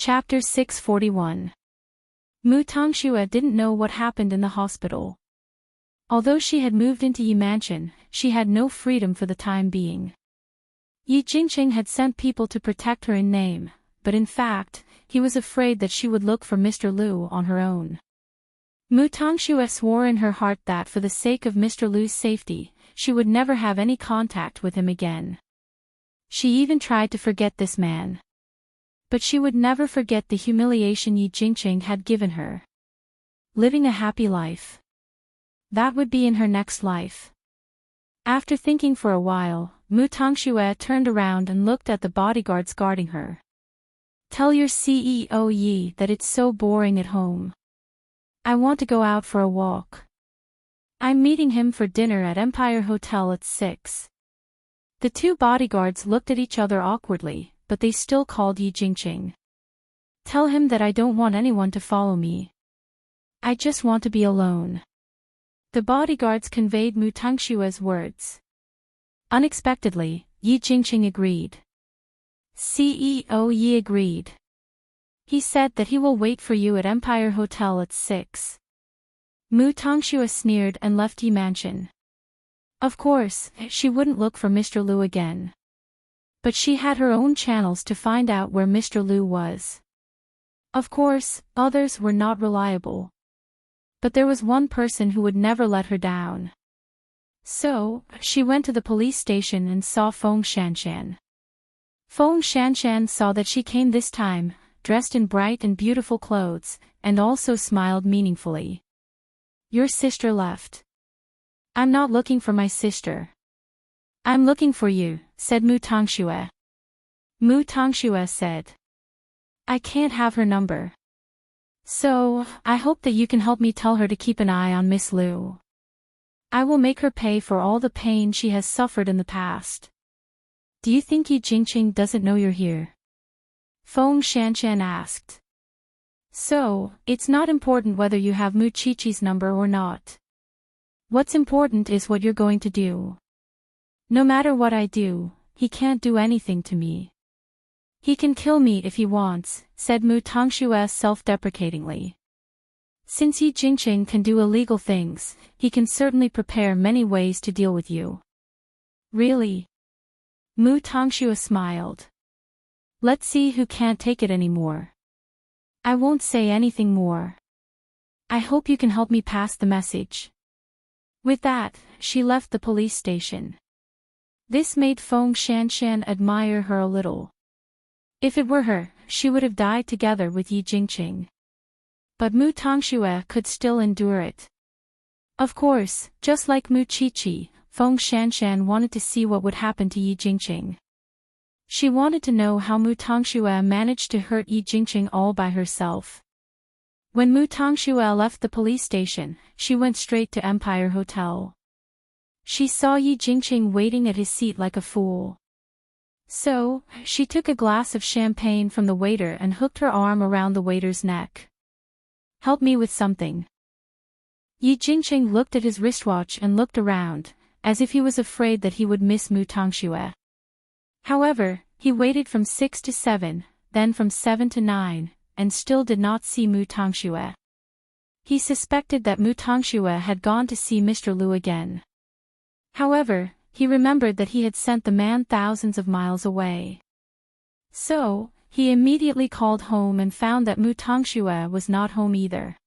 Chapter 641. Mu Tongxue didn't know what happened in the hospital. Although she had moved into Yi Mansion, she had no freedom for the time being. Yi Jingqing had sent people to protect her in name, but in fact, he was afraid that she would look for Mr. Liu on her own. Mu Tongxue swore in her heart that for the sake of Mr. Liu's safety, she would never have any contact with him again. She even tried to forget this man. But she would never forget the humiliation Yi Jingqing had given her. Living a happy life. That would be in her next life. After thinking for a while, Mu Tongxue turned around and looked at the bodyguards guarding her. Tell your CEO Yi that it's so boring at home. I want to go out for a walk. I'm meeting him for dinner at Empire Hotel at 6. The two bodyguards looked at each other awkwardly, but they still called Yi Jingqing. Tell him that I don't want anyone to follow me. I just want to be alone. The bodyguards conveyed Mu Tongxue's words. Unexpectedly, Yi Jingqing agreed. CEO Yi agreed. He said that he will wait for you at Empire Hotel at 6. Mu Tongxue sneered and left Yi Mansion. Of course, she wouldn't look for Mr. Liu again. But she had her own channels to find out where Mr. Liu was. Of course, others were not reliable. But there was one person who would never let her down. So, she went to the police station and saw Feng Shanshan. Feng Shanshan saw that she came this time, dressed in bright and beautiful clothes, and also smiled meaningfully. Your sister left. I'm not looking for my sister. I'm looking for you, said Mu Tongxue. Mu Tongxue said. I can't have her number. So, I hope that you can help me tell her to keep an eye on Miss Liu. I will make her pay for all the pain she has suffered in the past. Do you think Yi Jingqing doesn't know you're here? Feng Shanshan asked. So, it's not important whether you have Mu Qiqi's number or not. What's important is what you're going to do. No matter what I do, he can't do anything to me. He can kill me if he wants, said Mu Tongxue self-deprecatingly. Since Yi Jingqing can do illegal things, he can certainly prepare many ways to deal with you. Really? Mu Tongxue smiled. Let's see who can't take it anymore. I won't say anything more. I hope you can help me pass the message. With that, she left the police station. This made Feng Shanshan admire her a little. If it were her, she would have died together with Yi Jingqing. But Mu Tongxue could still endure it. Of course, just like Mu Qiqi, Feng Shanshan wanted to see what would happen to Yi Jingqing. She wanted to know how Mu Tongxue managed to hurt Yi Jingqing all by herself. When Mu Tongxue left the police station, she went straight to Empire Hotel. She saw Yi Jingqing waiting at his seat like a fool. So, she took a glass of champagne from the waiter and hooked her arm around the waiter's neck. Help me with something. Yi Jingqing looked at his wristwatch and looked around, as if he was afraid that he would miss Mu Tongxue. However, he waited from 6 to 7, then from 7 to 9, and still did not see Mu Tongxue. He suspected that Mu Tongxue had gone to see Mr. Liu again. However, he remembered that he had sent the man thousands of miles away. So, he immediately called home and found that Mu Tongxue was not home either.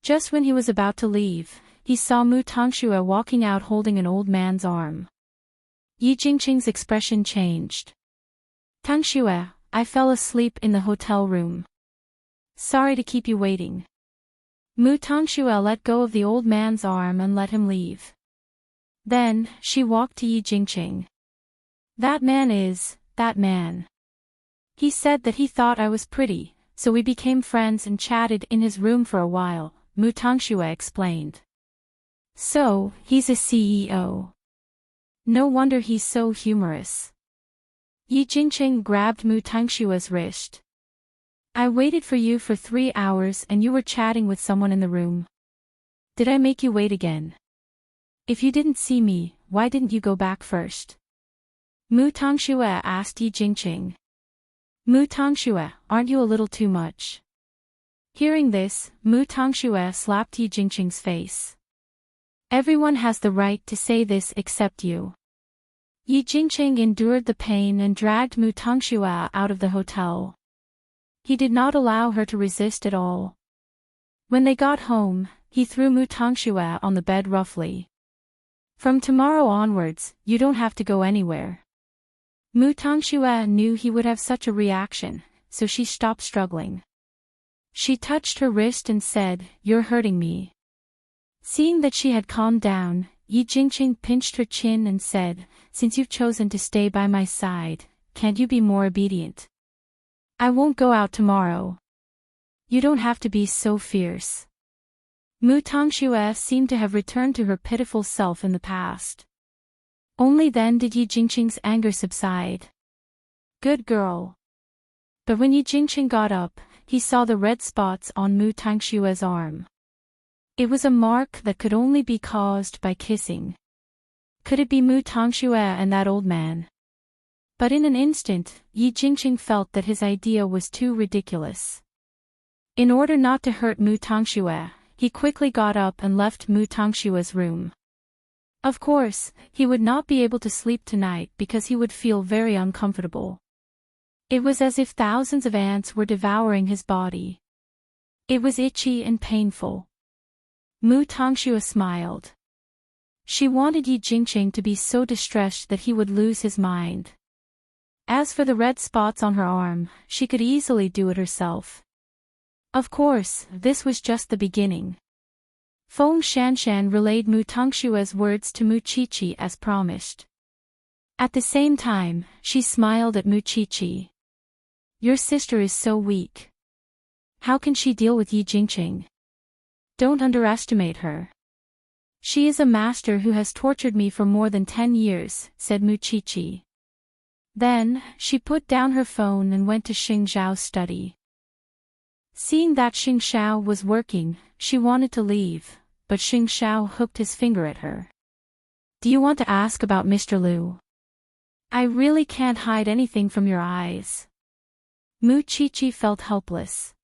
Just when he was about to leave, he saw Mu Tongxue walking out holding an old man's arm. Yi Jingqing's expression changed. Tongxue, I fell asleep in the hotel room. Sorry to keep you waiting. Mu Tongxue let go of the old man's arm and let him leave. Then, she walked to Yi Jingqing. That man. He said that he thought I was pretty, so we became friends and chatted in his room for a while, Mu Tongxue explained. So, he's a CEO. No wonder he's so humorous. Yi Jingqing grabbed Mu Tongxue's wrist. I waited for you for 3 hours and you were chatting with someone in the room. Did I make you wait again? If you didn't see me, why didn't you go back first? Mu Tongxue asked Yi Jingqing. Mu Tongxue, aren't you a little too much? Hearing this, Mu Tongxue slapped Yi Jingqing's face. Everyone has the right to say this except you. Yi Jingqing endured the pain and dragged Mu Tongxue out of the hotel. He did not allow her to resist at all. When they got home, he threw Mu Tongxue on the bed roughly. From tomorrow onwards, you don't have to go anywhere. Mu Tongxue knew he would have such a reaction, so she stopped struggling. She touched her wrist and said, "You're hurting me." Seeing that she had calmed down, Yi Jingqing pinched her chin and said, "Since you've chosen to stay by my side, can't you be more obedient? I won't go out tomorrow. You don't have to be so fierce." Mu Tongxue seemed to have returned to her pitiful self in the past. Only then did Yi Jingqing's anger subside. Good girl. But when Yi Jingqing got up, he saw the red spots on Mu Tongxue's arm. It was a mark that could only be caused by kissing. Could it be Mu Tongxue and that old man? But in an instant, Yi Jingqing felt that his idea was too ridiculous. In order not to hurt Mu Tongxue, he quickly got up and left Mu Tongxue's room. Of course, he would not be able to sleep tonight because he would feel very uncomfortable. It was as if thousands of ants were devouring his body. It was itchy and painful. Mu Tongxue smiled. She wanted Yi Jingqing to be so distressed that he would lose his mind. As for the red spots on her arm, she could easily do it herself. Of course, this was just the beginning. Feng Shanshan relayed Mu Tongxue's words to Mu Qiqi as promised. At the same time, she smiled at Mu Qiqi. Your sister is so weak. How can she deal with Yi Jingqing? Don't underestimate her. She is a master who has tortured me for more than 10 years, said Mu Qiqi. Then, she put down her phone and went to Xing Zhao's study. Seeing that Xing Zhao was working, she wanted to leave, but Xing Zhao hooked his finger at her. Do you want to ask about Mr. Liu? I really can't hide anything from your eyes. Mu Qiqi felt helpless.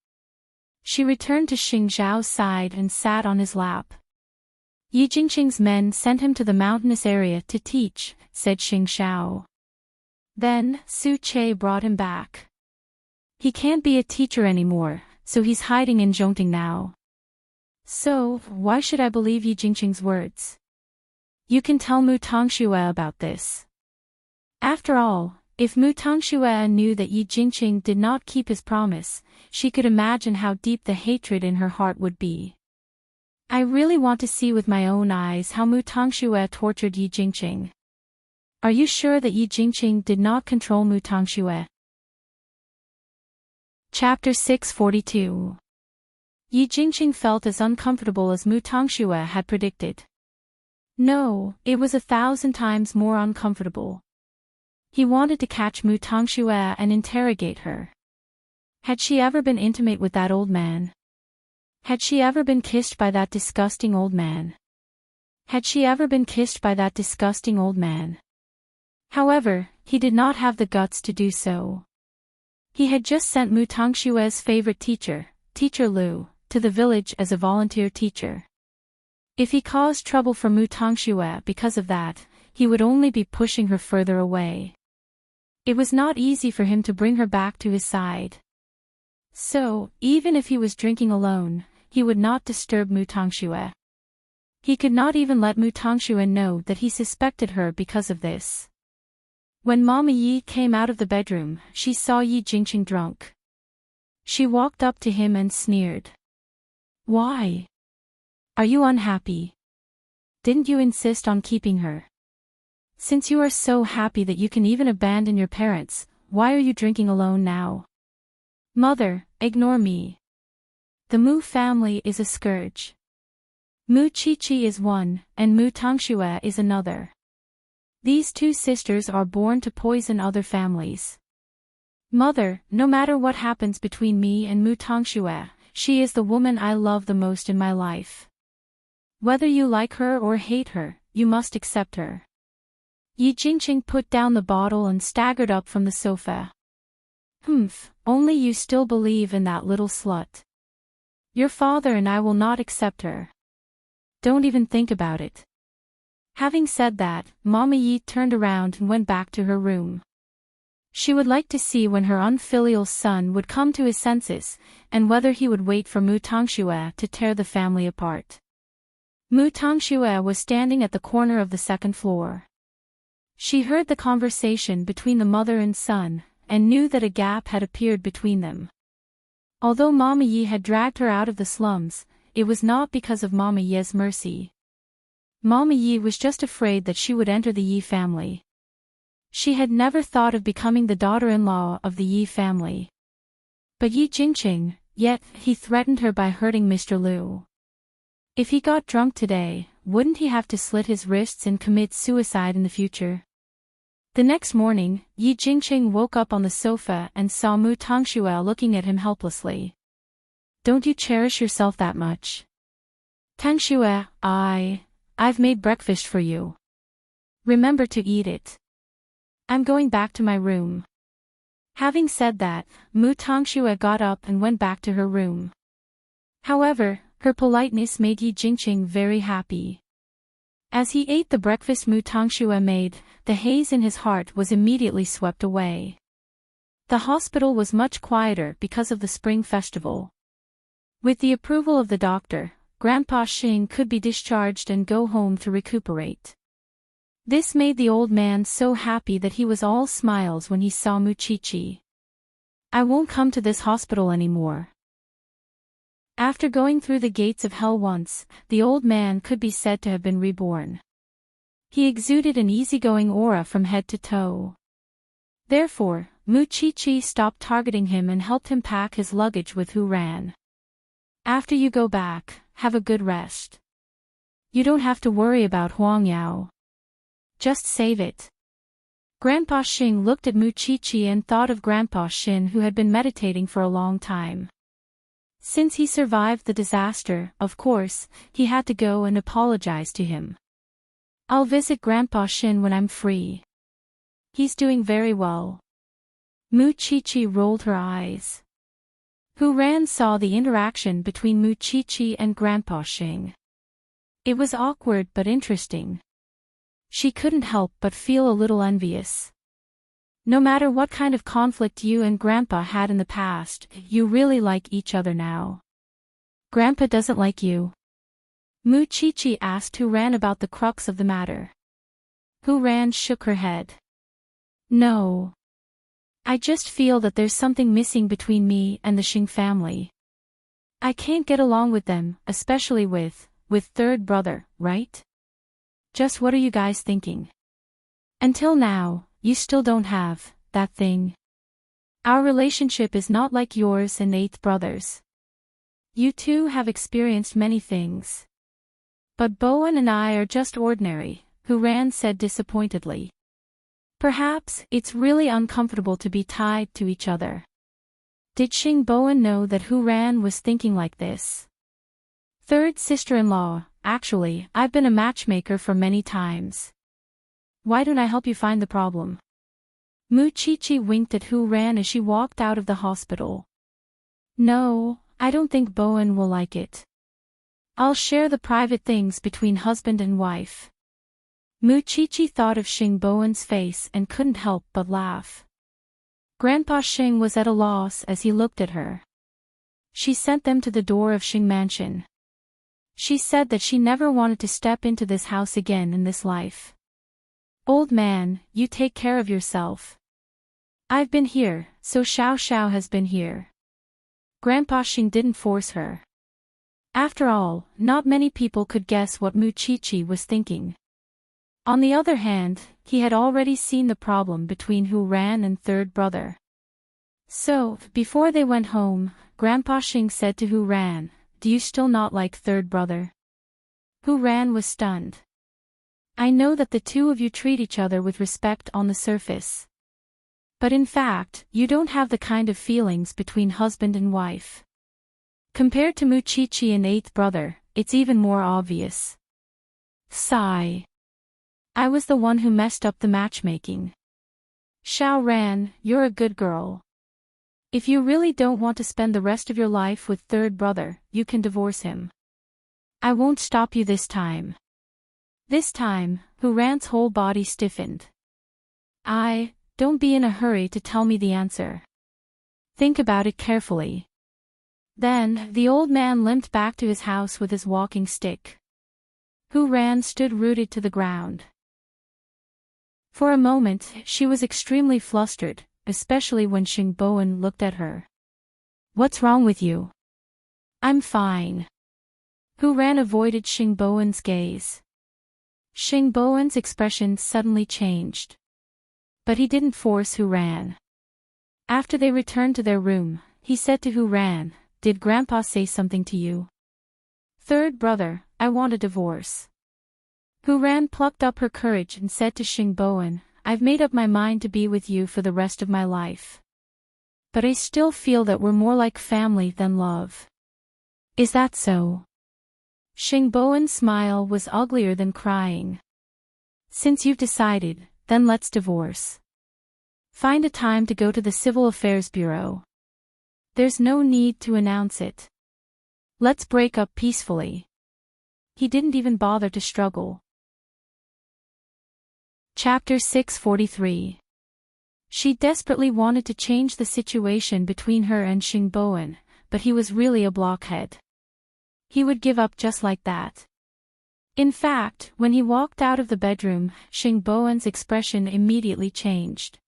She returned to Xing Zhao's side and sat on his lap. Yi Jingqing's men sent him to the mountainous area to teach, said Xing Zhao. Then, Su Che brought him back. He can't be a teacher anymore, so he's hiding in Zhongting now. So, why should I believe Yi Jingqing's words? You can tell Mu Tongxue about this. After all, if Mu Tongxue knew that Yi Jingqing did not keep his promise, she could imagine how deep the hatred in her heart would be. I really want to see with my own eyes how Mu Tongxue tortured Yi Jingqing. Are you sure that Yi Jingqing did not control Mu Tongxue? Chapter 642. Yi Jingqing felt as uncomfortable as Mu Tongxue had predicted. No, it was 1,000 times more uncomfortable. He wanted to catch Mu Tongxue and interrogate her. Had she ever been intimate with that old man? Had she ever been kissed by that disgusting old man? Had she ever been kissed by that disgusting old man? However, he did not have the guts to do so. He had just sent Mu Tongxue's favorite teacher, Teacher Liu, to the village as a volunteer teacher. If he caused trouble for Mu Tongxue because of that, he would only be pushing her further away. It was not easy for him to bring her back to his side. So, even if he was drinking alone, he would not disturb Mu Tongxue. He could not even let Mu Tongxue know that he suspected her because of this. When Mama Yi came out of the bedroom, she saw Yi Jingqing drunk. She walked up to him and sneered. Why? Are you unhappy? Didn't you insist on keeping her? Since you are so happy that you can even abandon your parents, why are you drinking alone now? Mother, ignore me. The Mu family is a scourge. Mu Qiqi is one, and Mu Tongxue is another. These two sisters are born to poison other families. Mother, no matter what happens between me and Mu Tongxue, she is the woman I love the most in my life. Whether you like her or hate her, you must accept her. Yi Jingqing put down the bottle and staggered up from the sofa. Humph, only you still believe in that little slut. Your father and I will not accept her. Don't even think about it. Having said that, Mama Yi turned around and went back to her room. She would like to see when her unfilial son would come to his senses, and whether he would wait for Mu Tongxue to tear the family apart. Mu Tongxue was standing at the corner of the second floor. She heard the conversation between the mother and son, and knew that a gap had appeared between them. Although Mama Yi had dragged her out of the slums, it was not because of Mama Yi's mercy. Mama Yi was just afraid that she would enter the Yi family. She had never thought of becoming the daughter-in-law of the Yi family. But Yi Jingqing, yet, he threatened her by hurting Mr. Liu. If he got drunk today, wouldn't he have to slit his wrists and commit suicide in the future? The next morning, Yi Jingqing woke up on the sofa and saw Mu Tongxue looking at him helplessly. Don't you cherish yourself that much? Tongxue, I've made breakfast for you. Remember to eat it. I'm going back to my room. Having said that, Mu Tongxue got up and went back to her room. However, her politeness made Yi Jingqing very happy. As he ate the breakfast Mu Tongxue made, the haze in his heart was immediately swept away. The hospital was much quieter because of the spring festival. With the approval of the doctor, Grandpa Xing could be discharged and go home to recuperate. This made the old man so happy that he was all smiles when he saw Mu Qiqi. I won't come to this hospital anymore. After going through the gates of hell once, the old man could be said to have been reborn. He exuded an easygoing aura from head to toe. Therefore, Mu Qiqi stopped targeting him and helped him pack his luggage with Hu Ran. After you go back, have a good rest. You don't have to worry about Huang Yao. Just save it. Grandpa Xing looked at Mu Qiqi and thought of Grandpa Xin, who had been meditating for a long time. Since he survived the disaster, of course, he had to go and apologize to him. I'll visit Grandpa Xin when I'm free. He's doing very well. Mu Qiqi rolled her eyes. Hu Ran saw the interaction between Mu Qiqi and Grandpa Xing. It was awkward but interesting. She couldn't help but feel a little envious. No matter what kind of conflict you and Grandpa had in the past, you really like each other now. Grandpa doesn't like you? Mu Qiqi asked Hu Ran about the crux of the matter. Hu Ran shook her head. No. I just feel that there's something missing between me and the Xing family. I can't get along with them, especially with third brother, right? Just what are you guys thinking? Until now, you still don't have that thing. Our relationship is not like yours and eighth brother's. You two have experienced many things. But Bowen and I are just ordinary, Hu Ran said disappointedly. Perhaps it's really uncomfortable to be tied to each other. Did Xing Bowen know that Hu Ran was thinking like this? Third sister-in-law, actually, I've been a matchmaker for many times. Why don't I help you find the problem? Mu Qiqi winked at Hu Ran as she walked out of the hospital. No, I don't think Bowen will like it. I'll share the private things between husband and wife. Mu Qiqi thought of Xing Bowen's face and couldn't help but laugh. Grandpa Xing was at a loss as he looked at her. She sent them to the door of Xing Mansion. She said that she never wanted to step into this house again in this life. Old man, you take care of yourself. I've been here, so Xiao Xiao has been here. Grandpa Xing didn't force her. After all, not many people could guess what Mu Qiqi was thinking. On the other hand, he had already seen the problem between Hu Ran and third brother. So, before they went home, Grandpa Xing said to Hu Ran, "Do you still not like third brother?" Hu Ran was stunned. I know that the two of you treat each other with respect on the surface. But in fact, you don't have the kind of feelings between husband and wife. Compared to Mu Qiqi and eighth brother, it's even more obvious. Sigh. I was the one who messed up the matchmaking. Xiao Ran, you're a good girl. If you really don't want to spend the rest of your life with third brother, you can divorce him. I won't stop you this time. This time, Huran's whole body stiffened. Don't be in a hurry to tell me the answer. Think about it carefully. Then, the old man limped back to his house with his walking stick. Huran stood rooted to the ground. For a moment, she was extremely flustered, especially when Xingbowen looked at her. What's wrong with you? I'm fine. Huran avoided Xingbowen's gaze. Xingbowen's expression suddenly changed. But he didn't force Huran. After they returned to their room, he said to Huran, "Did Grandpa say something to you?" "Third brother, I want a divorce." Huran plucked up her courage and said to Xingbowen, "I've made up my mind to be with you for the rest of my life. But I still feel that we're more like family than love." "Is that so?" Xingbowen's smile was uglier than crying. "Since you've decided, then let's divorce. Find a time to go to the Civil Affairs Bureau. There's no need to announce it. Let's break up peacefully." He didn't even bother to struggle. Chapter 643. She desperately wanted to change the situation between her and Xingbowen, but he was really a blockhead. He would give up just like that. In fact, when he walked out of the bedroom, Xingbowen's expression immediately changed.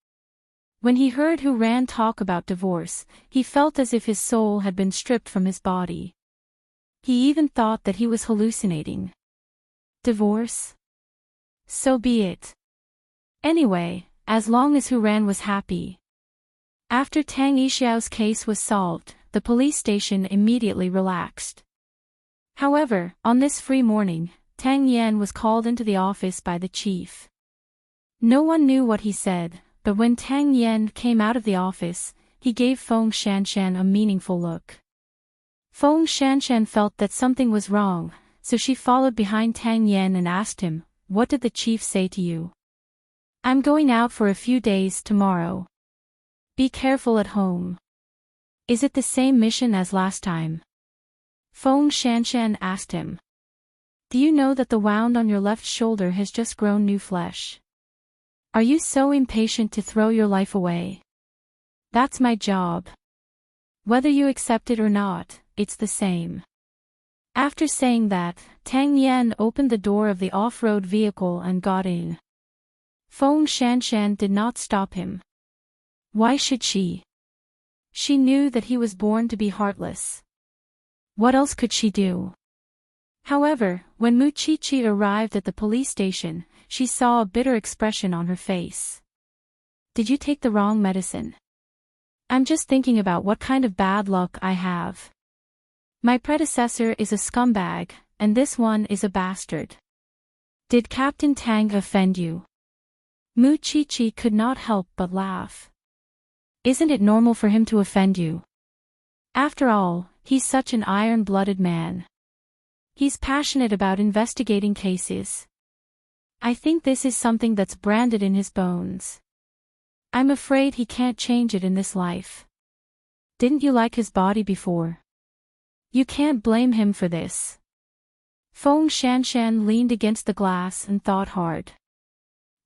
When he heard Huran talk about divorce, he felt as if his soul had been stripped from his body. He even thought that he was hallucinating. Divorce? So be it. Anyway, as long as Huran was happy. After Tang Yixiao's case was solved, the police station immediately relaxed. However, on this free morning, Tang Yan was called into the office by the chief. No one knew what he said, but when Tang Yan came out of the office, he gave Feng Shanshan a meaningful look. Feng Shanshan felt that something was wrong, so she followed behind Tang Yan and asked him, "What did the chief say to you?" "I'm going out for a few days tomorrow. Be careful at home." "Is it the same mission as last time?" Feng Shanshan asked him. "Do you know that the wound on your left shoulder has just grown new flesh? Are you so impatient to throw your life away?" "That's my job. Whether you accept it or not, it's the same." After saying that, Tang Yan opened the door of the off-road vehicle and got in. Feng Shanshan did not stop him. Why should she? She knew that he was born to be heartless. What else could she do? However, when Mu Chi-Chi arrived at the police station, she saw a bitter expression on her face. "Did you take the wrong medicine?" "I'm just thinking about what kind of bad luck I have. My predecessor is a scumbag, and this one is a bastard." "Did Captain Tang offend you?" Mu Chi-Chi could not help but laugh. "Isn't it normal for him to offend you? After all, he's such an iron-blooded man. He's passionate about investigating cases. I think this is something that's branded in his bones. I'm afraid he can't change it in this life. Didn't you like his body before? You can't blame him for this." Feng Shanshan leaned against the glass and thought hard.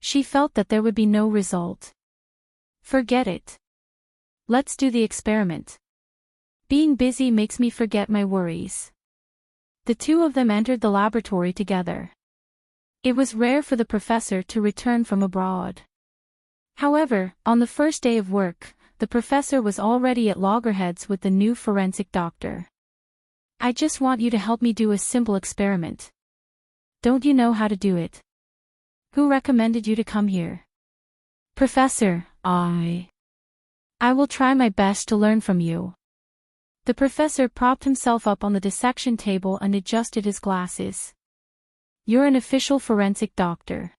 She felt that there would be no result. "Forget it. Let's do the experiment. Being busy makes me forget my worries." The two of them entered the laboratory together. It was rare for the professor to return from abroad. However, on the first day of work, the professor was already at loggerheads with the new forensic doctor. "I just want you to help me do a simple experiment. Don't you know how to do it? Who recommended you to come here?" "Professor, I will try my best to learn from you." The professor propped himself up on the dissection table and adjusted his glasses. "You're an official forensic doctor.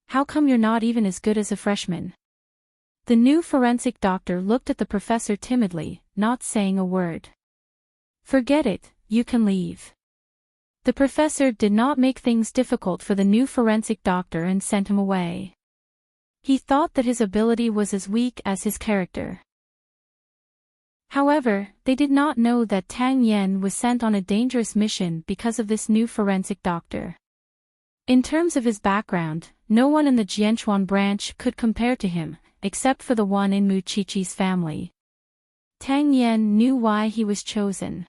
How come you're not even as good as a freshman?" The new forensic doctor looked at the professor timidly, not saying a word. "Forget it, you can leave." The professor did not make things difficult for the new forensic doctor and sent him away. He thought that his ability was as weak as his character. However, they did not know that Tang Yen was sent on a dangerous mission because of this new forensic doctor. In terms of his background, no one in the Jianchuan branch could compare to him, except for the one in Mu Qiqi's family. Tang Yen knew why he was chosen.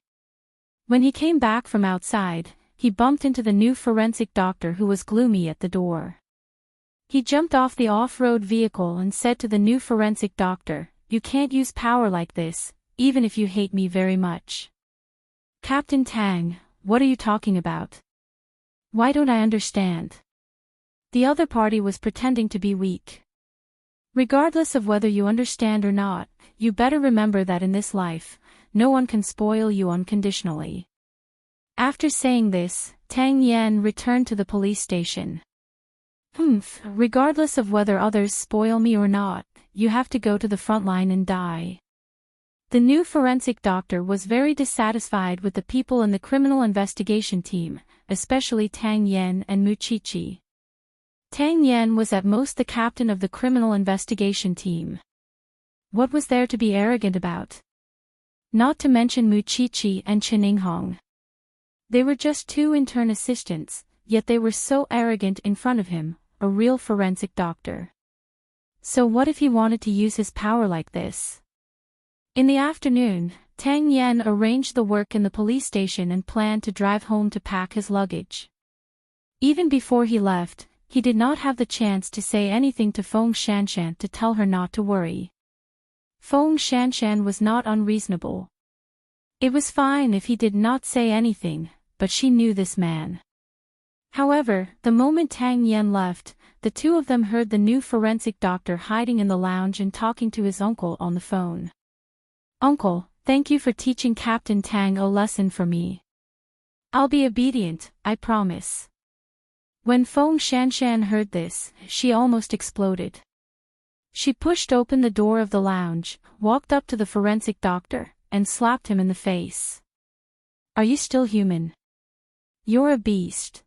When he came back from outside, he bumped into the new forensic doctor who was gloomy at the door. He jumped off the off-road vehicle and said to the new forensic doctor, "You can't use power like this, even if you hate me very much." "Captain Tang, what are you talking about? Why don't I understand?" The other party was pretending to be weak. "Regardless of whether you understand or not, you better remember that in this life, no one can spoil you unconditionally." After saying this, Tang Yen returned to the police station. Regardless of whether others spoil me or not, you have to go to the front line and die." The new forensic doctor was very dissatisfied with the people in the criminal investigation team, especially Tang Yen and Mu Qiqi. Tang Yen was at most the captain of the criminal investigation team. What was there to be arrogant about? Not to mention Mu Qiqi and Chen Yinghong. They were just two intern assistants, yet they were so arrogant in front of him, a real forensic doctor. So what if he wanted to use his power like this? In the afternoon, Tang Yen arranged the work in the police station and planned to drive home to pack his luggage. Even before he left, he did not have the chance to say anything to Feng Shanshan to tell her not to worry. Feng Shanshan was not unreasonable. It was fine if he did not say anything, but she knew this man. However, the moment Tang Yen left, the two of them heard the new forensic doctor hiding in the lounge and talking to his uncle on the phone. "Uncle, thank you for teaching Captain Tang a lesson for me. I'll be obedient, I promise." When Feng Shanshan heard this, she almost exploded. She pushed open the door of the lounge, walked up to the forensic doctor, and slapped him in the face. "Are you still human? You're a beast."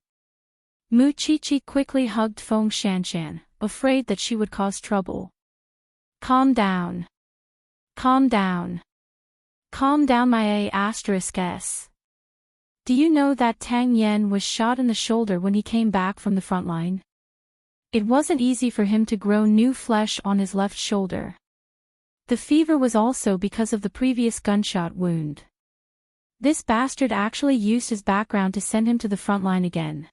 Mu Qiqi quickly hugged Feng Shanshan, afraid that she would cause trouble. "Calm down. Calm down. Calm down my **s. Do you know that Tang Yen was shot in the shoulder when he came back from the front line? It wasn't easy for him to grow new flesh on his left shoulder. The fever was also because of the previous gunshot wound. This bastard actually used his background to send him to the front line again."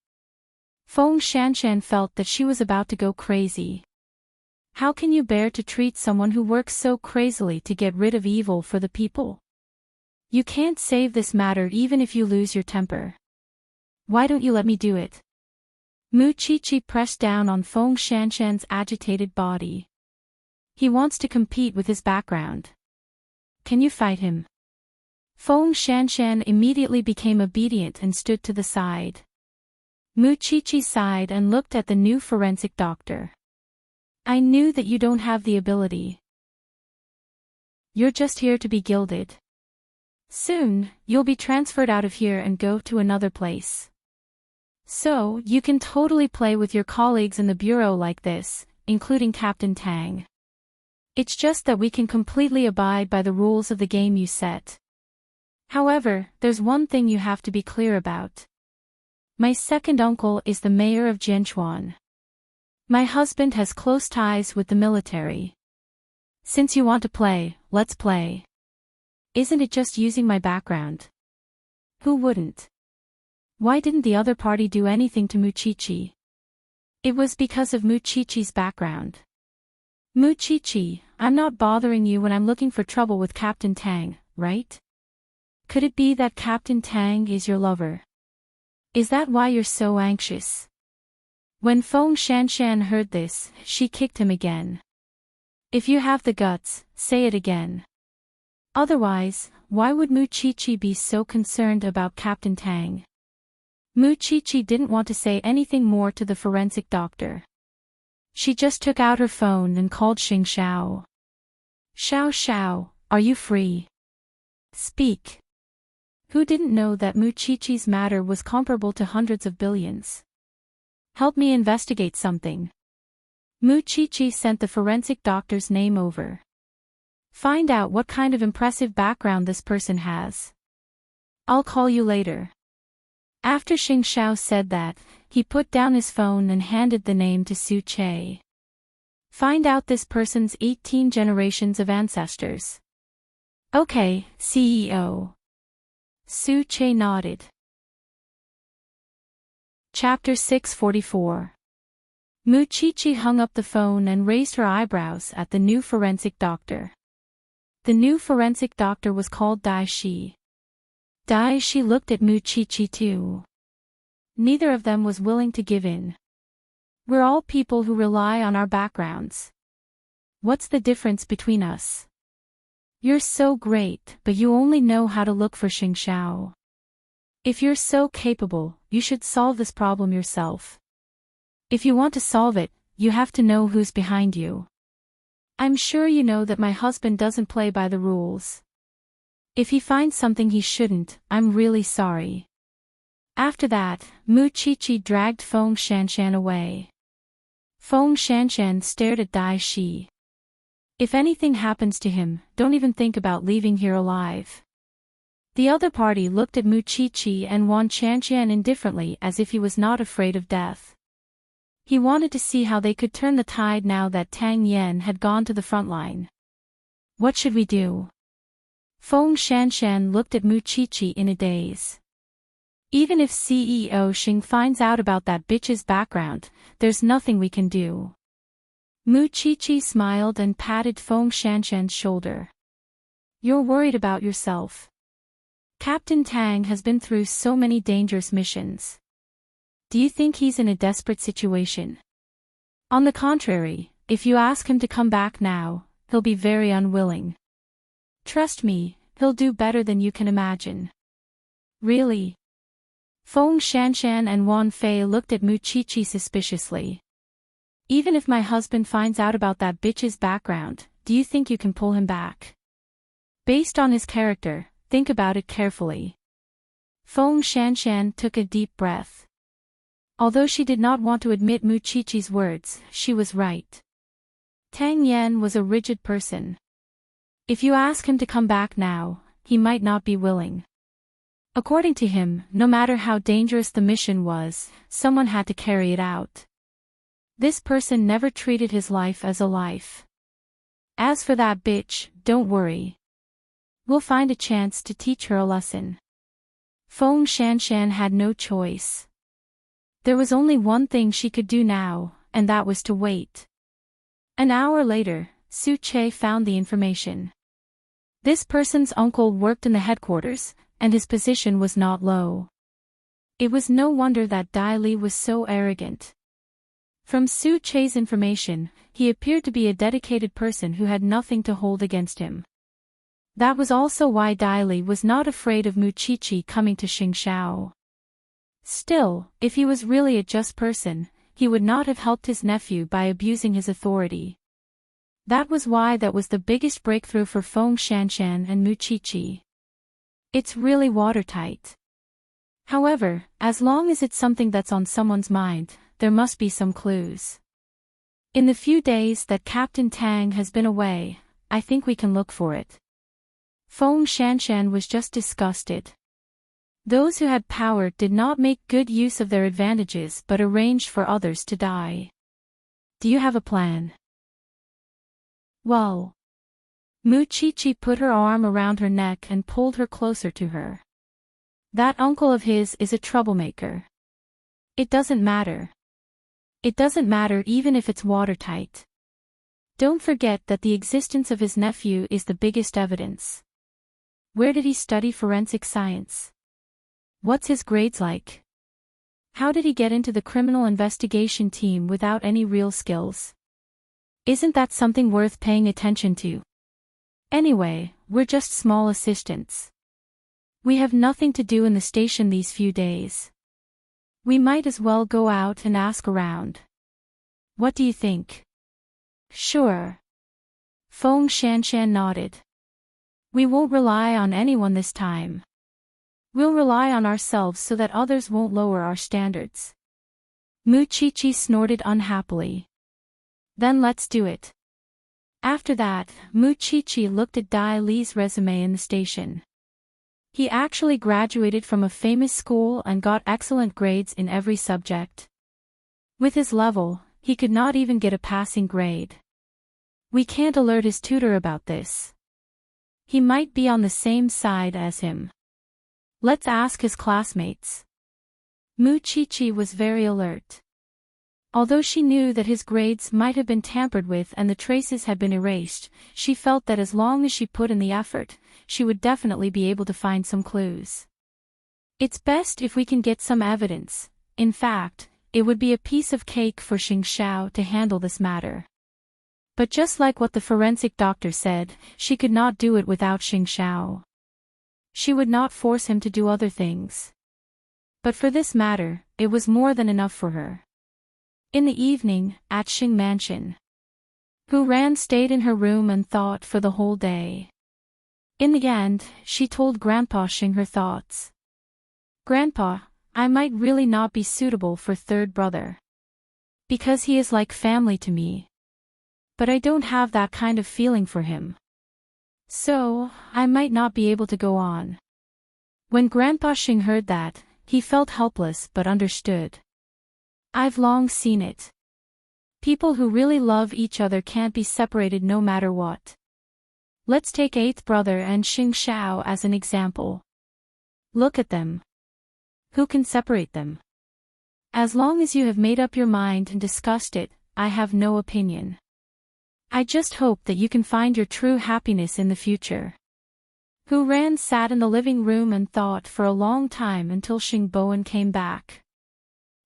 Feng Shanshan felt that she was about to go crazy. How can you bear to treat someone who works so crazily to get rid of evil for the people? You can't save this matter even if you lose your temper. Why don't you let me do it? Mu Qiqi pressed down on Feng Shanshan's agitated body. He wants to compete with his background. Can you fight him? Feng Shanshan immediately became obedient and stood to the side. Mu Qiqi sighed and looked at the new forensic doctor. "I knew that you don't have the ability. You're just here to be gilded. Soon, you'll be transferred out of here and go to another place. So, you can totally play with your colleagues in the bureau like this, including Captain Tang. It's just that we can completely abide by the rules of the game you set. However, there's one thing you have to be clear about. My second uncle is the mayor of Jianchuan. My husband has close ties with the military. Since you want to play, let's play. Isn't it just using my background? Who wouldn't? Why didn't the other party do anything to Mu Qiqi? It was because of Mu Qiqi's background. Mu Qiqi, I'm not bothering you when I'm looking for trouble with Captain Tang, right? Could it be that Captain Tang is your lover? Is that why you're so anxious?" When Feng Shanshan heard this, she kicked him again. "If you have the guts, say it again. Otherwise, why would Mu Qiqi be so concerned about Captain Tang?" Mu Qiqi didn't want to say anything more to the forensic doctor. She just took out her phone and called Xing Xiao. "Xiao Xiao, are you free? Speak." Who didn't know that Mu Qiqi's matter was comparable to hundreds of billions? "Help me investigate something." Mu Qiqi sent the forensic doctor's name over. Find out what kind of impressive background this person has. I'll call you later. After Xing Xiao said that, he put down his phone and handed the name to Su Che. Find out this person's 18 generations of ancestors. Okay, CEO. Su Che nodded. Chapter 644. Mu Chichi hung up the phone and raised her eyebrows at the new forensic doctor. The new forensic doctor was called Dai Shi. Dai Shi looked at Mu Chichi too. Neither of them was willing to give in. We're all people who rely on our backgrounds. What's the difference between us? You're so great, but you only know how to look for Xing Xiao. If you're so capable, you should solve this problem yourself. If you want to solve it, you have to know who's behind you. I'm sure you know that my husband doesn't play by the rules. If he finds something he shouldn't, I'm really sorry. After that, Mu Chichi dragged Feng Shanshan away. Feng Shanshan stared at Dai Shi. If anything happens to him, don't even think about leaving here alive. The other party looked at Mu Chichi and Wan Chanshan indifferently as if he was not afraid of death. He wanted to see how they could turn the tide now that Tang Yan had gone to the front line. What should we do? Feng Shanshan looked at Mu Chichi in a daze. Even if CEO Xing finds out about that bitch's background, there's nothing we can do. Mu Chichi smiled and patted Feng Shanshan's shoulder. You're worried about yourself. Captain Tang has been through so many dangerous missions. Do you think he's in a desperate situation? On the contrary, if you ask him to come back now, he'll be very unwilling. Trust me, he'll do better than you can imagine. Really? Feng Shanshan and Wan Fei looked at Mu Chichi suspiciously. Even if my husband finds out about that bitch's background, do you think you can pull him back? Based on his character, think about it carefully. Feng Shanshan took a deep breath. Although she did not want to admit Mu Chichi's words, she was right. Tang Yan was a rigid person. If you ask him to come back now, he might not be willing. According to him, no matter how dangerous the mission was, someone had to carry it out. This person never treated his life as a life. As for that bitch, don't worry. We'll find a chance to teach her a lesson. Feng Shanshan had no choice. There was only one thing she could do now, and that was to wait. An hour later, Su Che found the information. This person's uncle worked in the headquarters, and his position was not low. It was no wonder that Dai Li was so arrogant. From Su Che's information, he appeared to be a dedicated person who had nothing to hold against him. That was also why Dai Li was not afraid of Mu Chichi coming to Xing Xiao. Still, if he was really a just person, he would not have helped his nephew by abusing his authority. That was the biggest breakthrough for Feng Shanshan and Mu Chichi. It's really watertight. However, as long as it's something that's on someone's mind, there must be some clues. In the few days that Captain Tang has been away, I think we can look for it. Feng Shanshan was just disgusted. Those who had power did not make good use of their advantages but arranged for others to die. Do you have a plan? Well. Mu Chichi put her arm around her neck and pulled her closer to her. That uncle of his is a troublemaker. It doesn't matter. It doesn't matter even if it's watertight. Don't forget that the existence of his nephew is the biggest evidence. Where did he study forensic science? What's his grades like? How did he get into the criminal investigation team without any real skills? Isn't that something worth paying attention to? Anyway, we're just small assistants. We have nothing to do in the station these few days. We might as well go out and ask around. What do you think? Sure. Feng Shanshan nodded. We won't rely on anyone this time. We'll rely on ourselves so that others won't lower our standards. Mu Chichi snorted unhappily. Then let's do it. After that, Mu Chi-chi looked at Dai Li's resume in the station. He actually graduated from a famous school and got excellent grades in every subject. With his level, he could not even get a passing grade. We can't alert his tutor about this. He might be on the same side as him. Let's ask his classmates. Mu Chi-chi was very alert. Although she knew that his grades might have been tampered with and the traces had been erased, she felt that as long as she put in the effort, she would definitely be able to find some clues. It's best if we can get some evidence. In fact, it would be a piece of cake for Xing Xiao to handle this matter. But just like what the forensic doctor said, she could not do it without Xing Xiao. She would not force him to do other things. But for this matter, it was more than enough for her. In the evening, at Xing Mansion, Hu Ran stayed in her room and thought for the whole day. In the end, she told Grandpa Xing her thoughts. Grandpa, I might really not be suitable for third brother. Because he is like family to me. But I don't have that kind of feeling for him. So, I might not be able to go on. When Grandpa Xing heard that, he felt helpless but understood. I've long seen it. People who really love each other can't be separated no matter what. Let's take eighth brother and Xing Xiao as an example. Look at them. Who can separate them? As long as you have made up your mind and discussed it, I have no opinion. I just hope that you can find your true happiness in the future. Hu Ran sat in the living room and thought for a long time until Xing Bowen came back.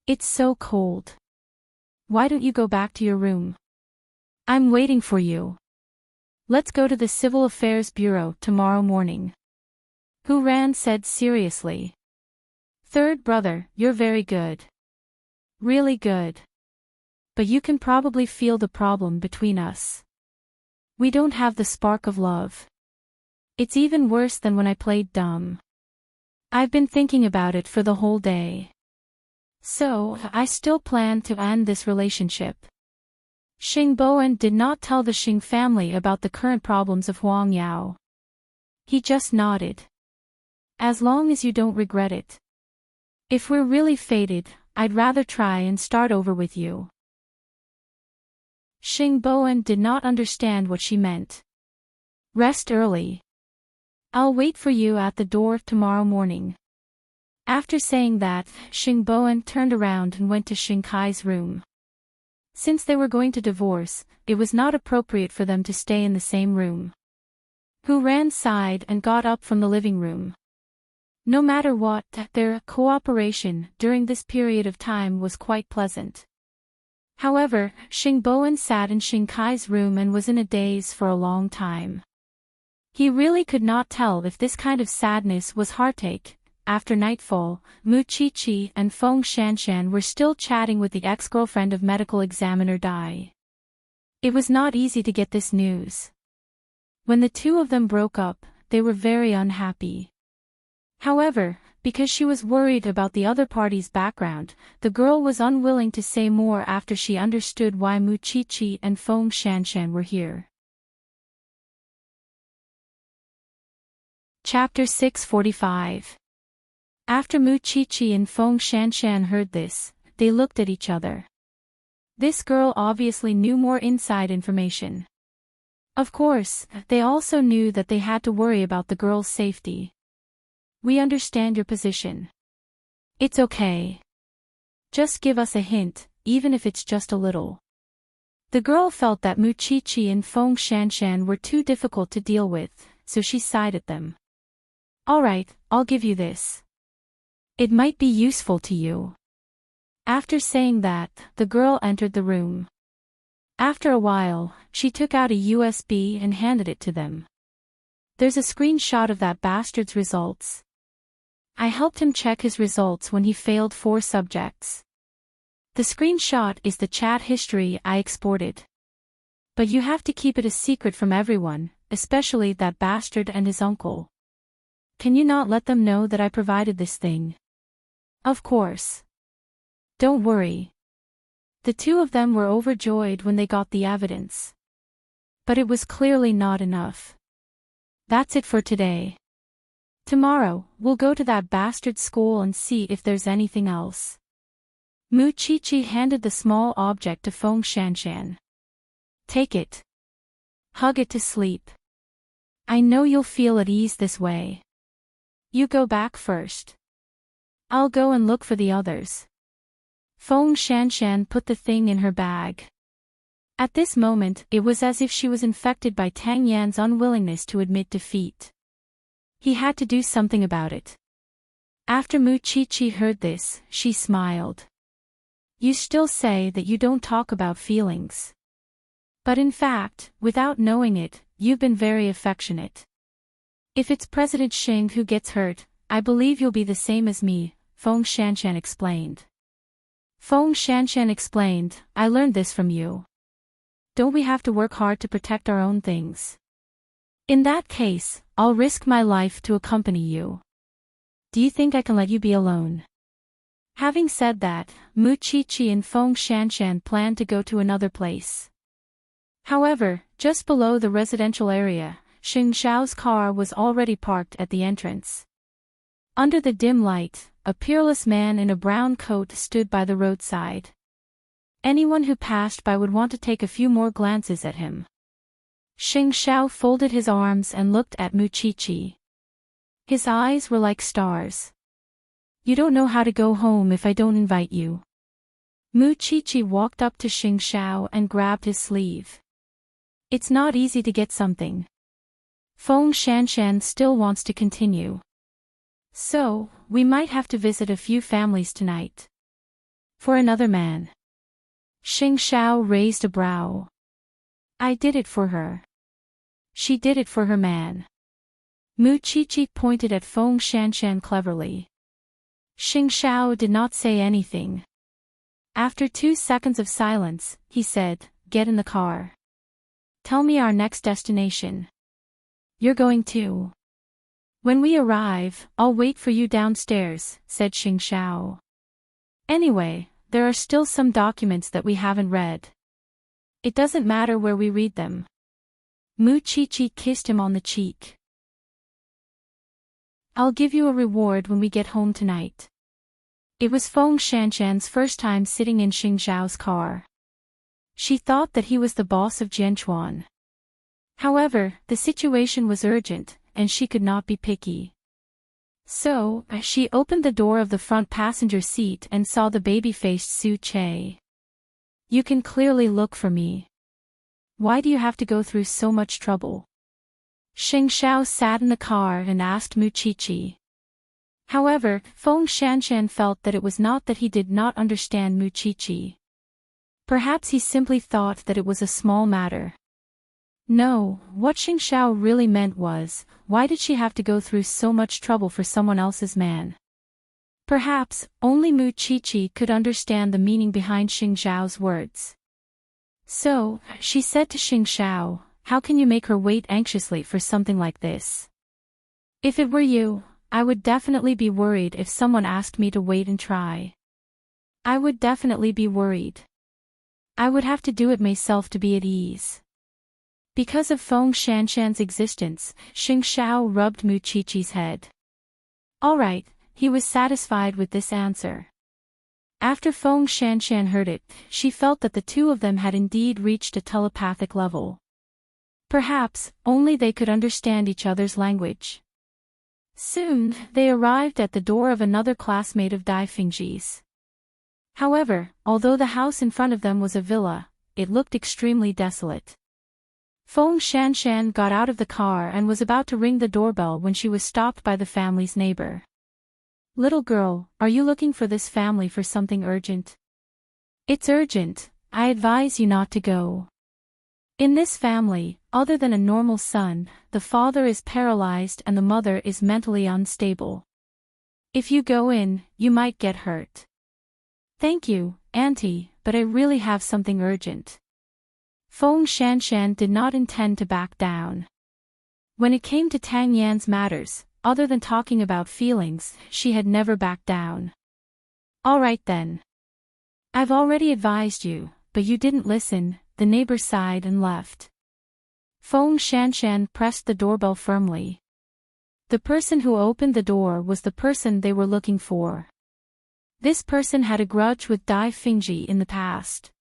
It's so cold. Why don't you go back to your room? I'm waiting for you. Let's go to the Civil Affairs Bureau tomorrow morning. Hu Ran said seriously. Third brother, you're very good. Really good. But you can probably feel the problem between us. We don't have the spark of love. It's even worse than when I played dumb. I've been thinking about it for the whole day. So, I still plan to end this relationship. Xing Bowen did not tell the Xing family about the current problems of Huang Yao. He just nodded. As long as you don't regret it. If we're really fated, I'd rather try and start over with you. Xing Bowen did not understand what she meant. Rest early. I'll wait for you at the door tomorrow morning. After saying that, Xing Bowen turned around and went to Xing Kai's room. Since they were going to divorce, it was not appropriate for them to stay in the same room. Hu Ran sighed and got up from the living room. No matter what, their cooperation during this period of time was quite pleasant. However, Xing Bowen sat in Xing Kai's room and was in a daze for a long time. He really could not tell if this kind of sadness was heartache. After nightfall, Mu Chi-chi and Feng Shanshan were still chatting with the ex-girlfriend of medical examiner Dai. It was not easy to get this news. When the two of them broke up, they were very unhappy. However, because she was worried about the other party's background, the girl was unwilling to say more after she understood why Mu Chi-chi and Feng Shanshan were here. Chapter 645. After Mu Chi-chi and Feng Shanshan heard this, they looked at each other. This girl obviously knew more inside information. Of course, they also knew that they had to worry about the girl's safety. We understand your position. It's okay. Just give us a hint, even if it's just a little. The girl felt that Mu Chi-chi and Feng Shanshan were too difficult to deal with, so she sighed at them. Alright, I'll give you this. It might be useful to you. After saying that, the girl entered the room. After a while, she took out a USB and handed it to them. There's a screenshot of that bastard's results. I helped him check his results when he failed 4 subjects. The screenshot is the chat history I exported. But you have to keep it a secret from everyone, especially that bastard and his uncle. Can you not let them know that I provided this thing? Of course. Don't worry. The two of them were overjoyed when they got the evidence. But it was clearly not enough. That's it for today. Tomorrow, we'll go to that bastard school and see if there's anything else. Mu Chichi handed the small object to Feng Shanshan. Take it. Hug it to sleep. I know you'll feel at ease this way. You go back first. I'll go and look for the others. Feng Shanshan put the thing in her bag. At this moment, it was as if she was infected by Tang Yan's unwillingness to admit defeat. He had to do something about it. After Mu Chichi heard this, she smiled. You still say that you don't talk about feelings. But in fact, without knowing it, you've been very affectionate. If it's President Xing who gets hurt, I believe you'll be the same as me, Feng Shanshan explained. Feng Shanshan explained, I learned this from you. Don't we have to work hard to protect our own things? In that case, I'll risk my life to accompany you. Do you think I can let you be alone? Having said that, Mu Chichi and Feng Shanshan planned to go to another place. However, just below the residential area, Xing Xiao's car was already parked at the entrance. Under the dim light, a peerless man in a brown coat stood by the roadside. Anyone who passed by would want to take a few more glances at him. Xing Xiao folded his arms and looked at Mu Chichi. His eyes were like stars. You don't know how to go home if I don't invite you. Mu Chichi walked up to Xing Xiao and grabbed his sleeve. It's not easy to get something. Feng Shanshan still wants to continue. So, we might have to visit a few families tonight. For another man. Xing Xiao raised a brow. I did it for her. She did it for her man. Mu Chichi pointed at Feng Shanshan cleverly. Xing Xiao did not say anything. After 2 seconds of silence, he said, Get in the car. Tell me our next destination. You're going to. When we arrive, I'll wait for you downstairs, said Xing Xiao. Anyway, there are still some documents that we haven't read. It doesn't matter where we read them. Mu Chichi kissed him on the cheek. I'll give you a reward when we get home tonight. It was Feng Shanshan's first time sitting in Xing Xiao's car. She thought that he was the boss of Jianchuan. However, the situation was urgent, and she could not be picky. So, she opened the door of the front passenger seat and saw the baby-faced Su Che. You can clearly look for me. Why do you have to go through so much trouble? Xing Xiao sat in the car and asked Mu Chichi. However, Feng Shanshan felt that it was not that he did not understand Mu Chichi. Perhaps he simply thought that it was a small matter. No, what Xing Xiao really meant was, why did she have to go through so much trouble for someone else's man? Perhaps, only Mu Chichi could understand the meaning behind Xing Xiao's words. So, she said to Xing Xiao, how can you make her wait anxiously for something like this? If it were you, I would definitely be worried if someone asked me to wait and try. I would definitely be worried. I would have to do it myself to be at ease. Because of Feng Shanshan's existence, Xing Xiao rubbed Mu Chichi's head. All right, he was satisfied with this answer. After Feng Shanshan heard it, she felt that the two of them had indeed reached a telepathic level. Perhaps, only they could understand each other's language. Soon, they arrived at the door of another classmate of Dai Fingji's. However, although the house in front of them was a villa, it looked extremely desolate. Feng Shanshan got out of the car and was about to ring the doorbell when she was stopped by the family's neighbor. Little girl, are you looking for this family for something urgent? It's urgent, I advise you not to go. In this family, other than a normal son, the father is paralyzed and the mother is mentally unstable. If you go in, you might get hurt. Thank you, Auntie, but I really have something urgent. Feng Shanshan did not intend to back down. When it came to Tang Yan's matters, other than talking about feelings, she had never backed down. All right then. I've already advised you, but you didn't listen, the neighbor sighed and left. Feng Shanshan pressed the doorbell firmly. The person who opened the door was the person they were looking for. This person had a grudge with Dai Fingji in the past.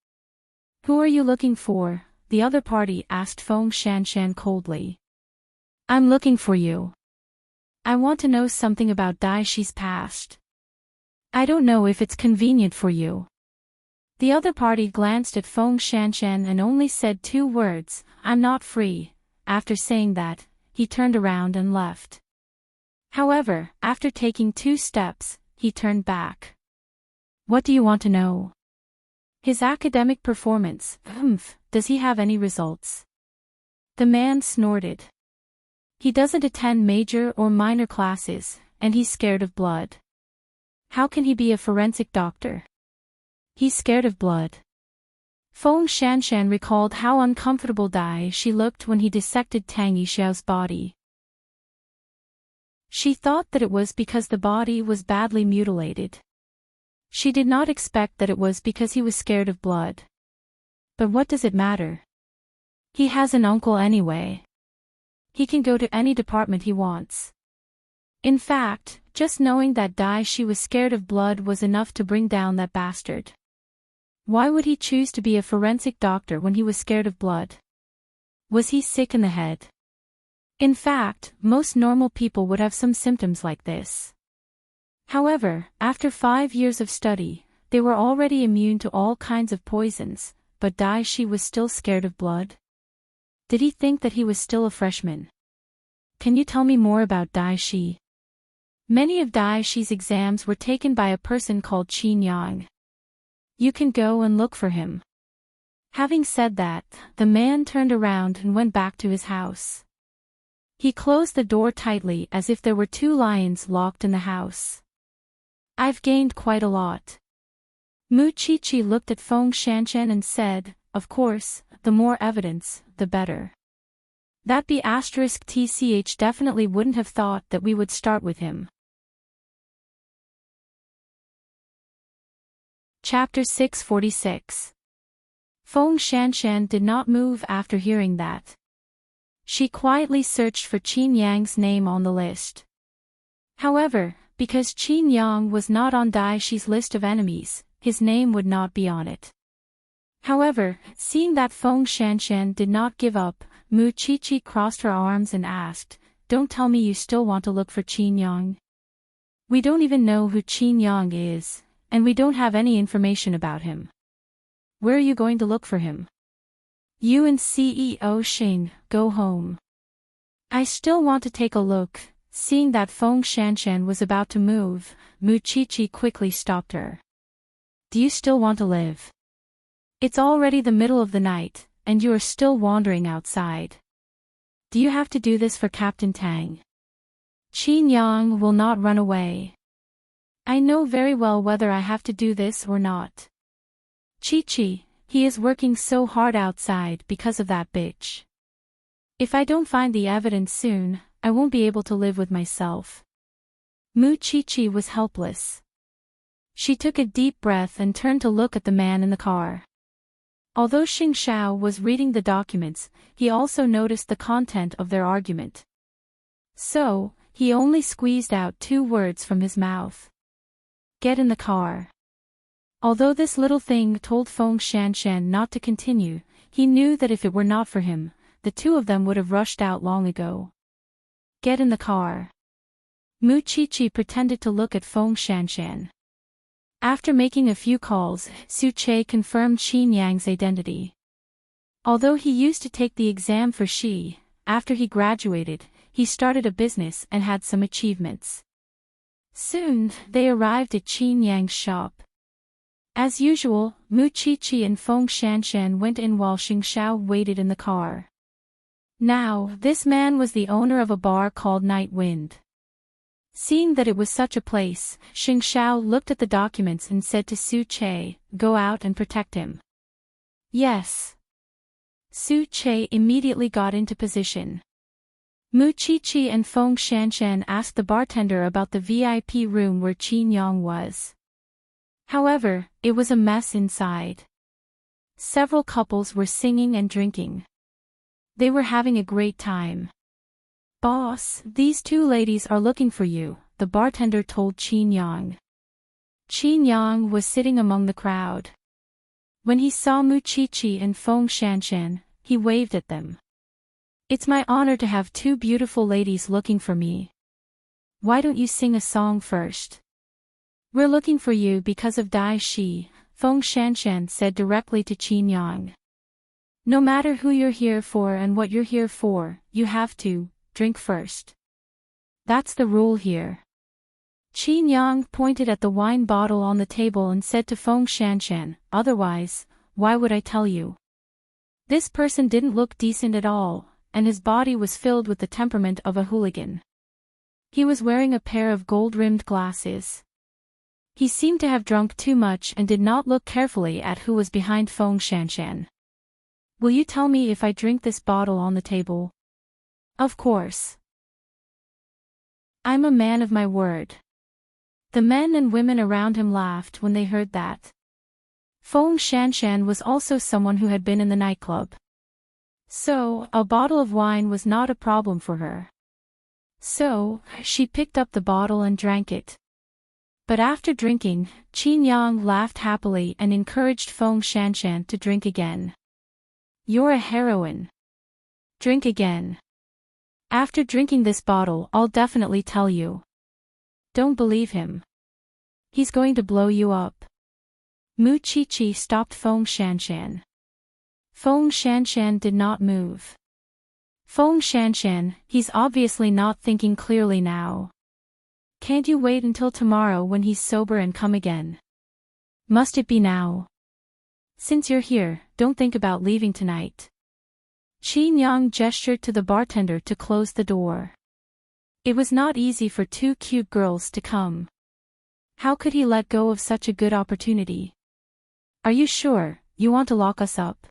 "Who are you looking for?" the other party asked Feng Shanshan coldly. "I'm looking for you. I want to know something about Dai Shi's past. I don't know if it's convenient for you." The other party glanced at Feng Shanshan and only said 2 words, "I'm not free." After saying that, he turned around and left. However, after taking 2 steps, he turned back. "What do you want to know?" "His academic performance. Does he have any results?" The man snorted. "He doesn't attend major or minor classes, and he's scared of blood." "How can he be a forensic doctor?" "He's scared of blood." Feng Shanshan recalled how uncomfortable Dai Shi looked when he dissected Tang Yixiao's body. She thought that it was because the body was badly mutilated. She did not expect that it was because he was scared of blood. But what does it matter? He has an uncle anyway. He can go to any department he wants. In fact, just knowing that Dai Shi was scared of blood was enough to bring down that bastard. Why would he choose to be a forensic doctor when he was scared of blood? Was he sick in the head? In fact, most normal people would have some symptoms like this. However, after 5 years of study, they were already immune to all kinds of poisons, but Dai Shi was still scared of blood? Did he think that he was still a freshman? "Can you tell me more about Dai Shi?" Many of Dai Shi's exams were taken by a person called Qin Yang. "You can go and look for him." Having said that, the man turned around and went back to his house. He closed the door tightly as if there were 2 lions locked in the house. "I've gained quite a lot." Mu Qiqi looked at Feng Shanshan and said, "Of course, the more evidence, the better. That B*TCH definitely wouldn't have thought that we would start with him." Chapter 646. Feng Shanshan did not move after hearing that. She quietly searched for Qin Yang's name on the list. However, because Qin Yang was not on Dai Shi's list of enemies, his name would not be on it. However, seeing that Feng Shanshan did not give up, Mu Qiqi crossed her arms and asked, "Don't tell me you still want to look for Qin Yang? We don't even know who Qin Yang is, and we don't have any information about him. Where are you going to look for him?" "You and CEO Xing, go home. I still want to take a look." Seeing that Feng Shanshan was about to move, Mu Qiqi quickly stopped her. "Do you still want to live? It's already the middle of the night, and you are still wandering outside. Do you have to do this for Captain Tang? Qin Yang will not run away. I know very well whether I have to do this or not. Qiqi, he is working so hard outside because of that bitch. If I don't find the evidence soon, I won't be able to live with myself." Mu Qiqi was helpless. She took a deep breath and turned to look at the man in the car. Although Xing Xiao was reading the documents, he also noticed the content of their argument. So, he only squeezed out 2 words from his mouth. "Get in the car." Although this little thing told Feng Shanshan not to continue, he knew that if it were not for him, the 2 of them would have rushed out long ago. "Get in the car." Mu Qiqi pretended to look at Feng Shanshan. After making a few calls, Su Che confirmed Qin Yang's identity. Although he used to take the exam for Shi, after he graduated, he started a business and had some achievements. Soon, they arrived at Qin Yang's shop. As usual, Mu Qiqi and Feng Shanshan went in while Xing Xiao waited in the car. Now, this man was the owner of a bar called Night Wind. Seeing that it was such a place, Xing Xiao looked at the documents and said to Su Che, "Go out and protect him." "Yes." Su Che immediately got into position. Mu Qiqi and Feng Shanshan asked the bartender about the VIP room where Qin Yang was. However, it was a mess inside. Several couples were singing and drinking. They were having a great time. "Boss, these two ladies are looking for you," the bartender told Qin Yang. Qin Yang was sitting among the crowd. When he saw Mu Qiqi and Feng Shanshan, he waved at them. "It's my honor to have two beautiful ladies looking for me. Why don't you sing a song first?" "We're looking for you because of Dai Shi," Feng Shanshan said directly to Qin Yang. "No matter who you're here for and what you're here for, you have to drink first. That's the rule here." Qin Yang pointed at the wine bottle on the table and said to Feng Shanshan, "Otherwise, why would I tell you?" This person didn't look decent at all, and his body was filled with the temperament of a hooligan. He was wearing a pair of gold-rimmed glasses. He seemed to have drunk too much and did not look carefully at who was behind Feng Shanshan. "Will you tell me if I drink this bottle on the table?" "Of course. I'm a man of my word." The men and women around him laughed when they heard that. Feng Shanshan was also someone who had been in the nightclub. So, a bottle of wine was not a problem for her. So, she picked up the bottle and drank it. But after drinking, Qin Yang laughed happily and encouraged Feng Shanshan to drink again. "You're a heroine. Drink again. After drinking this bottle, I'll definitely tell you." "Don't believe him. He's going to blow you up." Mu Qiqi stopped Feng Shanshan. Feng Shanshan did not move. "Feng Shanshan, he's obviously not thinking clearly now. Can't you wait until tomorrow when he's sober and come again? Must it be now? Since you're here, don't think about leaving tonight." Qin Yang gestured to the bartender to close the door. It was not easy for two cute girls to come. How could he let go of such a good opportunity? "Are you sure you want to lock us up?"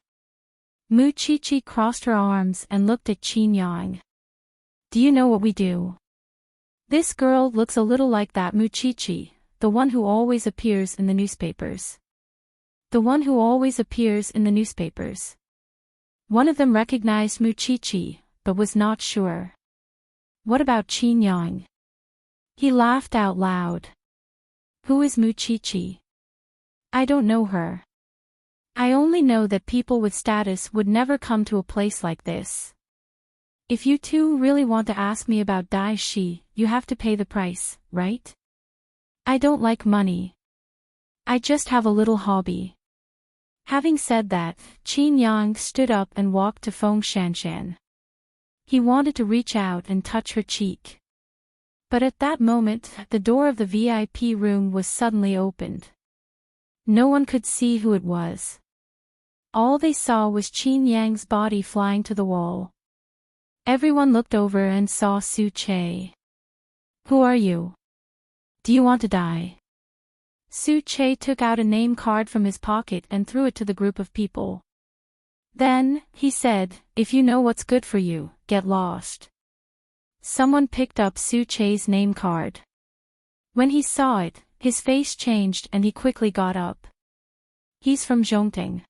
Mu Qiqi crossed her arms and looked at Qin Yang. "Do you know what we do?" "This girl looks a little like that Mu Qiqi, the one who always appears in the newspapers." "The one who always appears in the newspapers." One of them recognized Mu Qiqi, but was not sure. "What about Qin Yang?" He laughed out loud. "Who is Mu Qiqi?" "I don't know her. I only know that people with status would never come to a place like this. If you two really want to ask me about Dai Shi, you have to pay the price, right? I don't like money. I just have a little hobby." Having said that, Qin Yang stood up and walked to Feng Shanshan. He wanted to reach out and touch her cheek. But at that moment, the door of the VIP room was suddenly opened. No one could see who it was. All they saw was Qin Yang's body flying to the wall. Everyone looked over and saw Su Che. "Who are you? Do you want to die?" Su Che took out a name card from his pocket and threw it to the group of people. Then, he said, "If you know what's good for you, get lost." Someone picked up Su Che's name card. When he saw it, his face changed and he quickly got up. "He's from Zhongting.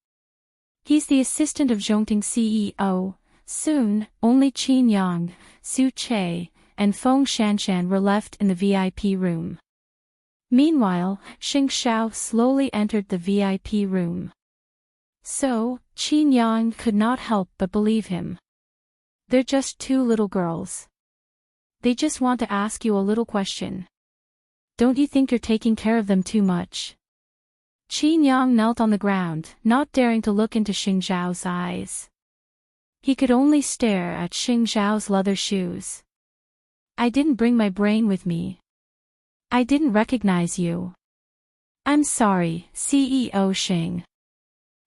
He's the assistant of Zhongting CEO. Soon, only Qin Yang, Su Che, and Feng Shanshan were left in the VIP room. Meanwhile, Xing Xiao slowly entered the VIP room. So, Qin Yang could not help but believe him. "They're just two little girls. They just want to ask you a little question. Don't you think you're taking care of them too much?" Qin Yang knelt on the ground, not daring to look into Xing Xiao's eyes. He could only stare at Xing Xiao's leather shoes. "I didn't bring my brain with me. I didn't recognize you. I'm sorry, CEO Xing.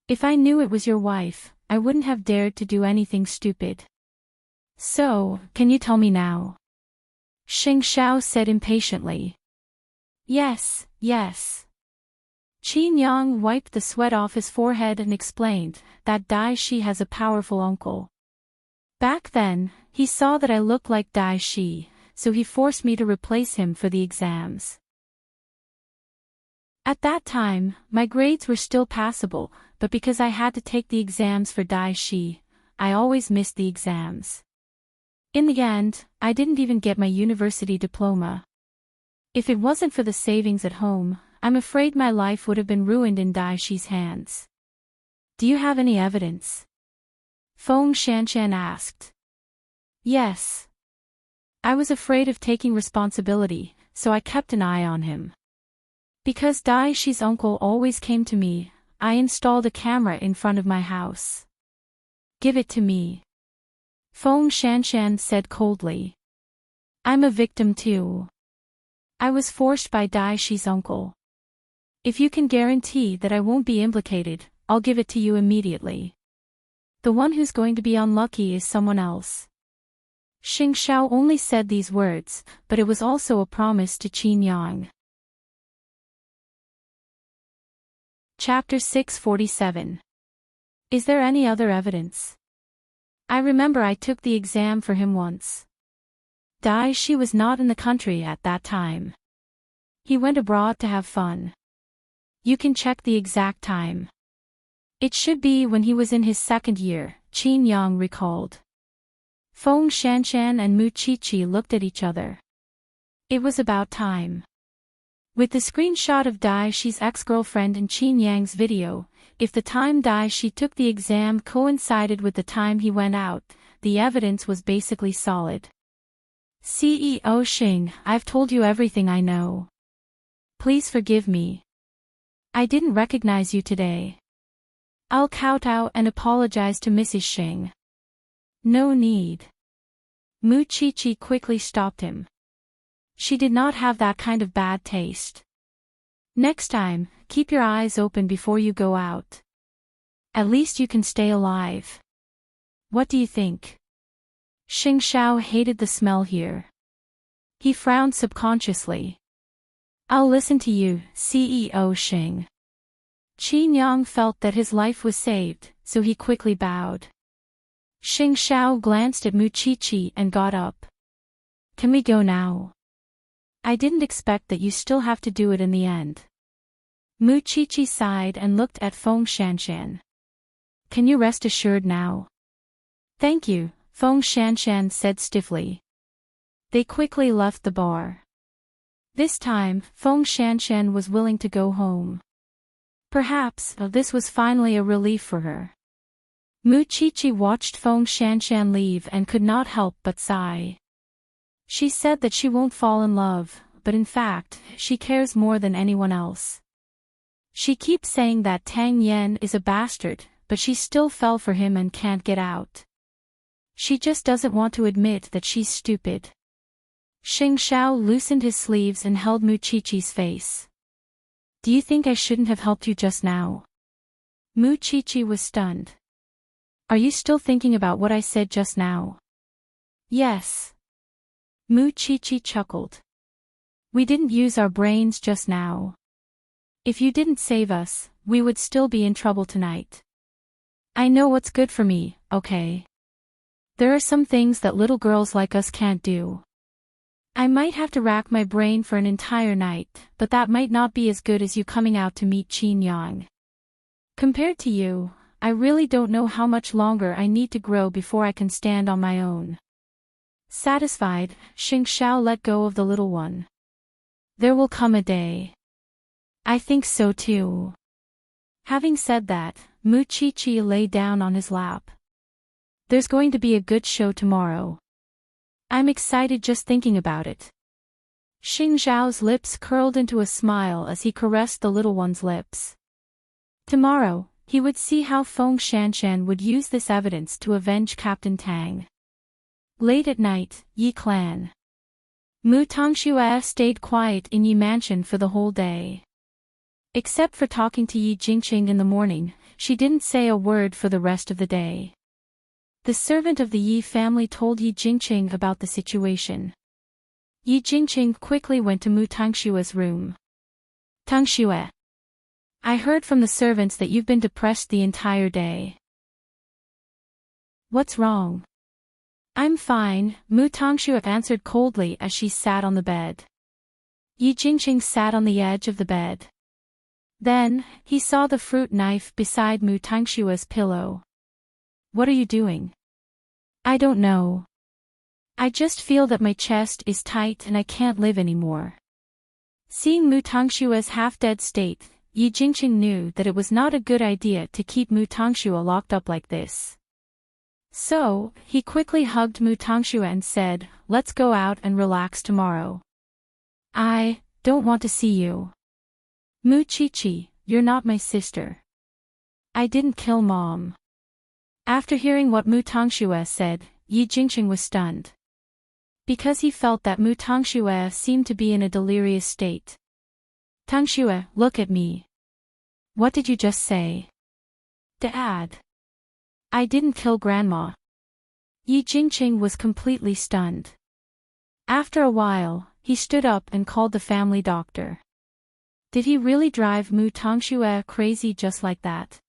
If I knew it was your wife, I wouldn't have dared to do anything stupid." "So, can you tell me now?" Xing Xiao said impatiently. Yes. Qin Yang wiped the sweat off his forehead and explained that Dai Shi has a powerful uncle. Back then, he saw that I looked like Dai Shi, so he forced me to replace him for the exams. At that time, my grades were still passable, but because I had to take the exams for Dai Shi, I always missed the exams. In the end, I didn't even get my university diploma. If it wasn't for the savings at home, I'm afraid my life would have been ruined in Daishi's hands. Do you have any evidence? Feng Shanshan asked. Yes. I was afraid of taking responsibility, so I kept an eye on him. Because Daishi's uncle always came to me, I installed a camera in front of my house. Give it to me. Feng Shanshan said coldly. I'm a victim too. I was forced by Daishi's uncle. If you can guarantee that I won't be implicated, I'll give it to you immediately. The one who's going to be unlucky is someone else. Xing Xiao only said these words, but it was also a promise to Qin Yang. Chapter 647. Is there any other evidence? I remember I took the exam for him once. Daishi was not in the country at that time. He went abroad to have fun. You can check the exact time. It should be when he was in his second year, Qin Yang recalled. Feng Shanshan and Mu Qiqi looked at each other. It was about time. With the screenshot of Daishi's ex-girlfriend and Qin Yang's video, if the time Daishi took the exam coincided with the time he went out, the evidence was basically solid. CEO Xing, I've told you everything I know. Please forgive me. I didn't recognize you today. I'll kowtow and apologize to Mrs. Xing. No need. Mu Qiqi quickly stopped him. She did not have that kind of bad taste. Next time, keep your eyes open before you go out. At least you can stay alive. What do you think? Xing Xiao hated the smell here. He frowned subconsciously. I'll listen to you, CEO Xing. Qin Yang felt that his life was saved, so he quickly bowed. Xing Xiao glanced at Mu Qiqi and got up. Can we go now? I didn't expect that you still have to do it in the end. Mu Qiqi sighed and looked at Feng Shanshan. Can you rest assured now? Thank you, Feng Shanshan said stiffly. They quickly left the bar. This time, Feng Shanshan was willing to go home. Perhaps this was finally a relief for her. Mu Qiqi watched Feng Shanshan leave and could not help but sigh. She said that she won't fall in love, but in fact, she cares more than anyone else. She keeps saying that Tang Yan is a bastard, but she still fell for him and can't get out. She just doesn't want to admit that she's stupid. Xing Xiao loosened his sleeves and held Mu Qiqi's face. Do you think I shouldn't have helped you just now? Mu Qiqi was stunned. Are you still thinking about what I said just now? Yes. Mu Qiqi chuckled. We didn't use our brains just now. If you didn't save us, we would still be in trouble tonight. I know what's good for me, okay? There are some things that little girls like us can't do. I might have to rack my brain for an entire night, but that might not be as good as you coming out to meet Qin Yang. Compared to you, I really don't know how much longer I need to grow before I can stand on my own. Satisfied, Xing Xiao let go of the little one. There will come a day. I think so too. Having said that, Mu Qiqi lay down on his lap. There's going to be a good show tomorrow. I'm excited just thinking about it. Xing Xiao's lips curled into a smile as he caressed the little one's lips. Tomorrow, he would see how Feng Shanshan would use this evidence to avenge Captain Tang. Late at night, Yi clan. Mu Tongxue stayed quiet in Yi mansion for the whole day. Except for talking to Yi Jingqing in the morning, she didn't say a word for the rest of the day. The servant of the Yi family told Yi Jingqing about the situation. Yi Jingqing quickly went to Mu Tongxue's room. Tongxue. I heard from the servants that you've been depressed the entire day. What's wrong? I'm fine, Mu Tongxue answered coldly as she sat on the bed. Yi Jingqing sat on the edge of the bed. Then, he saw the fruit knife beside Mu Tongxue's pillow. What are you doing? I don't know. I just feel that my chest is tight and I can't live anymore. Seeing Mu Tangshua's half-dead state, Yi Jingqing knew that it was not a good idea to keep Mu Tangxue locked up like this. So, he quickly hugged Mu Tangxue and said, "Let's go out and relax tomorrow. I don't want to see you. Mu Qiqi, you're not my sister. I didn't kill Mom." After hearing what Mu Tangxue said, Yi Jingqing was stunned. Because he felt that Mu Tangxue seemed to be in a delirious state. "Tangxue, look at me. What did you just say?" "Dad. I didn't kill Grandma." Yi Jingqing was completely stunned. After a while, he stood up and called the family doctor. Did he really drive Mu Tangxue crazy just like that?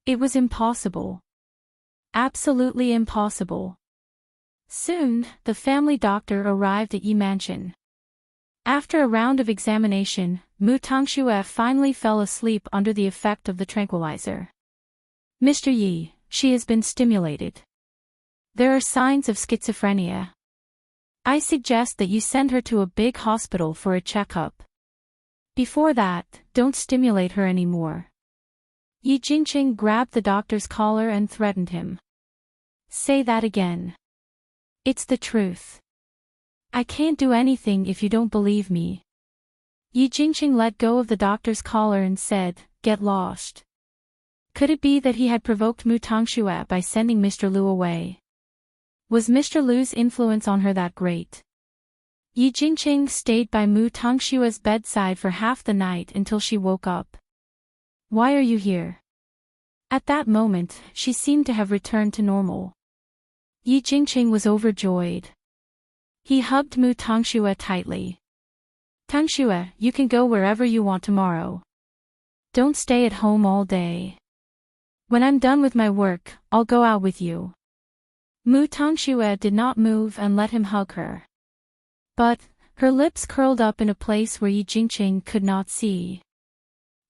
It was impossible. Absolutely impossible. Soon, the family doctor arrived at Yi Mansion. After a round of examination, Mu Tangxue finally fell asleep under the effect of the tranquilizer. "Mr. Yi, she has been stimulated. There are signs of schizophrenia. I suggest that you send her to a big hospital for a checkup. Before that, don't stimulate her anymore." Yi Jingqing grabbed the doctor's collar and threatened him. "Say that again. It's the truth. I can't do anything if you don't believe me." Yi Jingqing let go of the doctor's collar and said, "Get lost." Could it be that he had provoked Mu Tangxue by sending Mr. Lu away? Was Mr. Lu's influence on her that great? Yi Jingqing stayed by Mu Tangshue's bedside for half the night until she woke up. "Why are you here?" At that moment, she seemed to have returned to normal. Yi Jingqing was overjoyed. He hugged Mu Tangxue tightly. "Tangxue, you can go wherever you want tomorrow. Don't stay at home all day. When I'm done with my work, I'll go out with you." Mu Tangxue did not move and let him hug her. But, her lips curled up in a place where Yi Jingqing could not see.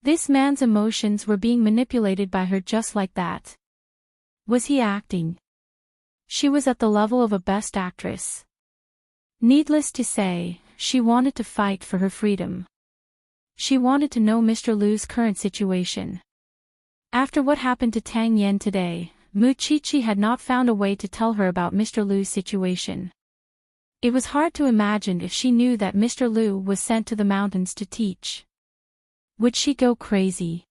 This man's emotions were being manipulated by her just like that. Was he acting? She was at the level of a best actress. Needless to say, she wanted to fight for her freedom. She wanted to know Mr. Lu's current situation. After what happened to Tang Yan today, Mu Qiqi had not found a way to tell her about Mr. Lu's situation. It was hard to imagine if she knew that Mr. Lu was sent to the mountains to teach. Would she go crazy?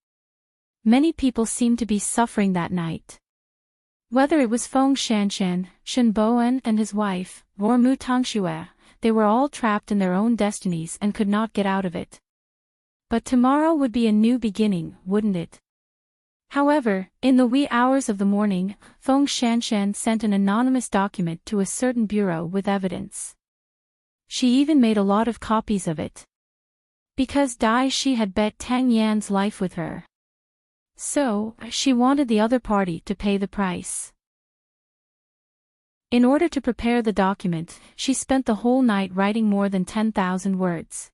Many people seemed to be suffering that night. Whether it was Feng Shanshan, Shen Boan and his wife, or Mu Tangxue, they were all trapped in their own destinies and could not get out of it. But tomorrow would be a new beginning, wouldn't it? However, in the wee hours of the morning, Feng Shanshan sent an anonymous document to a certain bureau with evidence. She even made a lot of copies of it. Because Dai Shi had bet Tang Yan's life with her. So, she wanted the other party to pay the price. In order to prepare the document, she spent the whole night writing more than 10,000 words.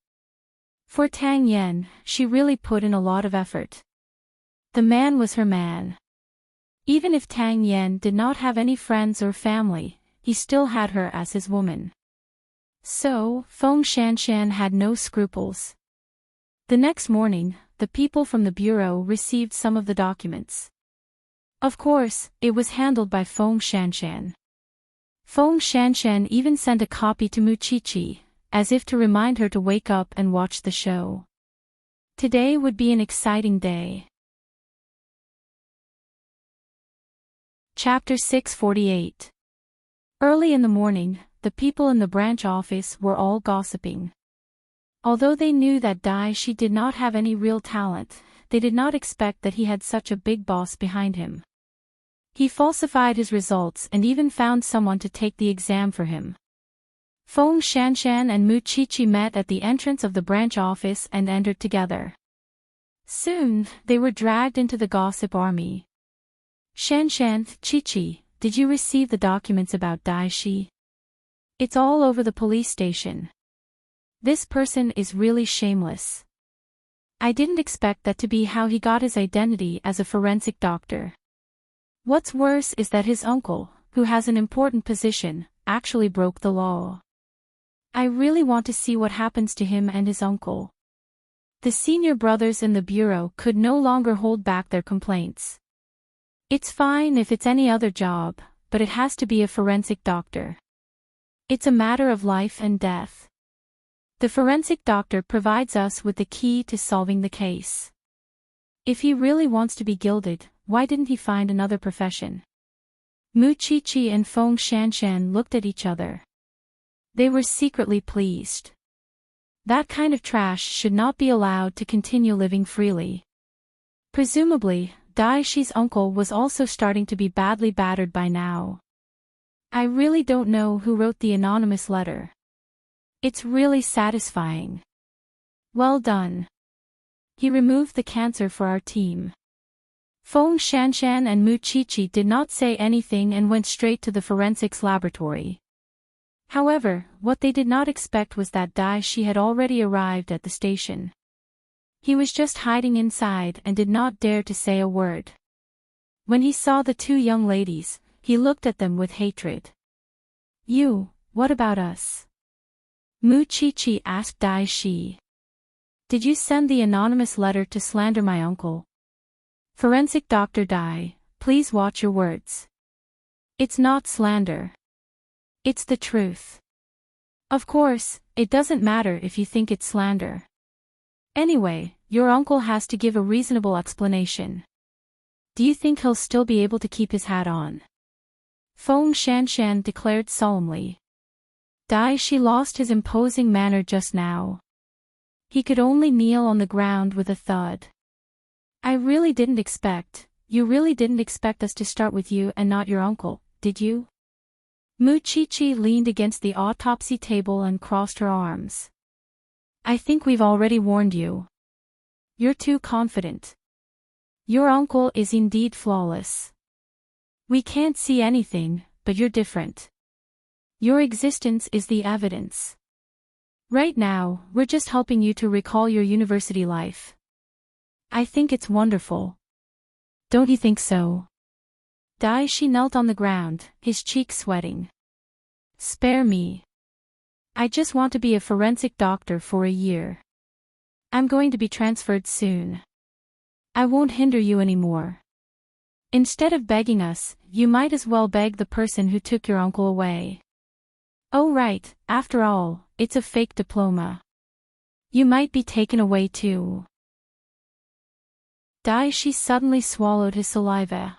For Tang Yan, she really put in a lot of effort. The man was her man. Even if Tang Yan did not have any friends or family, he still had her as his woman. So, Feng Shanshan had no scruples. The next morning, the people from the bureau received some of the documents. Of course, it was handled by Feng Shanshan. Feng Shanshan even sent a copy to Mu Qiqi, as if to remind her to wake up and watch the show. Today would be an exciting day. Chapter 648. Early in the morning, the people in the branch office were all gossiping. Although they knew that Dai Shi did not have any real talent, they did not expect that he had such a big boss behind him. He falsified his results and even found someone to take the exam for him. Feng Shanshan and Mu Qiqi met at the entrance of the branch office and entered together. Soon, they were dragged into the gossip army. "Shanshan, Qiqi, did you receive the documents about Dai Shi? It's all over the police station. This person is really shameless. I didn't expect that to be how he got his identity as a forensic doctor." What's worse is that his uncle, who has an important position, actually broke the law. I really want to see what happens to him and his uncle. The senior brothers in the bureau could no longer hold back their complaints. It's fine if it's any other job, but it has to be a forensic doctor. It's a matter of life and death. The forensic doctor provides us with the key to solving the case. If he really wants to be gilded, why didn't he find another profession? Mu Chi-Chi and Feng Shanshan looked at each other. They were secretly pleased. That kind of trash should not be allowed to continue living freely. Presumably, Dai Shi's uncle was also starting to be badly battered by now. I really don't know who wrote the anonymous letter. It's really satisfying. Well done. He removed the cancer for our team. Feng Shanshan and Mu Chi-Chi did not say anything and went straight to the forensics laboratory. However, what they did not expect was that Dai Shi had already arrived at the station. He was just hiding inside and did not dare to say a word. When he saw the two young ladies, he looked at them with hatred. You, what about us? Mu Chi-Chi asked Dai Shi. Did you send the anonymous letter to slander my uncle? Forensic Dr. Dai, please watch your words. It's not slander. It's the truth. Of course, it doesn't matter if you think it's slander. Anyway, your uncle has to give a reasonable explanation. Do you think he'll still be able to keep his hat on? Feng Shanshan declared solemnly. Dai Shi lost his imposing manner just now. He could only kneel on the ground with a thud. You really didn't expect us to start with you and not your uncle, did you? Mu Chi-Chi leaned against the autopsy table and crossed her arms. I think we've already warned you. You're too confident. Your uncle is indeed flawless. We can't see anything, but you're different. Your existence is the evidence. Right now, we're just helping you to recall your university life. I think it's wonderful. Don't you think so? Dai Shi knelt on the ground, his cheeks sweating. Spare me. I just want to be a forensic doctor for a year. I'm going to be transferred soon. I won't hinder you anymore. Instead of begging us, you might as well beg the person who took your uncle away. Oh right, after all, it's a fake diploma. You might be taken away too. Dai Shi suddenly swallowed his saliva.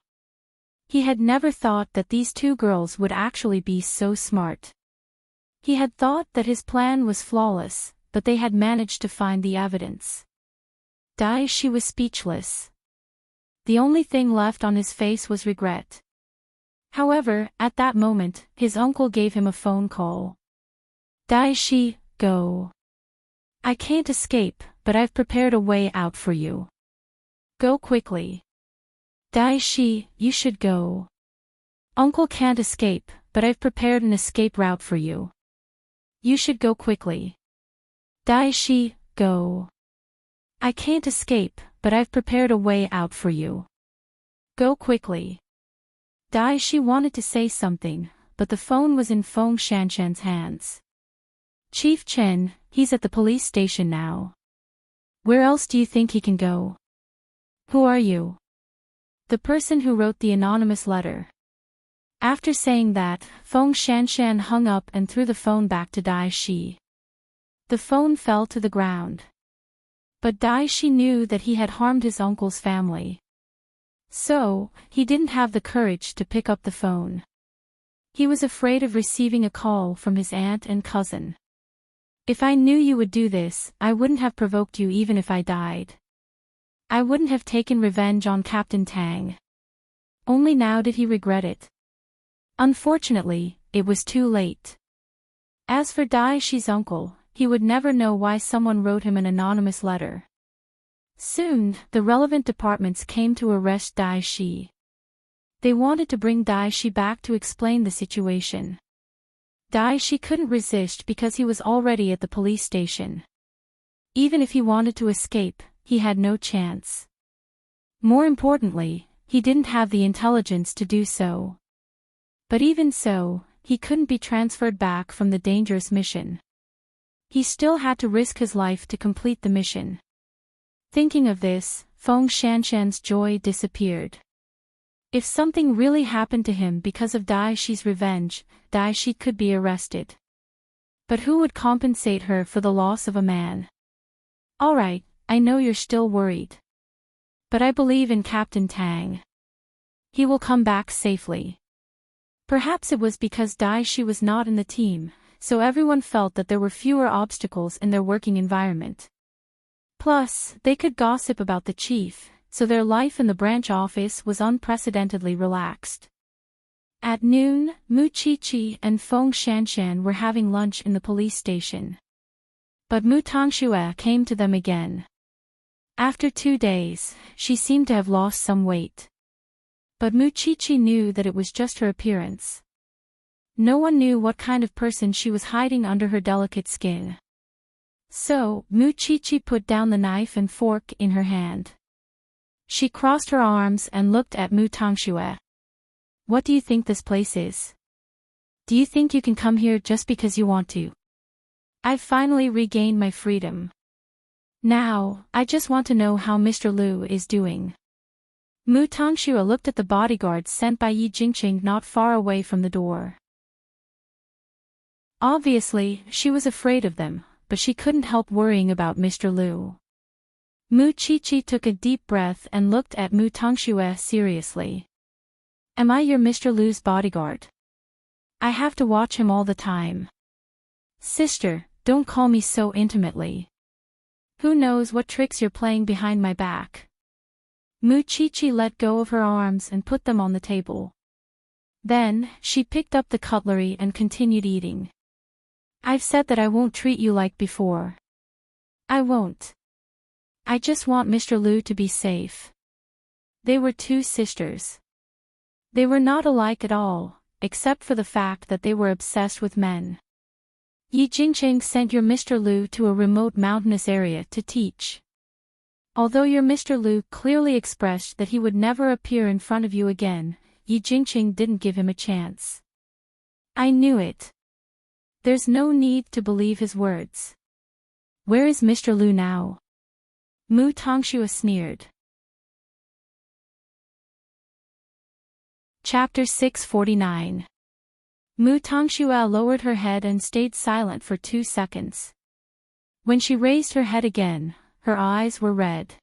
He had never thought that these two girls would actually be so smart. He had thought that his plan was flawless, but they had managed to find the evidence. Dai Shi was speechless. The only thing left on his face was regret. However, at that moment, his uncle gave him a phone call. Dai Shi, go. I can't escape, but I've prepared a way out for you. Go quickly. Dai Shi, you should go. Uncle can't escape, but I've prepared an escape route for you. You should go quickly. Dai Shi, go. I can't escape, but I've prepared a way out for you. Go quickly. Dai Shi wanted to say something, but the phone was in Feng Shanshan's hands. Chief Chen, he's at the police station now. Where else do you think he can go? Who are you? The person who wrote the anonymous letter. After saying that, Feng Shanshan hung up and threw the phone back to Dai Shi. The phone fell to the ground. But Dai Shi knew that he had harmed his uncle's family. So, he didn't have the courage to pick up the phone. He was afraid of receiving a call from his aunt and cousin. If I knew you would do this, I wouldn't have provoked you even if I died. I wouldn't have taken revenge on Captain Tang. Only now did he regret it. Unfortunately, it was too late. As for Dai Shi's uncle, he would never know why someone wrote him an anonymous letter. Soon, the relevant departments came to arrest Dai Shi. They wanted to bring Dai Shi back to explain the situation. Dai Shi couldn't resist because he was already at the police station. Even if he wanted to escape, he had no chance. More importantly, he didn't have the intelligence to do so. But even so, he couldn't be transferred back from the dangerous mission. He still had to risk his life to complete the mission. Thinking of this, Feng Shanshan's joy disappeared. If something really happened to him because of Dai Shi's revenge, Dai Shi could be arrested. But who would compensate her for the loss of a man? Alright, I know you're still worried. But I believe in Captain Tang. He will come back safely. Perhaps it was because Dai Shi was not in the team, so everyone felt that there were fewer obstacles in their working environment. Plus, they could gossip about the chief, so their life in the branch office was unprecedentedly relaxed. At noon, Mu Qiqi and Feng Shanshan were having lunch in the police station. But Mu Tongxue came to them again. After 2 days, she seemed to have lost some weight. But Mu Qiqi knew that it was just her appearance. No one knew what kind of person she was hiding under her delicate skin. So, Mu Qiqi put down the knife and fork in her hand. She crossed her arms and looked at Mu Tongxue. What do you think this place is? Do you think you can come here just because you want to? I've finally regained my freedom. Now, I just want to know how Mr. Liu is doing. Mu Tongxue looked at the bodyguards sent by Yi Jingqing not far away from the door. Obviously, she was afraid of them, but she couldn't help worrying about Mr. Liu. Mu Qiqi took a deep breath and looked at Mu Tongxue seriously. Am I your Mr. Liu's bodyguard? I have to watch him all the time. Sister, don't call me so intimately. Who knows what tricks you're playing behind my back? Mu Qiqi let go of her arms and put them on the table. Then, she picked up the cutlery and continued eating. I've said that I won't treat you like before. I won't. I just want Mr. Liu to be safe. They were 2 sisters. They were not alike at all, except for the fact that they were obsessed with men. Yi Jingqing sent your Mr. Liu to a remote mountainous area to teach. Although your Mr. Liu clearly expressed that he would never appear in front of you again, Yi Jingqing didn't give him a chance. I knew it. There's no need to believe his words. Where is Mr. Liu now? Mu Tongxue sneered. Chapter 649. Mu Tongxue lowered her head and stayed silent for 2 seconds. When she raised her head again, her eyes were red.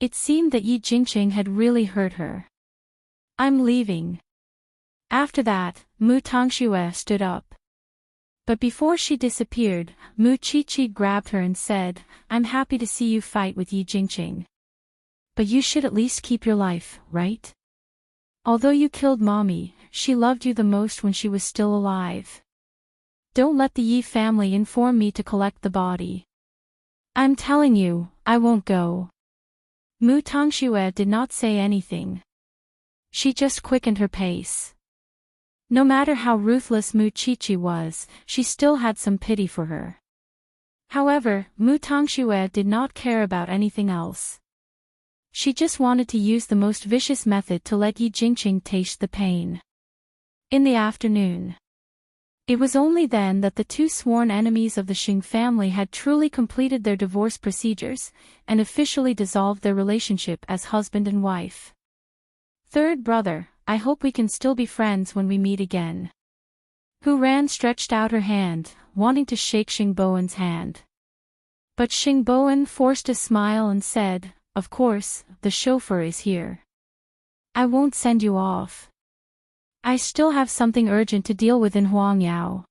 It seemed that Yi Jingqing had really hurt her. I'm leaving. After that, Mu Tongxue stood up. But before she disappeared, Mu Qiqi grabbed her and said, I'm happy to see you fight with Yi Jingqing. But you should at least keep your life, right? Although you killed Mommy, she loved you the most when she was still alive. Don't let the Yi family inform me to collect the body. I'm telling you, I won't go. Mu Tongxue did not say anything. She just quickened her pace. No matter how ruthless Mu Qiqi was, she still had some pity for her. However, Mu Tongxue did not care about anything else. She just wanted to use the most vicious method to let Yi Jingqing taste the pain. In the afternoon. It was only then that the 2 sworn enemies of the Xing family had truly completed their divorce procedures, and officially dissolved their relationship as husband and wife. Third brother, I hope we can still be friends when we meet again. Hu Ran stretched out her hand, wanting to shake Xingbowen's hand. But Xingbowen forced a smile and said, of course, the chauffeur is here. I won't send you off. I still have something urgent to deal with in Huangyao.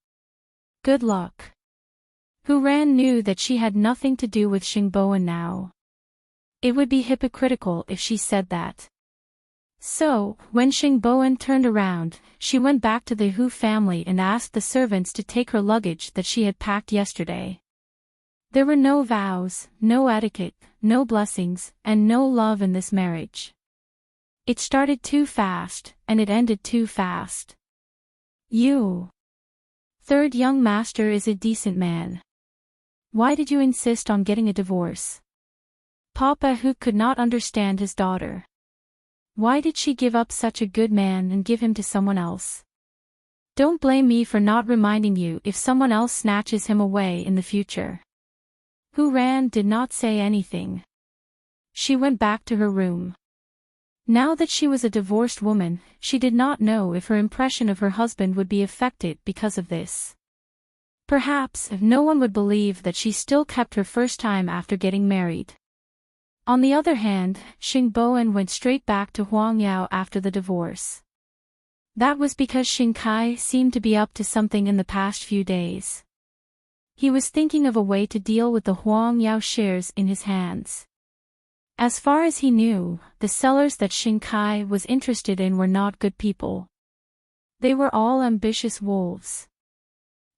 Good luck. Hu Ran knew that she had nothing to do with Xingbowen now. It would be hypocritical if she said that. So, when Xingbowen turned around, she went back to the Hu family and asked the servants to take her luggage that she had packed yesterday. There were no vows, no etiquette, no blessings, and no love in this marriage. It started too fast, and it ended too fast. You. Third young master is a decent man. Why did you insist on getting a divorce? Papa Hu could not understand his daughter. Why did she give up such a good man and give him to someone else? Don't blame me for not reminding you if someone else snatches him away in the future. Hooran did not say anything. She went back to her room. Now that she was a divorced woman, she did not know if her impression of her husband would be affected because of this. Perhaps no one would believe that she still kept her first time after getting married. On the other hand, Xing Bowen went straight back to Huang Yao after the divorce. That was because Xing Kai seemed to be up to something in the past few days. He was thinking of a way to deal with the Huang Yao shares in his hands. As far as he knew, the sellers that Xing Kai was interested in were not good people. They were all ambitious wolves.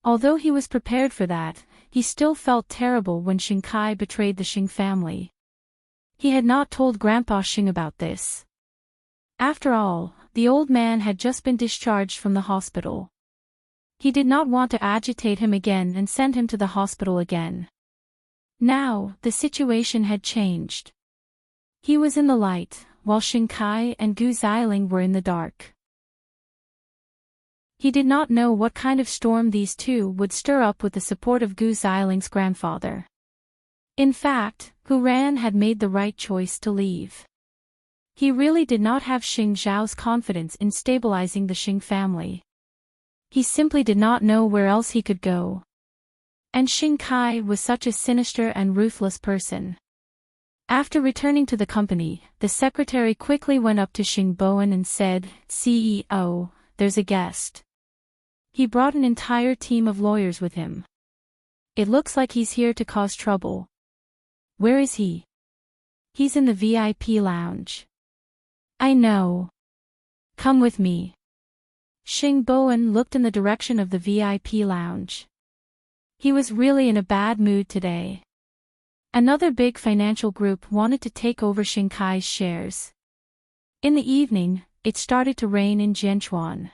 Although he was prepared for that, he still felt terrible when Xing Kai betrayed the Xing family. He had not told Grandpa Xing about this. After all, the old man had just been discharged from the hospital. He did not want to agitate him again and send him to the hospital again. Now, the situation had changed. He was in the light, while Xing Kai and Gu Xiling were in the dark. He did not know what kind of storm these two would stir up with the support of Gu Xiling's grandfather. In fact, Hooran had made the right choice to leave. He really did not have Xing Zhao's confidence in stabilizing the Xing family. He simply did not know where else he could go. And Xing Kai was such a sinister and ruthless person. After returning to the company, the secretary quickly went up to Xing Bowen and said, "CEO, there's a guest." He brought an entire team of lawyers with him. It looks like he's here to cause trouble. Where is he? He's in the VIP lounge. I know. Come with me. Xing Bowen looked in the direction of the VIP lounge. He was really in a bad mood today. Another big financial group wanted to take over Xing Kai's shares. In the evening, it started to rain in Jianchuan.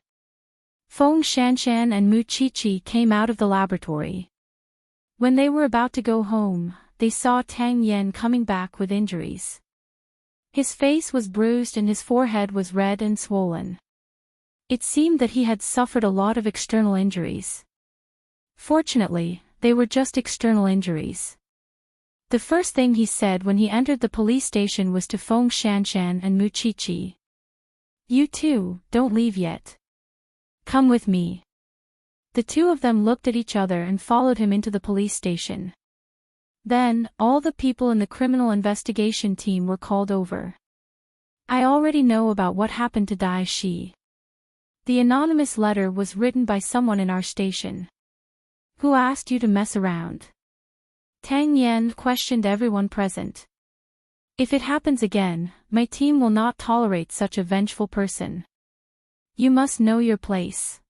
Feng Shanshan and Mu Qiqi came out of the laboratory. When they were about to go home, they saw Tang Yan coming back with injuries. His face was bruised and his forehead was red and swollen. It seemed that he had suffered a lot of external injuries. Fortunately, they were just external injuries. The first thing he said when he entered the police station was to Feng Shanshan and Mu Qiqi. "You two, don't leave yet. Come with me." The two of them looked at each other and followed him into the police station. Then, all the people in the criminal investigation team were called over. I already know about what happened to Dai Shi. The anonymous letter was written by someone in our station. Who asked you to mess around? Tang Yan questioned everyone present. If it happens again, my team will not tolerate such a vengeful person. You must know your place.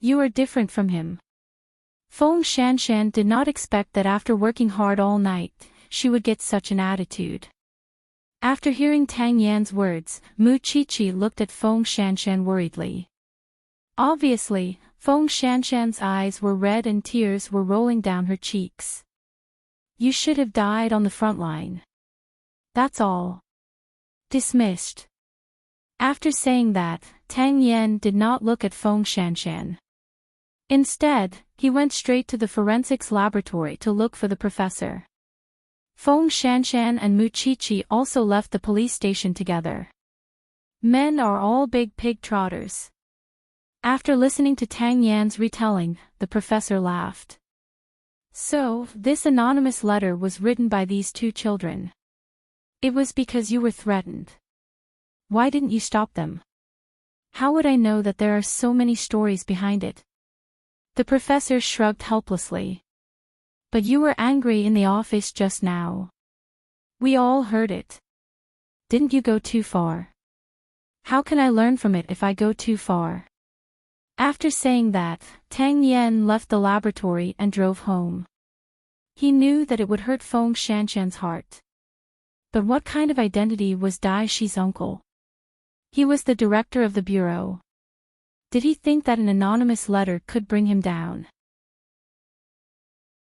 You are different from him. Feng Shanshan did not expect that after working hard all night, she would get such an attitude. After hearing Tang Yan's words, Mu Qiqi looked at Feng Shanshan worriedly. Obviously, Feng Shanshan's eyes were red and tears were rolling down her cheeks. You should have died on the front line. That's all. Dismissed. After saying that, Tang Yan did not look at Feng Shanshan. Instead, he went straight to the forensics laboratory to look for the professor. Feng Shanshan and Mu Qiqi also left the police station together. Men are all big pig trotters. After listening to Tang Yan's retelling, the professor laughed. So, this anonymous letter was written by these two children. It was because you were threatened. Why didn't you stop them? How would I know that there are so many stories behind it? The professor shrugged helplessly. But you were angry in the office just now. We all heard it. Didn't you go too far? How can I learn from it if I go too far? After saying that, Tang Yan left the laboratory and drove home. He knew that it would hurt Feng Shanshan's heart. But what kind of identity was Dai Shi's uncle? He was the director of the bureau. Did he think that an anonymous letter could bring him down?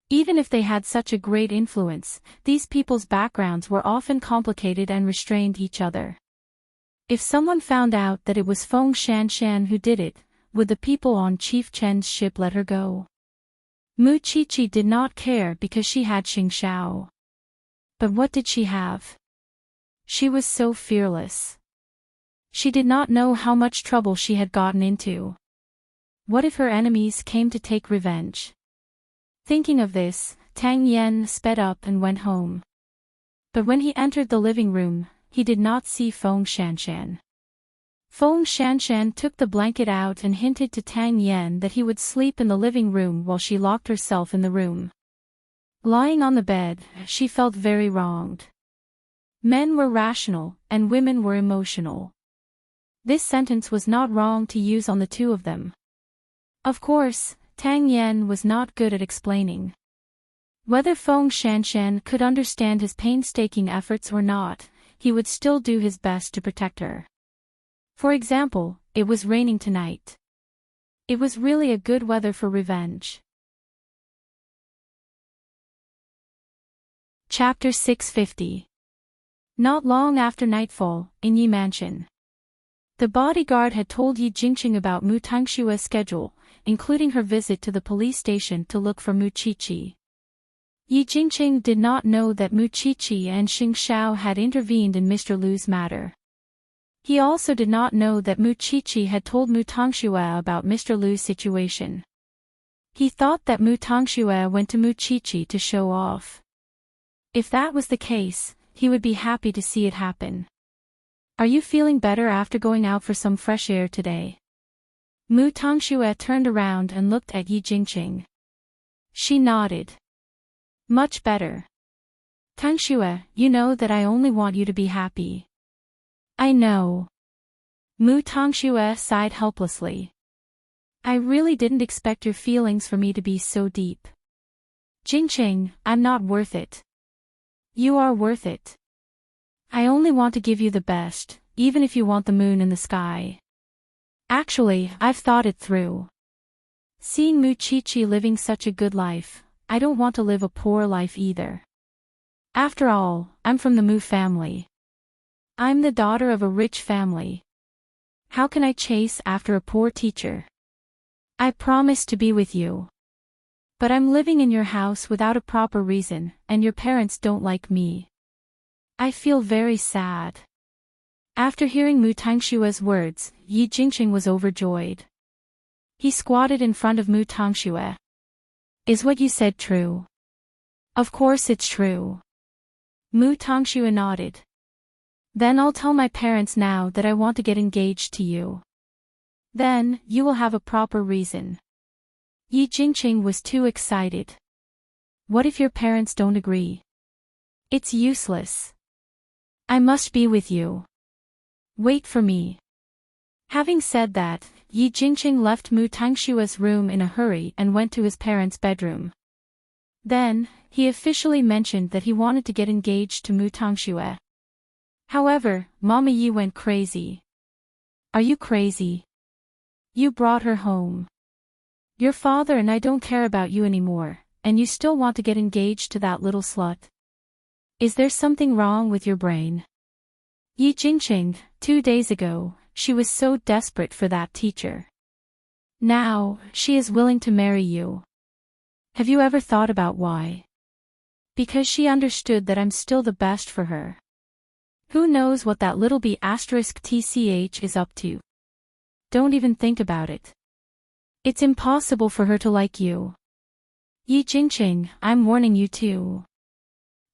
Even if they had such a great influence, these people's backgrounds were often complicated and restrained each other. If someone found out that it was Feng Shanshan who did it, would the people on Chief Chen's ship let her go? Mu Qiqi did not care because she had Xing Shao. But what did she have? She was so fearless. She did not know how much trouble she had gotten into. What if her enemies came to take revenge? Thinking of this, Tang Yen sped up and went home. But when he entered the living room, he did not see Feng Shanshan. Feng Shanshan took the blanket out and hinted to Tang Yen that he would sleep in the living room while she locked herself in the room. Lying on the bed, she felt very wronged. Men were rational, and women were emotional. This sentence was not wrong to use on the two of them. Of course, Tang Yen was not good at explaining. Whether Feng Shanshan could understand his painstaking efforts or not, he would still do his best to protect her. For example, it was raining tonight. It was really a good weather for revenge. Chapter 650. Not long after nightfall, in Yi Mansion. The bodyguard had told Yi Jingqing about Mu Tangshua's schedule, including her visit to the police station to look for Mu Qiqi. Yi Jingqing did not know that Mu Qiqi and Xing Shao had intervened in Mr. Lu's matter. He also did not know that Mu Qiqi had told Mu Tangxue about Mr. Lu's situation. He thought that Mu Tangxue went to Mu Qiqi to show off. If that was the case, he would be happy to see it happen. Are you feeling better after going out for some fresh air today? Mu Tangxue turned around and looked at Yi Jingqing. She nodded. Much better. Tangxue, you know that I only want you to be happy. I know. Mu Tangxue sighed helplessly. I really didn't expect your feelings for me to be so deep. Jingqing, I'm not worth it. You are worth it. I only want to give you the best, even if you want the moon in the sky. Actually, I've thought it through. Seeing Mu Qiqi living such a good life, I don't want to live a poor life either. After all, I'm from the Mu family. I'm the daughter of a rich family. How can I chase after a poor teacher? I promised to be with you. But I'm living in your house without a proper reason, and your parents don't like me. I feel very sad. After hearing Mu Tangshue's words, Yi Jingqing was overjoyed. He squatted in front of Mu Tangxue. Is what you said true? Of course it's true. Mu Tangxue nodded. Then I'll tell my parents now that I want to get engaged to you. Then, you will have a proper reason. Yi Jingqing was too excited. What if your parents don't agree? It's useless. I must be with you. Wait for me. Having said that, Yi Jingqing left Mu Tangshue's room in a hurry and went to his parents' bedroom. Then, he officially mentioned that he wanted to get engaged to Mu Tangxue. However, Mama Yi went crazy. Are you crazy? You brought her home. Your father and I don't care about you anymore, and you still want to get engaged to that little slut. Is there something wrong with your brain? Yi Jingqing, 2 days ago, she was so desperate for that teacher. Now, she is willing to marry you. Have you ever thought about why? Because she understood that I'm still the best for her. Who knows what that little B***TCH is up to? Don't even think about it. It's impossible for her to like you. Yi Jingqing, I'm warning you too.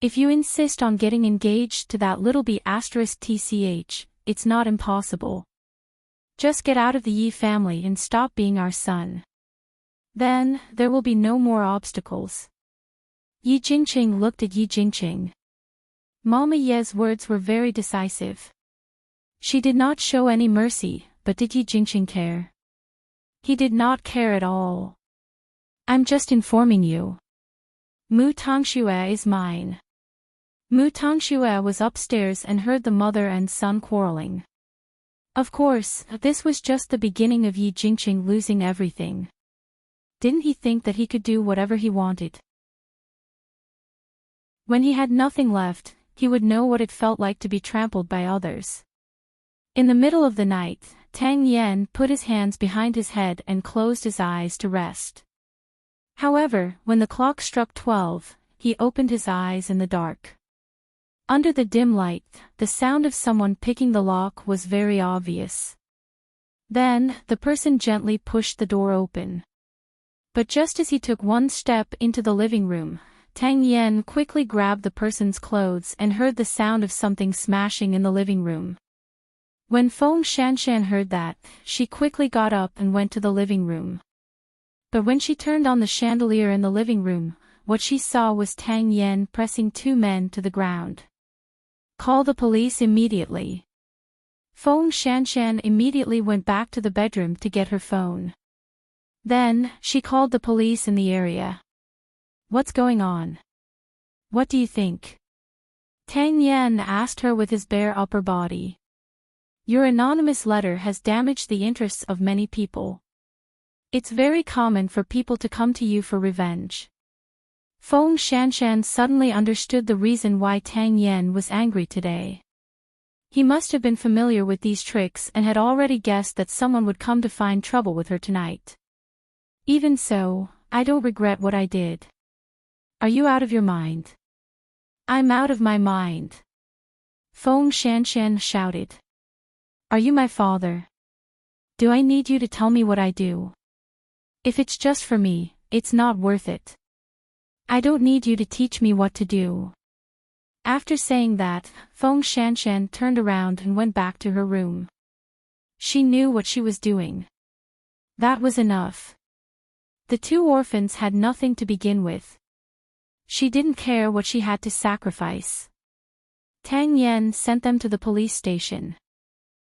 If you insist on getting engaged to that little B***TCH, it's not impossible. Just get out of the Yi family and stop being our son. Then, there will be no more obstacles. Yi Jingqing looked at Yi Jingqing. Mama Ye's words were very decisive. She did not show any mercy, but did Yi Jingqing care? He did not care at all. I'm just informing you. Mu Tangxue is mine. Mu Tangxue was upstairs and heard the mother and son quarreling. Of course, this was just the beginning of Yi Jingqing losing everything. Didn't he think that he could do whatever he wanted? When he had nothing left, he would know what it felt like to be trampled by others. In the middle of the night, Tang Yen put his hands behind his head and closed his eyes to rest. However, when the clock struck 12, he opened his eyes in the dark. Under the dim light, the sound of someone picking the lock was very obvious. Then, the person gently pushed the door open. But just as he took one step into the living room, Tang Yen quickly grabbed the person's clothes and heard the sound of something smashing in the living room. When Feng Shanshan heard that, she quickly got up and went to the living room. But when she turned on the chandelier in the living room, what she saw was Tang Yen pressing two men to the ground. "Call the police immediately." Feng Shanshan immediately went back to the bedroom to get her phone. Then, she called the police in the area. "What's going on? What do you think?" Tang Yen asked her with his bare upper body. "Your anonymous letter has damaged the interests of many people. It's very common for people to come to you for revenge." Feng Shanshan suddenly understood the reason why Tang Yen was angry today. He must have been familiar with these tricks and had already guessed that someone would come to find trouble with her tonight. "Even so, I don't regret what I did." "Are you out of your mind?" "I'm out of my mind," Feng Shanshan shouted. "Are you my father? Do I need you to tell me what I do? If it's just for me, it's not worth it. I don't need you to teach me what to do." After saying that, Feng Shanshan turned around and went back to her room. She knew what she was doing. That was enough. The two orphans had nothing to begin with. She didn't care what she had to sacrifice. Tang Yen sent them to the police station.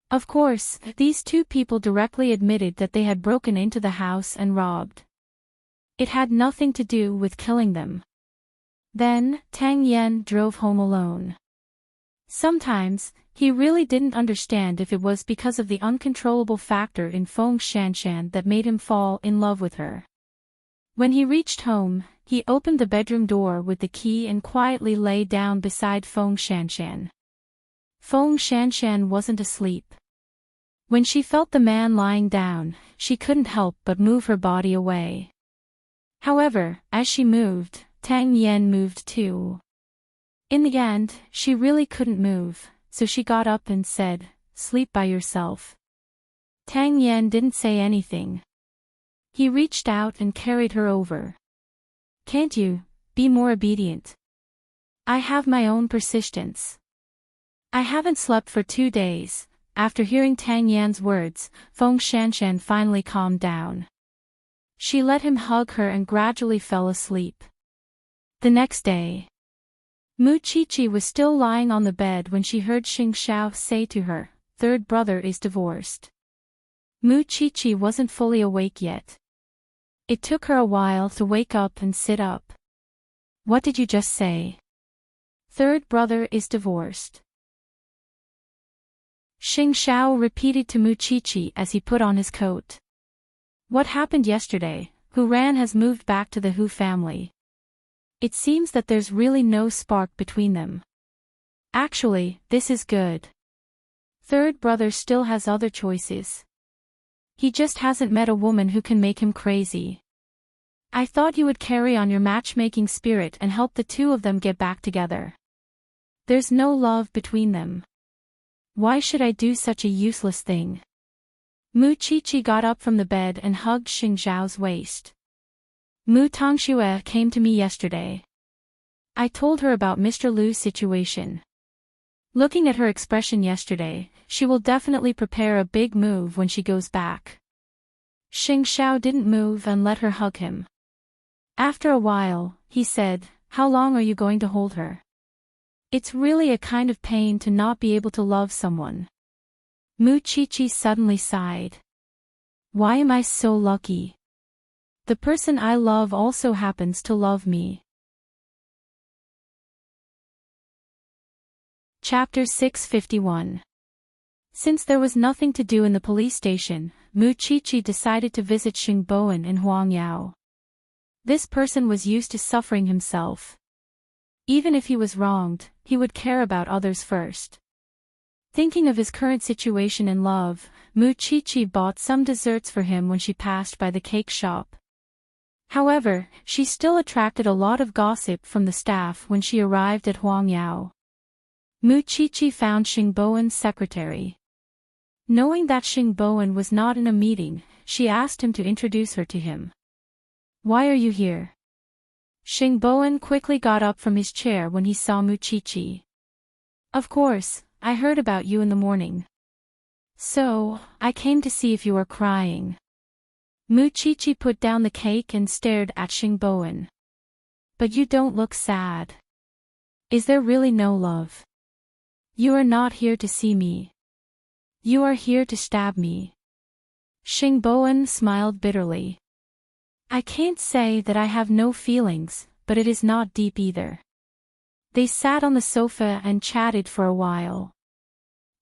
Of course, these two people directly admitted that they had broken into the house and robbed. It had nothing to do with killing them. Then, Tang Yen drove home alone. Sometimes, he really didn't understand if it was because of the uncontrollable factor in Feng Shanshan that made him fall in love with her. When he reached home, he opened the bedroom door with the key and quietly lay down beside Feng Shanshan. Feng Shanshan wasn't asleep. When she felt the man lying down, she couldn't help but move her body away. However, as she moved, Tang Yen moved too. In the end, she really couldn't move, so she got up and said, "Sleep by yourself." Tang Yen didn't say anything. He reached out and carried her over. "Can't you be more obedient? I have my own persistence. I haven't slept for 2 days." After hearing Tang Yan's words, Feng Shanshan finally calmed down. She let him hug her and gradually fell asleep. The next day, Mu Qiqi was still lying on the bed when she heard Xing Xiao say to her, "Third brother is divorced." Mu Qiqi wasn't fully awake yet. It took her a while to wake up and sit up. "What did you just say?" "Third brother is divorced," Xing Xiao repeated to Mu Qiqi as he put on his coat. "What happened yesterday? Hu Ran has moved back to the Hu family. It seems that there's really no spark between them. Actually, this is good. Third brother still has other choices. He just hasn't met a woman who can make him crazy. I thought you would carry on your matchmaking spirit and help the two of them get back together. There's no love between them. Why should I do such a useless thing?" Mu Qiqi got up from the bed and hugged Xing Xiao's waist. "Mu Tongxue came to me yesterday. I told her about Mr. Lu's situation. Looking at her expression yesterday, she will definitely prepare a big move when she goes back." Xing Xiao didn't move and let her hug him. After a while, he said, "How long are you going to hold her? It's really a kind of pain to not be able to love someone." Mu Qiqi suddenly sighed. "Why am I so lucky? The person I love also happens to love me." Chapter 651. Since there was nothing to do in the police station, Mu Qiqi decided to visit Xing Bowen in Huangyao. This person was used to suffering himself. Even if he was wronged, he would care about others first. Thinking of his current situation in love, Mu-Chi-Chi bought some desserts for him when she passed by the cake shop. However, she still attracted a lot of gossip from the staff when she arrived at Huangyao. Mu-Chi-Chi found Xingbowen's secretary. Knowing that Xingbowen was not in a meeting, she asked him to introduce her to him. "Why are you here?" Xingbowen quickly got up from his chair when he saw Mu-Chi-Chi. "Of course, I heard about you in the morning. So, I came to see if you are crying." Mu-Chi-Chi put down the cake and stared at Xingbowen. "But you don't look sad. Is there really no love? You are not here to see me. You are here to stab me." Xingbowen smiled bitterly. "I can't say that I have no feelings, but it is not deep either." They sat on the sofa and chatted for a while.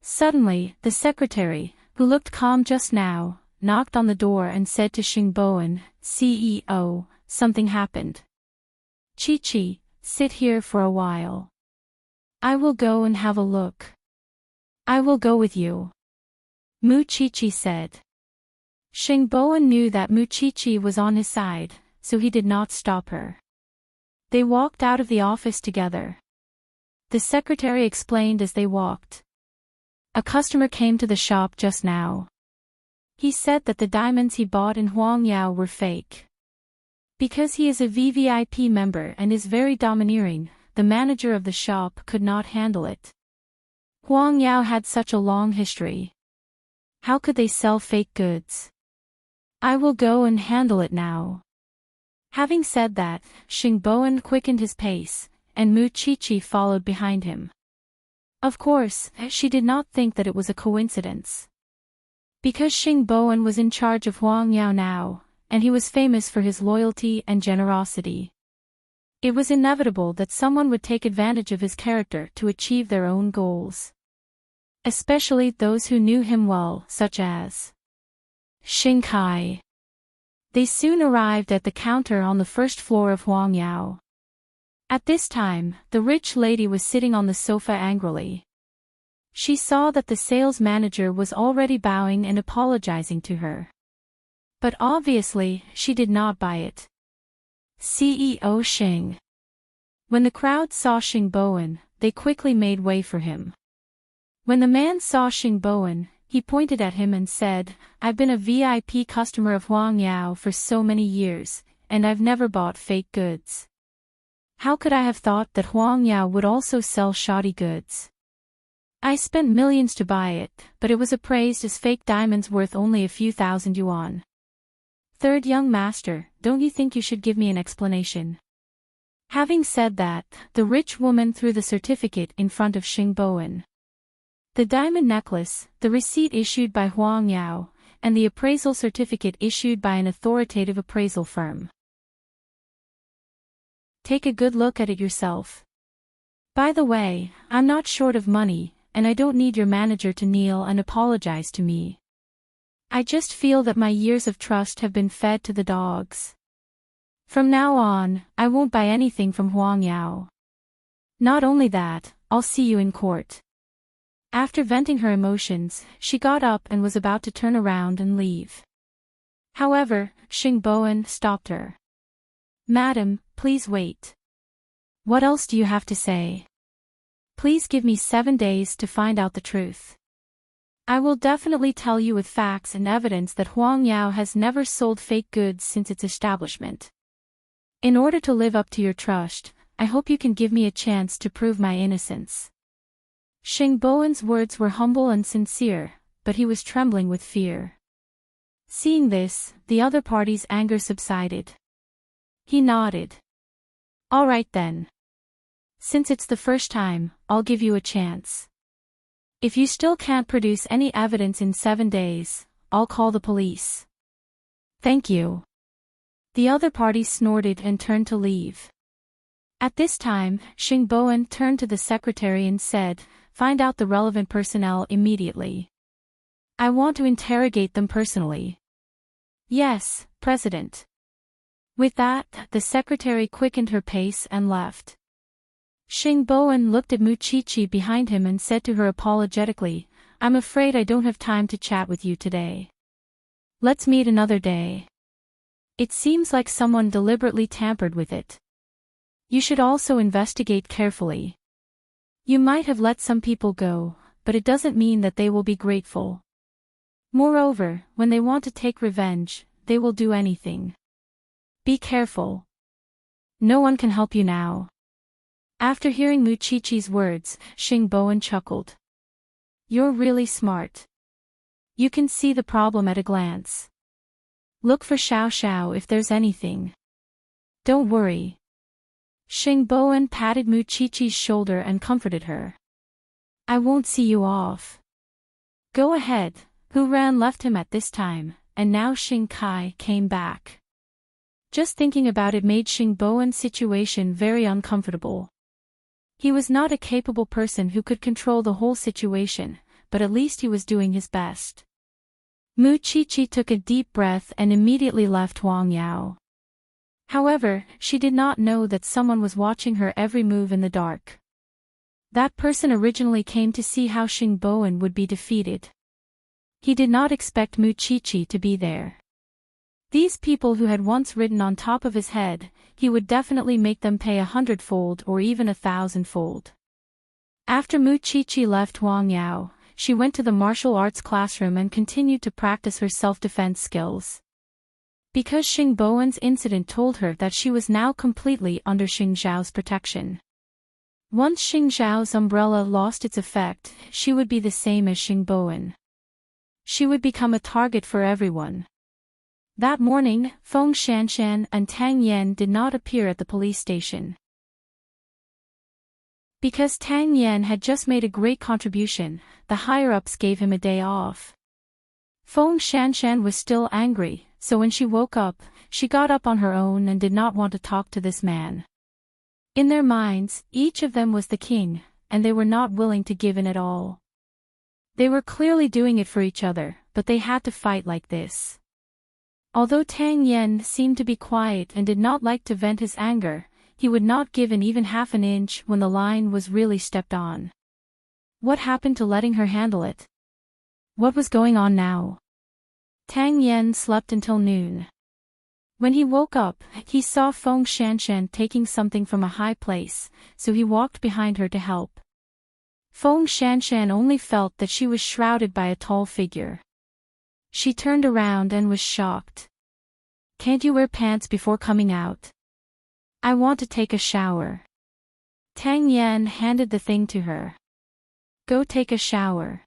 Suddenly, the secretary, who looked calm just now, knocked on the door and said to Xingbowen, "CEO, something happened. Chi-Chi, sit here for a while. I will go and have a look." "I will go with you," Mu-Chi-Chi said. Xingbowen knew that Mu-Chi-Chi was on his side, so he did not stop her. They walked out of the office together. The secretary explained as they walked. "A customer came to the shop just now. He said that the diamonds he bought in Huangyao were fake. Because he is a VVIP member and is very domineering, the manager of the shop could not handle it. Huangyao had such a long history. How could they sell fake goods? I will go and handle it now." Having said that, Xingbowen quickened his pace, and Mu-Chi-Chi followed behind him. Of course, she did not think that it was a coincidence. Because Xingbowen was in charge of Huangyao now, and he was famous for his loyalty and generosity. It was inevitable that someone would take advantage of his character to achieve their own goals. Especially those who knew him well, such as Xing Kai. They soon arrived at the counter on the first floor of Huangyao. At this time, the rich lady was sitting on the sofa angrily. She saw that the sales manager was already bowing and apologizing to her. But obviously, she did not buy it. "CEO Xing." When the crowd saw Xingbowen, they quickly made way for him. When the man saw Xingbowen, he pointed at him and said, "I've been a VIP customer of Huangyao for so many years, and I've never bought fake goods. How could I have thought that Huangyao would also sell shoddy goods? I spent millions to buy it, but it was appraised as fake diamonds worth only a few thousand yuan. Third young master, don't you think you should give me an explanation?" Having said that, the rich woman threw the certificate in front of Xingbowen. The diamond necklace, the receipt issued by Huangyao, and the appraisal certificate issued by an authoritative appraisal firm. Take a good look at it yourself. By the way, I'm not short of money, and I don't need your manager to kneel and apologize to me. I just feel that my years of trust have been fed to the dogs. From now on, I won't buy anything from Huangyao. Not only that, I'll see you in court." After venting her emotions, she got up and was about to turn around and leave. However, Xingbowen stopped her. "Madam, please wait. What else do you have to say? Please give me 7 days to find out the truth. I will definitely tell you with facts and evidence that Huangyao has never sold fake goods since its establishment. In order to live up to your trust, I hope you can give me a chance to prove my innocence." Xingbowen's words were humble and sincere, but he was trembling with fear. Seeing this, the other party's anger subsided. He nodded. "All right then. Since it's the first time, I'll give you a chance. If you still can't produce any evidence in 7 days, I'll call the police." "Thank you." The other party snorted and turned to leave. At this time, Xingbowen turned to the secretary and said, "Find out the relevant personnel immediately. I want to interrogate them personally." "Yes, President." With that, the secretary quickened her pace and left. Xing Bowen looked at Muqiqi behind him and said to her apologetically, "I'm afraid I don't have time to chat with you today. Let's meet another day. It seems like someone deliberately tampered with it. You should also investigate carefully. You might have let some people go, but it doesn't mean that they will be grateful. Moreover, when they want to take revenge, they will do anything. Be careful. No one can help you now." After hearing Muqiqi's words, Xing Bowen chuckled. "You're really smart. You can see the problem at a glance. Look for Xiao Xiao if there's anything. Don't worry." Xing Bowen patted Muqiqi's shoulder and comforted her. "I won't see you off. Go ahead." Hu Ran left him at this time, and now Xing Kai came back. Just thinking about it made Xing Bowen's situation very uncomfortable. He was not a capable person who could control the whole situation, but at least he was doing his best. Muqiqi took a deep breath and immediately left Wang Yao. However, she did not know that someone was watching her every move in the dark. That person originally came to see how Xing Bowen would be defeated. He did not expect Muqiqi to be there. These people who had once ridden on top of his head, he would definitely make them pay 100-fold or even 1,000-fold. After Muqiqi left Wang Yao, she went to the martial arts classroom and continued to practice her self-defense skills. Because Xing Bowen's incident told her that she was now completely under Xing Zhao's protection. Once Xing Zhao's umbrella lost its effect, she would be the same as Xing Bowen. She would become a target for everyone. That morning, Feng Shanshan and Tang Yan did not appear at the police station. Because Tang Yan had just made a great contribution, the higher-ups gave him a day off. Feng Shanshan was still angry, so when she woke up, she got up on her own and did not want to talk to this man. In their minds, each of them was the king, and they were not willing to give in at all. They were clearly doing it for each other, but they had to fight like this. Although Tang Yan seemed to be quiet and did not like to vent his anger, he would not give in even half an inch when the line was really stepped on. What happened to letting her handle it? What was going on now? Tang Yan slept until noon. When he woke up, he saw Feng Shanshan taking something from a high place, so he walked behind her to help. Feng Shanshan only felt that she was shrouded by a tall figure. She turned around and was shocked. "Can't you wear pants before coming out? I want to take a shower." Tang Yan handed the thing to her. "Go take a shower."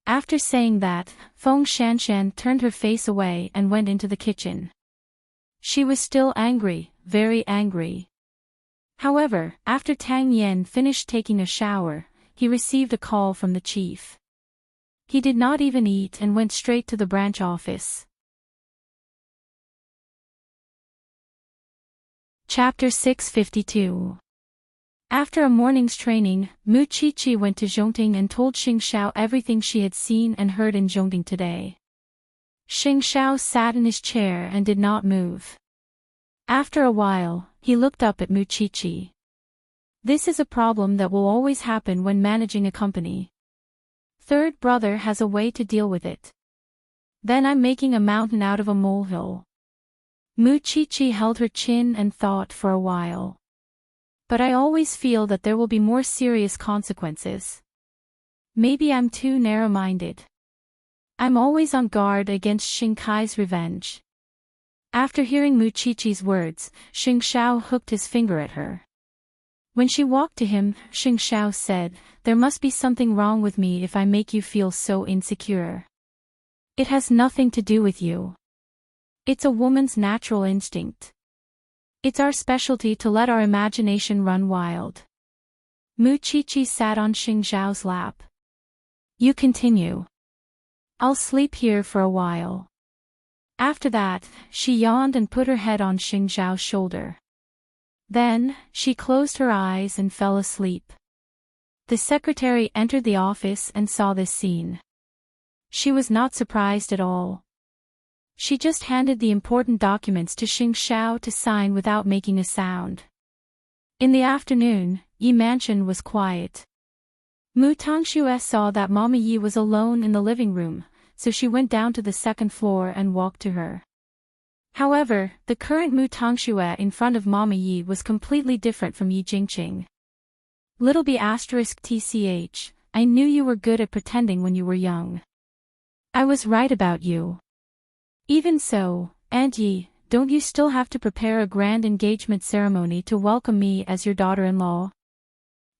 After saying that, Feng Shanshan turned her face away and went into the kitchen. She was still angry, very angry. However, after Tang Yan finished taking a shower, he received a call from the chief. He did not even eat and went straight to the branch office. Chapter 652. After a morning's training, Muqiqi went to Zhongting and told Xing Xiao everything she had seen and heard in Zhongting today. Xing Xiao sat in his chair and did not move. After a while, he looked up at Muqiqi. This is a problem that will always happen when managing a company. Third brother has a way to deal with it. Then I'm making a mountain out of a molehill. Muqiqi held her chin and thought for a while. But I always feel that there will be more serious consequences. Maybe I'm too narrow-minded. I'm always on guard against Xing Kai's revenge. After hearing Muqiqi's words, Xing Xiao hooked his finger at her. When she walked to him, Xing Xiao said, "There must be something wrong with me if I make you feel so insecure. It has nothing to do with you. It's a woman's natural instinct. It's our specialty to let our imagination run wild." Muqiqi sat on Xing Xiao's lap. "You continue. I'll sleep here for a while." After that, she yawned and put her head on Xing Xiao's shoulder. Then, she closed her eyes and fell asleep. The secretary entered the office and saw this scene. She was not surprised at all. She just handed the important documents to Xing Xiao to sign without making a sound. In the afternoon, Yi Mansion was quiet. Mu Tongxue saw that Mama Yi was alone in the living room, so she went down to the second floor and walked to her. However, the current Mu Tongxue in front of Mama Yi was completely different from Yi Jingqing. Little b*****, I knew you were good at pretending when you were young. I was right about you. Even so, Aunt Yi, don't you still have to prepare a grand engagement ceremony to welcome me as your daughter-in-law?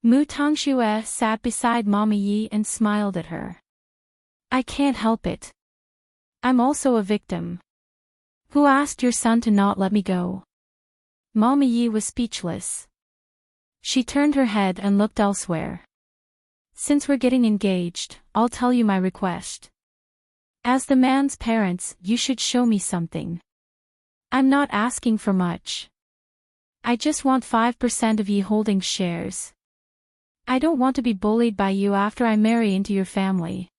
Mu Tongxue sat beside Mama Yi and smiled at her. I can't help it. I'm also a victim. Who asked your son to not let me go? Mama Yi was speechless. She turned her head and looked elsewhere. Since we're getting engaged, I'll tell you my request. As the man's parents, you should show me something. I'm not asking for much. I just want 5% of Yi Holdings shares. I don't want to be bullied by you after I marry into your family.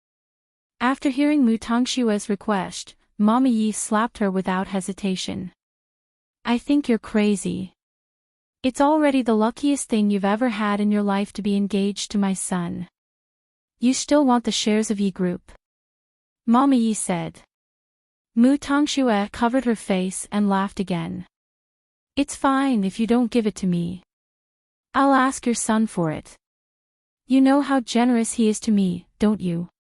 After hearing Mu Tongxue's request, Mama Yi slapped her without hesitation. I think you're crazy. It's already the luckiest thing you've ever had in your life to be engaged to my son. You still want the shares of Yi Group? Mama Yi said. Mu Tongxue covered her face and laughed again. It's fine if you don't give it to me. I'll ask your son for it. You know how generous he is to me, don't you?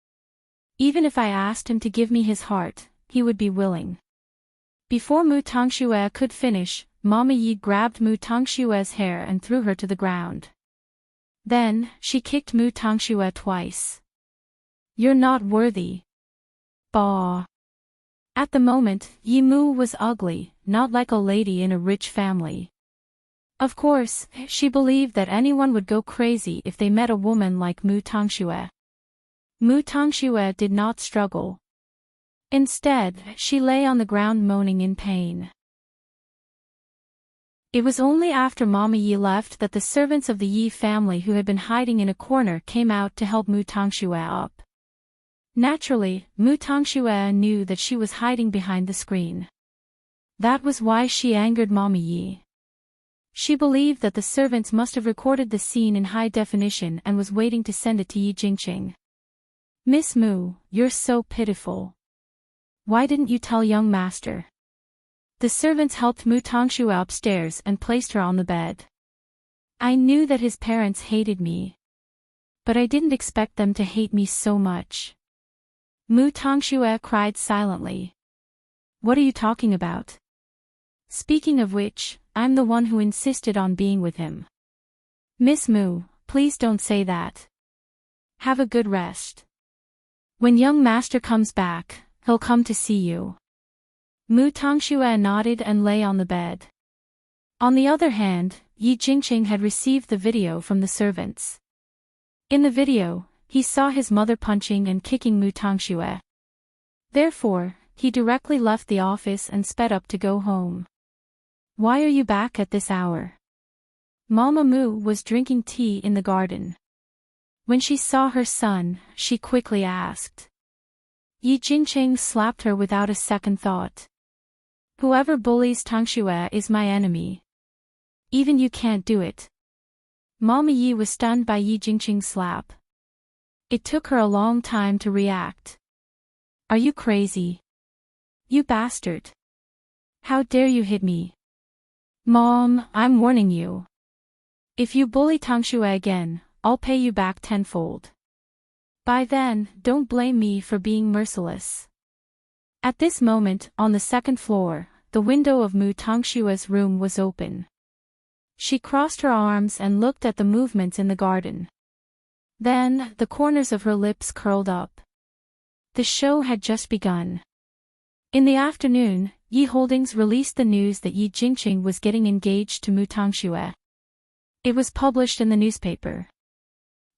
Even if I asked him to give me his heart, he would be willing. Before Mu Tongxue could finish, Mama Yi grabbed Mu Tongxue's hair and threw her to the ground. Then, she kicked Mu Tongxue twice. You're not worthy. Bah. At the moment, Yi Mu was ugly, not like a lady in a rich family. Of course, she believed that anyone would go crazy if they met a woman like Mu Tongxue. Mu Tongxue did not struggle. Instead, she lay on the ground moaning in pain. It was only after Mama Yi left that the servants of the Yi family who had been hiding in a corner came out to help Mu Tongxue up. Naturally, Mu Tongxue knew that she was hiding behind the screen. That was why she angered Mama Yi. She believed that the servants must have recorded the scene in high definition and was waiting to send it to Yi Jingqing. Miss Mu, you're so pitiful. Why didn't you tell young master? The servants helped Mu Tongxue upstairs and placed her on the bed. I knew that his parents hated me. But I didn't expect them to hate me so much. Mu Tongxue cried silently. What are you talking about? Speaking of which, I'm the one who insisted on being with him. Miss Mu, please don't say that. Have a good rest. When young master comes back, he'll come to see you. Mu Tongxue nodded and lay on the bed. On the other hand, Yi Jingqing had received the video from the servants. In the video, he saw his mother punching and kicking Mu Tongxue. Therefore, he directly left the office and sped up to go home. Why are you back at this hour? Mama Mu was drinking tea in the garden. When she saw her son, she quickly asked. Yi Jingqing slapped her without a second thought. Whoever bullies Tongxue is my enemy. Even you can't do it. Mama Yi was stunned by Yi Jingqing's slap. It took her a long time to react. Are you crazy? You bastard. How dare you hit me? Mom, I'm warning you. If you bully Tongxue again, I'll pay you back tenfold. By then, don't blame me for being merciless. At this moment, on the second floor, the window of Mu Tongxue's room was open. She crossed her arms and looked at the movements in the garden. Then, the corners of her lips curled up. The show had just begun. In the afternoon, Yi Holdings released the news that Yi Jingqing was getting engaged to Mu Tongxue. It was published in the newspaper.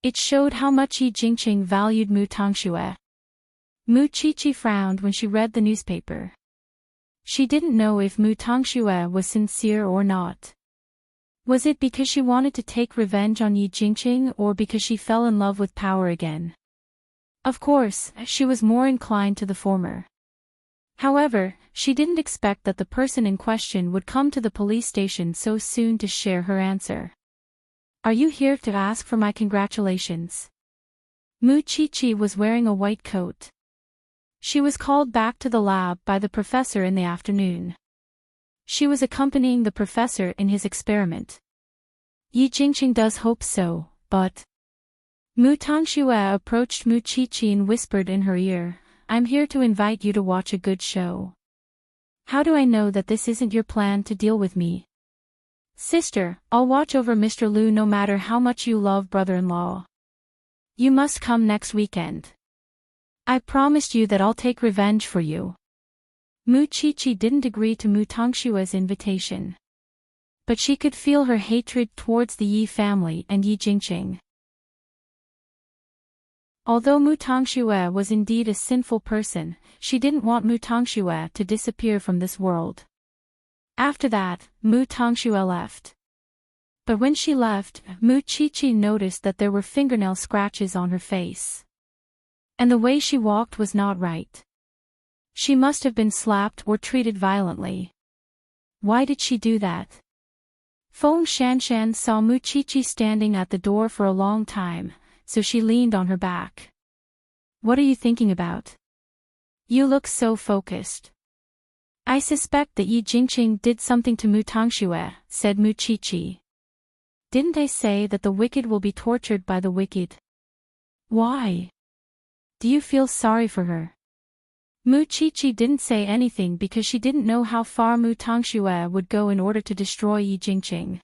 It showed how much Yi Jingqing valued Mu Tongxue. Mu Qiqi frowned when she read the newspaper. She didn't know if Mu Tongxue was sincere or not. Was it because she wanted to take revenge on Yi Jingqing or because she fell in love with power again? Of course, she was more inclined to the former. However, she didn't expect that the person in question would come to the police station so soon to share her answer. Are you here to ask for my congratulations? Mu Chi-Chi was wearing a white coat. She was called back to the lab by the professor in the afternoon. She was accompanying the professor in his experiment. Yi Jingqing does hope so, but... Mu Tongxue approached Mu Chi-Chi and whispered in her ear, I'm here to invite you to watch a good show. How do I know that this isn't your plan to deal with me? Sister, I'll watch over Mr. Liu no matter how much you love brother-in-law. You must come next weekend. I promised you that I'll take revenge for you. Mu Chi-Chi didn't agree to Mu Tongshua's invitation. But she could feel her hatred towards the Yi family and Yi Jingqing. Although Mu Tongxue was indeed a sinful person, she didn't want Mu Tongxue to disappear from this world. After that, Mu Tongxue left. But when she left, Mu Chi-Chi noticed that there were fingernail scratches on her face. And the way she walked was not right. She must have been slapped or treated violently. Why did she do that? Feng Shanshan saw Mu Chi-Chi standing at the door for a long time, so she leaned on her back. What are you thinking about? You look so focused. I suspect that Yi Jingqing did something to Mu Tongxue, said Mu Chi-Chi. Didn't I say that the wicked will be tortured by the wicked? Why? Do you feel sorry for her? Mu Chi-Chi didn't say anything because she didn't know how far Mu Tongxue would go in order to destroy Yi Jingqing.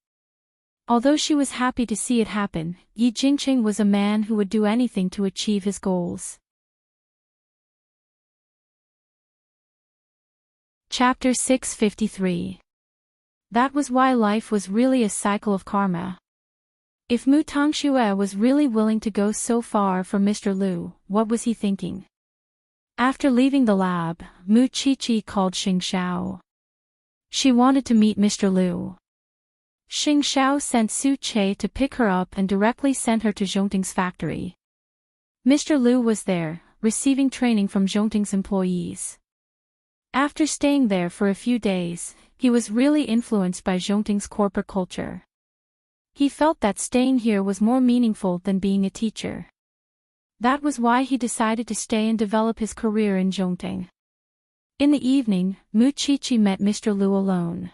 Although she was happy to see it happen, Yi Jingqing was a man who would do anything to achieve his goals. Chapter 653. That was why life was really a cycle of karma. If Mu Tongxue was really willing to go so far for Mr. Liu, what was he thinking? After leaving the lab, Mu Chi-Chi called Xing Xiao. She wanted to meet Mr. Liu. Xing Xiao sent Su Che to pick her up and directly sent her to Zhongting's factory. Mr. Liu was there, receiving training from Zhongting's employees. After staying there for a few days, he was really influenced by Zhongting's corporate culture. He felt that staying here was more meaningful than being a teacher. That was why he decided to stay and develop his career in Zhongting. In the evening, Mu Chi-Chi met Mr. Liu alone.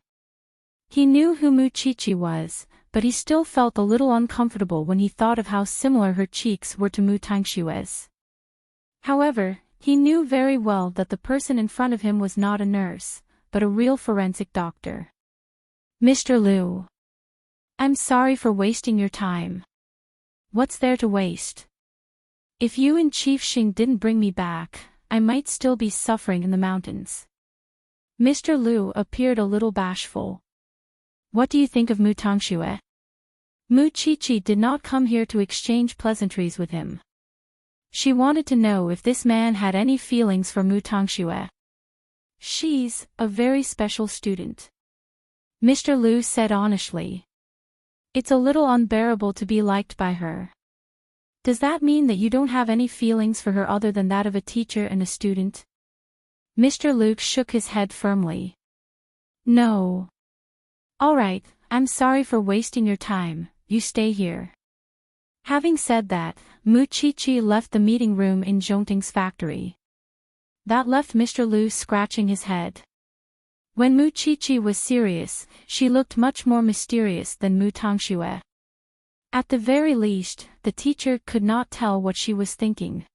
He knew who Mu Chi-Chi was, but he still felt a little uncomfortable when he thought of how similar her cheeks were to Mu Tongshue's. However, he knew very well that the person in front of him was not a nurse, but a real forensic doctor. Mr. Liu. I'm sorry for wasting your time. What's there to waste? If you and Chief Xing didn't bring me back, I might still be suffering in the mountains. Mr. Liu appeared a little bashful. What do you think of Mu Tongxue? Mu Chi-Chi did not come here to exchange pleasantries with him. She wanted to know if this man had any feelings for Mu Tongxue. She's a very special student. Mr. Liu said honestly. It's a little unbearable to be liked by her. Does that mean that you don't have any feelings for her other than that of a teacher and a student? Mr. Liu shook his head firmly. No. All right, I'm sorry for wasting your time, you stay here. Having said that, Mu Chi-Chi left the meeting room in Zhongting's factory. That left Mr. Liu scratching his head. When Mu Chi-Chi was serious, she looked much more mysterious than Mu Tongxue. At the very least, the teacher could not tell what she was thinking.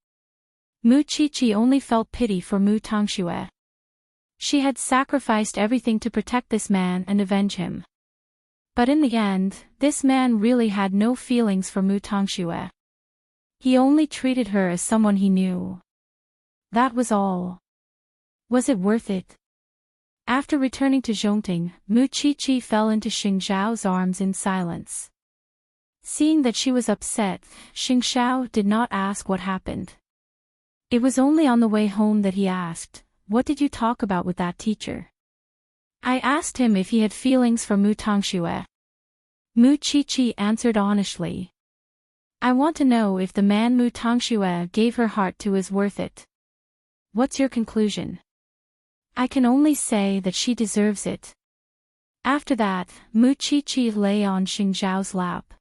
Mu Chi-Chi only felt pity for Mu Tongxue. She had sacrificed everything to protect this man and avenge him. But in the end, this man really had no feelings for Mu Tongxue. He only treated her as someone he knew. That was all. Was it worth it? After returning to Zhongting, Mu Chi-Chi fell into Xing Xiao's arms in silence. Seeing that she was upset, Xing Xiao did not ask what happened. It was only on the way home that he asked, "What did you talk about with that teacher?" I asked him if he had feelings for Mu Tongxue. Mu Chi-Chi answered honestly. I want to know if the man Mu Tongxue gave her heart to is worth it. What's your conclusion? I can only say that she deserves it. After that, Mu Chi-Chi lay on Xing Zhao's lap.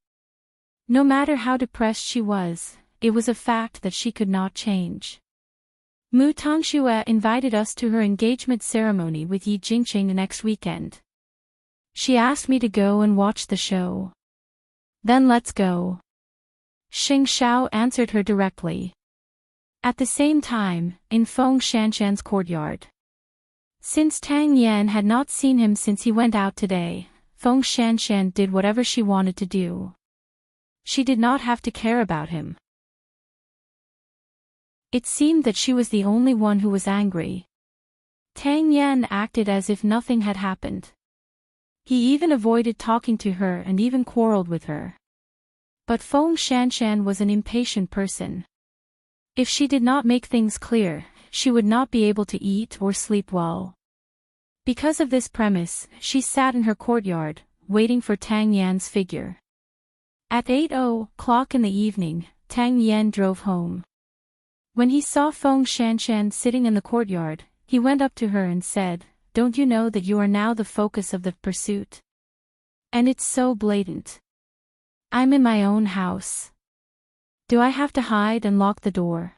No matter how depressed she was, it was a fact that she could not change. Mu Tongxue invited us to her engagement ceremony with Yi Jingqing next weekend. She asked me to go and watch the show. Then let's go. Xing Xiao answered her directly. At the same time, in Feng Shanshan's courtyard. Since Tang Yan had not seen him since he went out today, Feng Shanshan did whatever she wanted to do. She did not have to care about him. It seemed that she was the only one who was angry. Tang Yan acted as if nothing had happened. He even avoided talking to her and even quarreled with her. But Feng Shanshan was an impatient person. If she did not make things clear, she would not be able to eat or sleep well. Because of this premise, she sat in her courtyard, waiting for Tang Yan's figure. At 8:00 in the evening, Tang Yan drove home. When he saw Feng Shanshan sitting in the courtyard, he went up to her and said, "Don't you know that you are now the focus of the pursuit? And it's so blatant. I'm in my own house. Do I have to hide and lock the door?"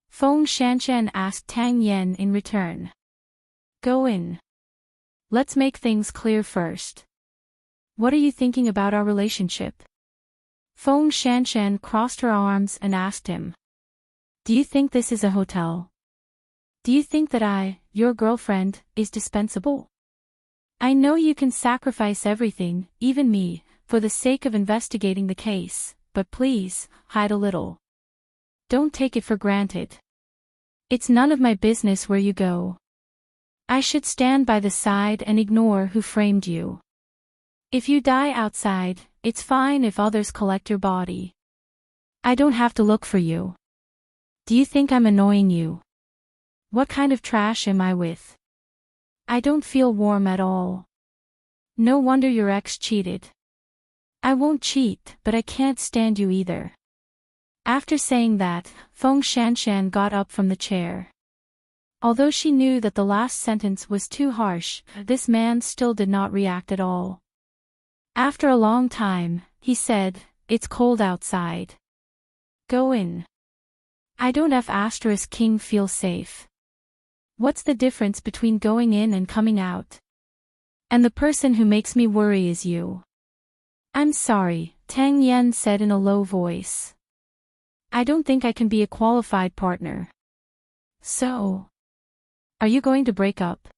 Feng Shanshan asked Tang Yan in return. "Go in. Let's make things clear first. What are you thinking about our relationship?" Feng Shanshan crossed her arms and asked him. "Do you think this is a hotel? Do you think that I, your girlfriend, is dispensable? I know you can sacrifice everything, even me, for the sake of investigating the case, but please, hide a little. Don't take it for granted. It's none of my business where you go. I should stand by the side and ignore who framed you. If you die outside, it's fine if others collect your body. I don't have to look for you. Do you think I'm annoying you? What kind of trash am I with? I don't feel warm at all. No wonder your ex cheated. I won't cheat, but I can't stand you either." After saying that, Feng Shanshan got up from the chair. Although she knew that the last sentence was too harsh, this man still did not react at all. After a long time, he said, "It's cold outside. Go in. I don't F***king feel safe. What's the difference between going in and coming out? And the person who makes me worry is you." "I'm sorry," Tang Yan said in a low voice. "I don't think I can be a qualified partner." "So? Are you going to break up?"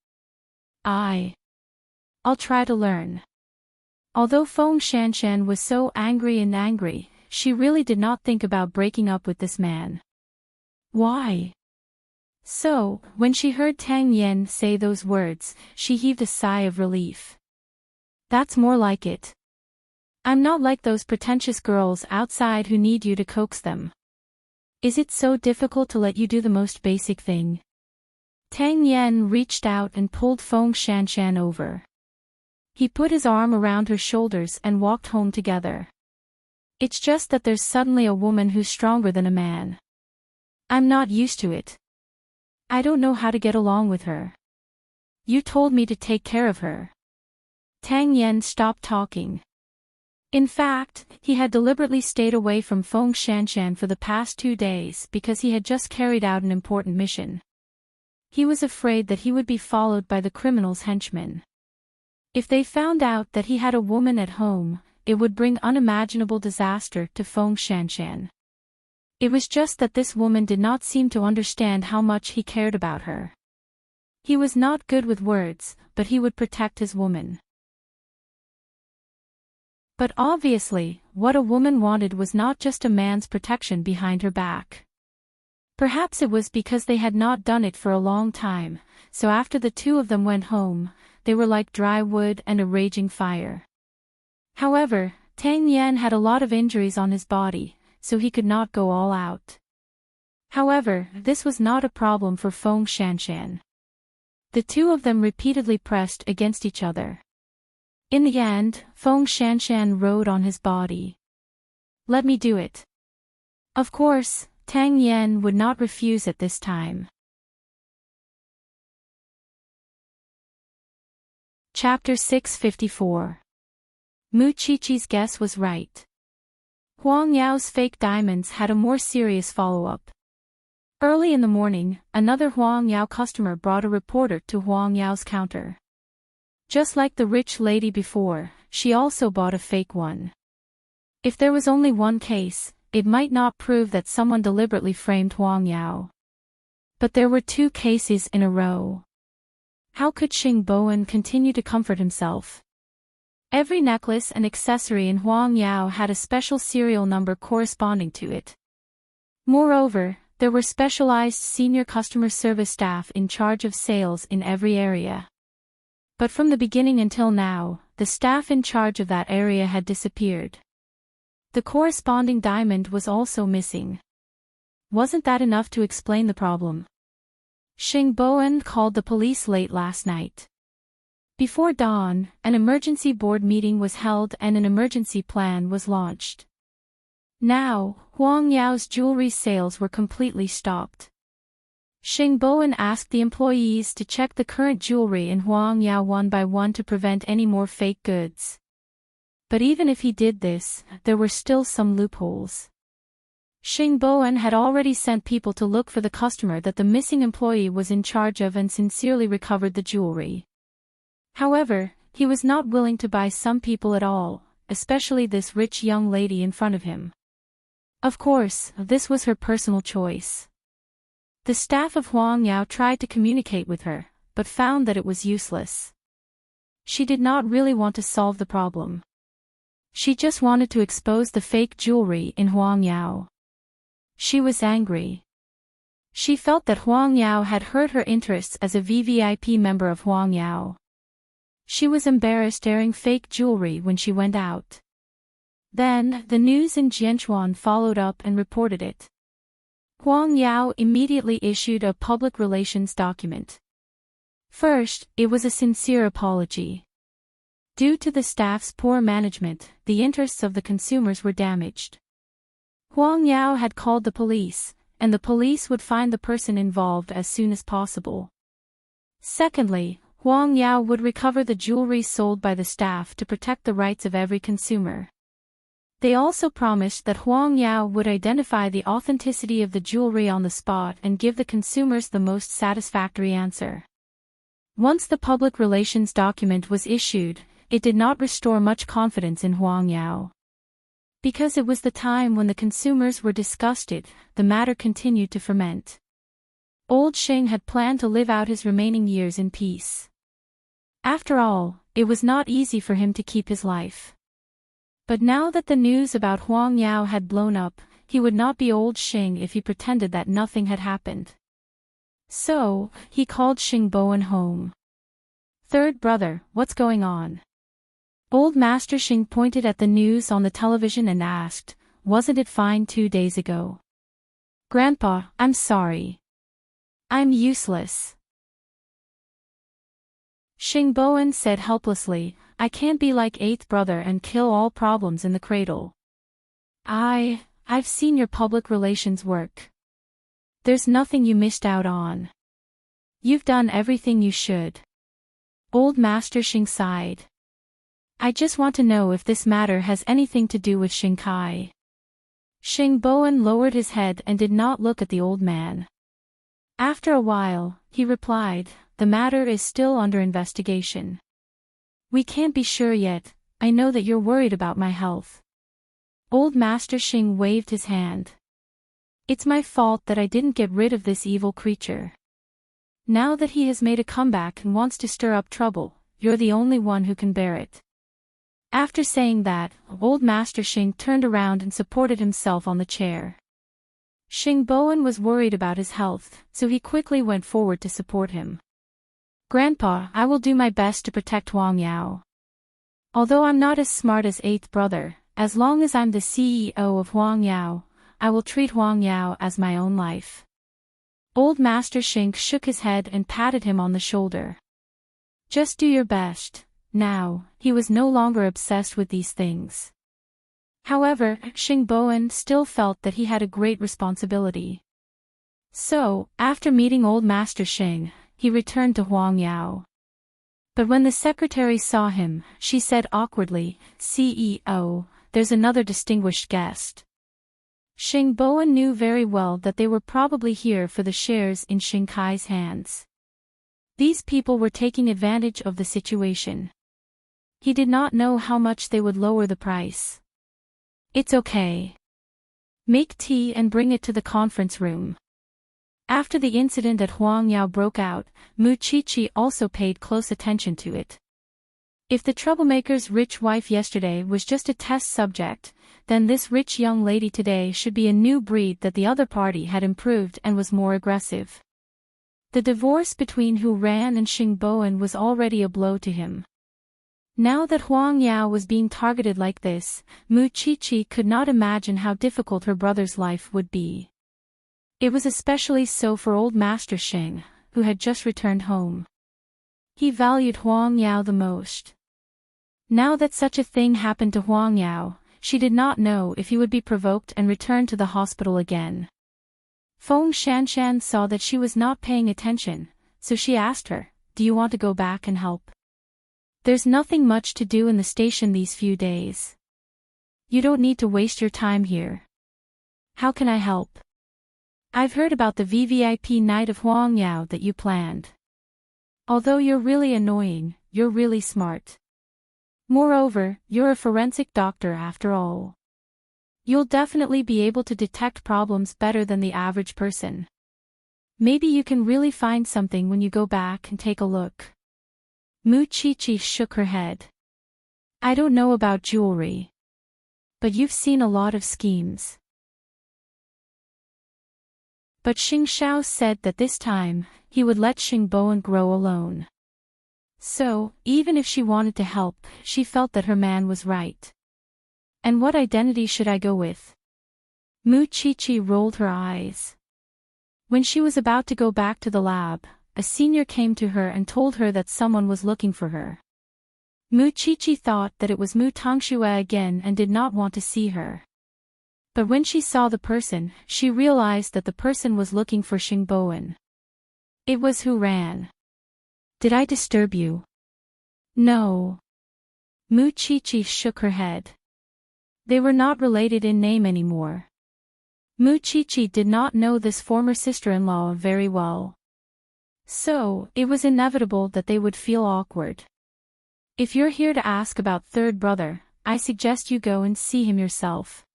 I'll try to learn." Although Feng Shanshan was so angry, she really did not think about breaking up with this man. Why? So, when she heard Tang Yan say those words, she heaved a sigh of relief. That's more like it. I'm not like those pretentious girls outside who need you to coax them. Is it so difficult to let you do the most basic thing? Tang Yan reached out and pulled Feng Shanshan over. He put his arm around her shoulders and walked home together. It's just that there's suddenly a woman who's stronger than a man. I'm not used to it. I don't know how to get along with her. You told me to take care of her. Tang Yan stopped talking. In fact, he had deliberately stayed away from Feng Shanshan for the past 2 days because he had just carried out an important mission. He was afraid that he would be followed by the criminals' henchmen. If they found out that he had a woman at home, it would bring unimaginable disaster to Feng Shanshan. It was just that this woman did not seem to understand how much he cared about her. He was not good with words, but he would protect his woman. But obviously, what a woman wanted was not just a man's protection behind her back. Perhaps it was because they had not done it for a long time, so after the two of them went home, they were like dry wood and a raging fire. However, Tang Yan had a lot of injuries on his body, so he could not go all out. However, this was not a problem for Feng Shanshan. The two of them repeatedly pressed against each other. In the end, Feng Shanshan rode on his body. Let me do it. Of course, Tang Yan would not refuse at this time. Chapter 654. Mu Qiqi's guess was right. Huang Yao's fake diamonds had a more serious follow-up. Early in the morning, another Huang Yao customer brought a reporter to Huang Yao's counter. Just like the rich lady before, she also bought a fake one. If there was only one case, it might not prove that someone deliberately framed Huang Yao. But there were 2 cases in a row. How could Xing Bowen continue to comfort himself? Every necklace and accessory in Huang Yao had a special serial number corresponding to it. Moreover, there were specialized senior customer service staff in charge of sales in every area. But from the beginning until now, the staff in charge of that area had disappeared. The corresponding diamond was also missing. Wasn't that enough to explain the problem? Xing Bowen called the police late last night. Before dawn, an emergency board meeting was held and an emergency plan was launched. Now, Huang Yao's jewelry sales were completely stopped. Xing Bowen asked the employees to check the current jewelry in Huang Yao one by one to prevent any more fake goods. But even if he did this, there were still some loopholes. Xing Bowen had already sent people to look for the customer that the missing employee was in charge of and sincerely recovered the jewelry. However, he was not willing to buy some people at all, especially this rich young lady in front of him. Of course, this was her personal choice. The staff of Huang Yao tried to communicate with her, but found that it was useless. She did not really want to solve the problem. She just wanted to expose the fake jewelry in Huang Yao. She was angry. She felt that Huang Yao had hurt her interests as a VVIP member of Huang Yao. She was embarrassed wearing fake jewelry when she went out. Then, the news in Jianchuan followed up and reported it. Huang Yao immediately issued a public relations document. First, it was a sincere apology. Due to the staff's poor management, the interests of the consumers were damaged. Huang Yao had called the police, and the police would find the person involved as soon as possible. Secondly, Huang Yao would recover the jewelry sold by the staff to protect the rights of every consumer. They also promised that Huang Yao would identify the authenticity of the jewelry on the spot and give the consumers the most satisfactory answer. Once the public relations document was issued, it did not restore much confidence in Huang Yao. Because it was the time when the consumers were disgusted, the matter continued to ferment. Old Xing had planned to live out his remaining years in peace. After all, it was not easy for him to keep his life. But now that the news about Huang Yao had blown up, he would not be old Xing if he pretended that nothing had happened. So, he called Xing Bowen home. "Third brother, what's going on?" Old Master Xing pointed at the news on the television and asked, "Wasn't it fine 2 days ago?" "Grandpa, I'm sorry. I'm useless." Xing Bowen said helplessly, "I can't be like eighth brother and kill all problems in the cradle. I've seen your public relations work. There's nothing you missed out on. You've done everything you should." Old Master Xing sighed. "I just want to know if this matter has anything to do with Xing Kai." Xing Bowen lowered his head and did not look at the old man. After a while, he replied, "The matter is still under investigation. We can't be sure yet. I know that you're worried about my health." Old Master Xing waved his hand. "It's my fault that I didn't get rid of this evil creature. Now that he has made a comeback and wants to stir up trouble, you're the only one who can bear it." After saying that, Old Master Xing turned around and supported himself on the chair. Xing Bowen was worried about his health, so he quickly went forward to support him. "Grandpa, I will do my best to protect Huang Yao. Although I'm not as smart as eighth brother, as long as I'm the CEO of Huang Yao, I will treat Huang Yao as my own life." Old Master Xing shook his head and patted him on the shoulder. "Just do your best." Now, he was no longer obsessed with these things. However, Xing Bowen still felt that he had a great responsibility. So, after meeting Old Master Xing, he returned to Huang Yao. But when the secretary saw him, she said awkwardly, "CEO, there's another distinguished guest. Xing Bowen knew very well that they were probably here for the shares in Xing Kai's hands. These people were taking advantage of the situation. He did not know how much they would lower the price. It's okay. Make tea and bring it to the conference room. After the incident at Huangyao broke out, Mu Qiqi also paid close attention to it. If the troublemaker's rich wife yesterday was just a test subject, then this rich young lady today should be a new breed that the other party had improved and was more aggressive. The divorce between Hu Ran and Xing Bowen was already a blow to him. Now that Huang Yao was being targeted like this, Mu Qiqi could not imagine how difficult her brother's life would be. It was especially so for old Master Xing, who had just returned home. He valued Huang Yao the most. Now that such a thing happened to Huang Yao, she did not know if he would be provoked and return to the hospital again. Feng Shanshan saw that she was not paying attention, so she asked her, "Do you want to go back and help? There's nothing much to do in the station these few days. You don't need to waste your time here." "How can I help?" "I've heard about the VVIP night of Huang Yao that you planned. Although you're really annoying, you're really smart. Moreover, you're a forensic doctor after all. You'll definitely be able to detect problems better than the average person. Maybe you can really find something when you go back and take a look." Mu Qiqi shook her head. "I don't know about jewelry. But you've seen a lot of schemes." But Xing Xiao said that this time, he would let Xing Bowen grow alone. So, even if she wanted to help, she felt that her man was right. "And what identity should I go with?" Mu Qiqi rolled her eyes. When she was about to go back to the lab, a senior came to her and told her that someone was looking for her. Mu Qiqi thought that it was Mu Tongxue again and did not want to see her. But when she saw the person, she realized that the person was looking for Xing Bowen. It was Hu Ran. "Did I disturb you?" "No." Mu Qiqi shook her head. They were not related in name anymore. Mu Qiqi did not know this former sister-in-law very well. So, it was inevitable that they would feel awkward. "If you're here to ask about third brother, I suggest you go and see him yourself.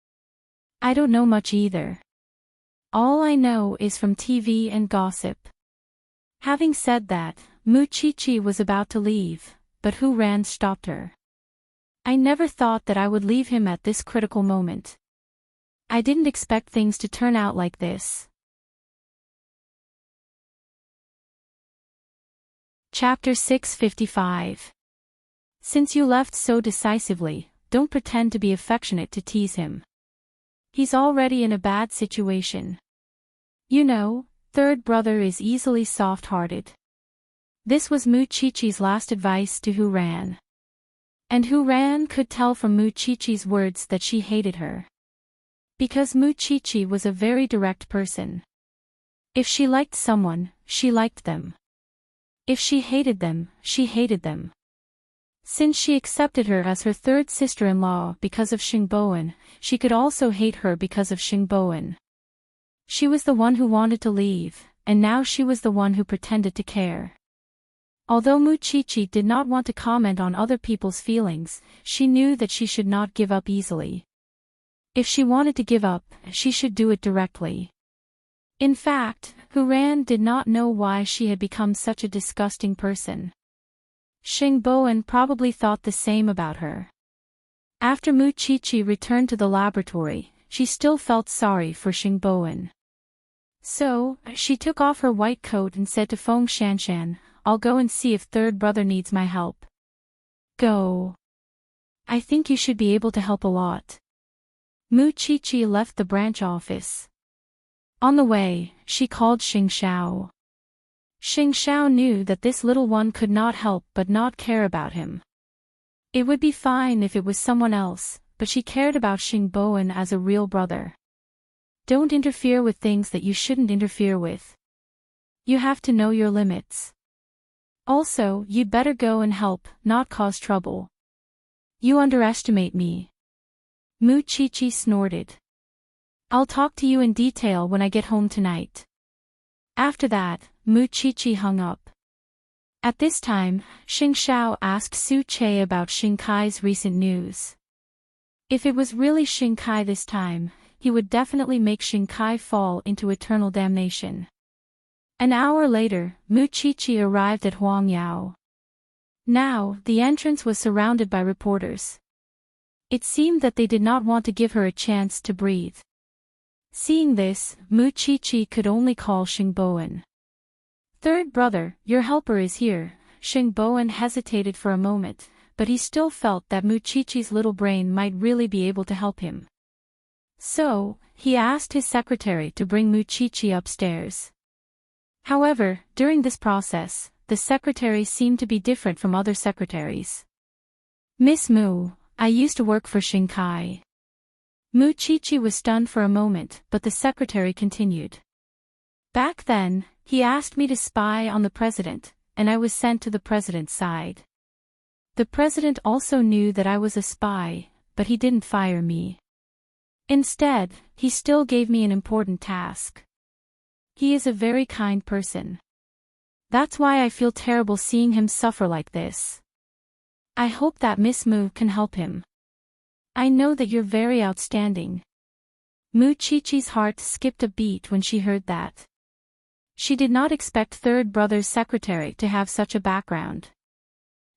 I don't know much either. All I know is from TV and gossip." Having said that, Mu Qiqi was about to leave, but Hu Ran stopped her. "I never thought that I would leave him at this critical moment. I didn't expect things to turn out like this." Chapter 655. Since you left so decisively, don't pretend to be affectionate to tease him. He's already in a bad situation. You know, third brother is easily soft-hearted. This was Mu Qiqi's last advice to Hu Ran. And Hu Ran could tell from Mu Qiqi's words that she hated her. Because Mu Qiqi was a very direct person. If she liked someone, she liked them. If she hated them, she hated them. Since she accepted her as her third sister-in-law because of Xing Bowen, she could also hate her because of Xing Bowen. She was the one who wanted to leave, and now she was the one who pretended to care. Although Mu Qiqi did not want to comment on other people's feelings, she knew that she should not give up easily. If she wanted to give up, she should do it directly. In fact, Hu Ran did not know why she had become such a disgusting person. Xing Bowen probably thought the same about her. After Mu Qiqi returned to the laboratory, she still felt sorry for Xing Bowen. So, she took off her white coat and said to Feng Shanshan, "I'll go and see if third brother needs my help." "Go. I think you should be able to help a lot." Mu Qiqi left the branch office. On the way, she called Xing Xiao. Xing Xiao knew that this little one could not help but not care about him. It would be fine if it was someone else, but she cared about Xing Bowen as a real brother. Don't interfere with things that you shouldn't interfere with. You have to know your limits. Also, you'd better go and help, not cause trouble. You underestimate me. Mu Chichi snorted. I'll talk to you in detail when I get home tonight. After that, Mu Chichi hung up. At this time, Xing Xiao asked Su Che about Xing Kai's recent news. If it was really Xing Kai this time, he would definitely make Xing Kai fall into eternal damnation. An hour later, Mu Chichi arrived at Huang Yao. Now, the entrance was surrounded by reporters. It seemed that they did not want to give her a chance to breathe. Seeing this, Mu Chichi could only call Xing Bowen. Third brother, your helper is here. Xing Bowen hesitated for a moment, but he still felt that Mu Chichi's little brain might really be able to help him. So, he asked his secretary to bring Mu Chichi upstairs. However, during this process, the secretary seemed to be different from other secretaries. Miss Mu, I used to work for Xing Kai. Mu Chichi was stunned for a moment, but the secretary continued. Back then, he asked me to spy on the president, and I was sent to the president's side. The president also knew that I was a spy, but he didn't fire me. Instead, he still gave me an important task. He is a very kind person. That's why I feel terrible seeing him suffer like this. I hope that Miss Mu can help him. I know that you're very outstanding. Mu Chichi's heart skipped a beat when she heard that. She did not expect third brother's secretary to have such a background.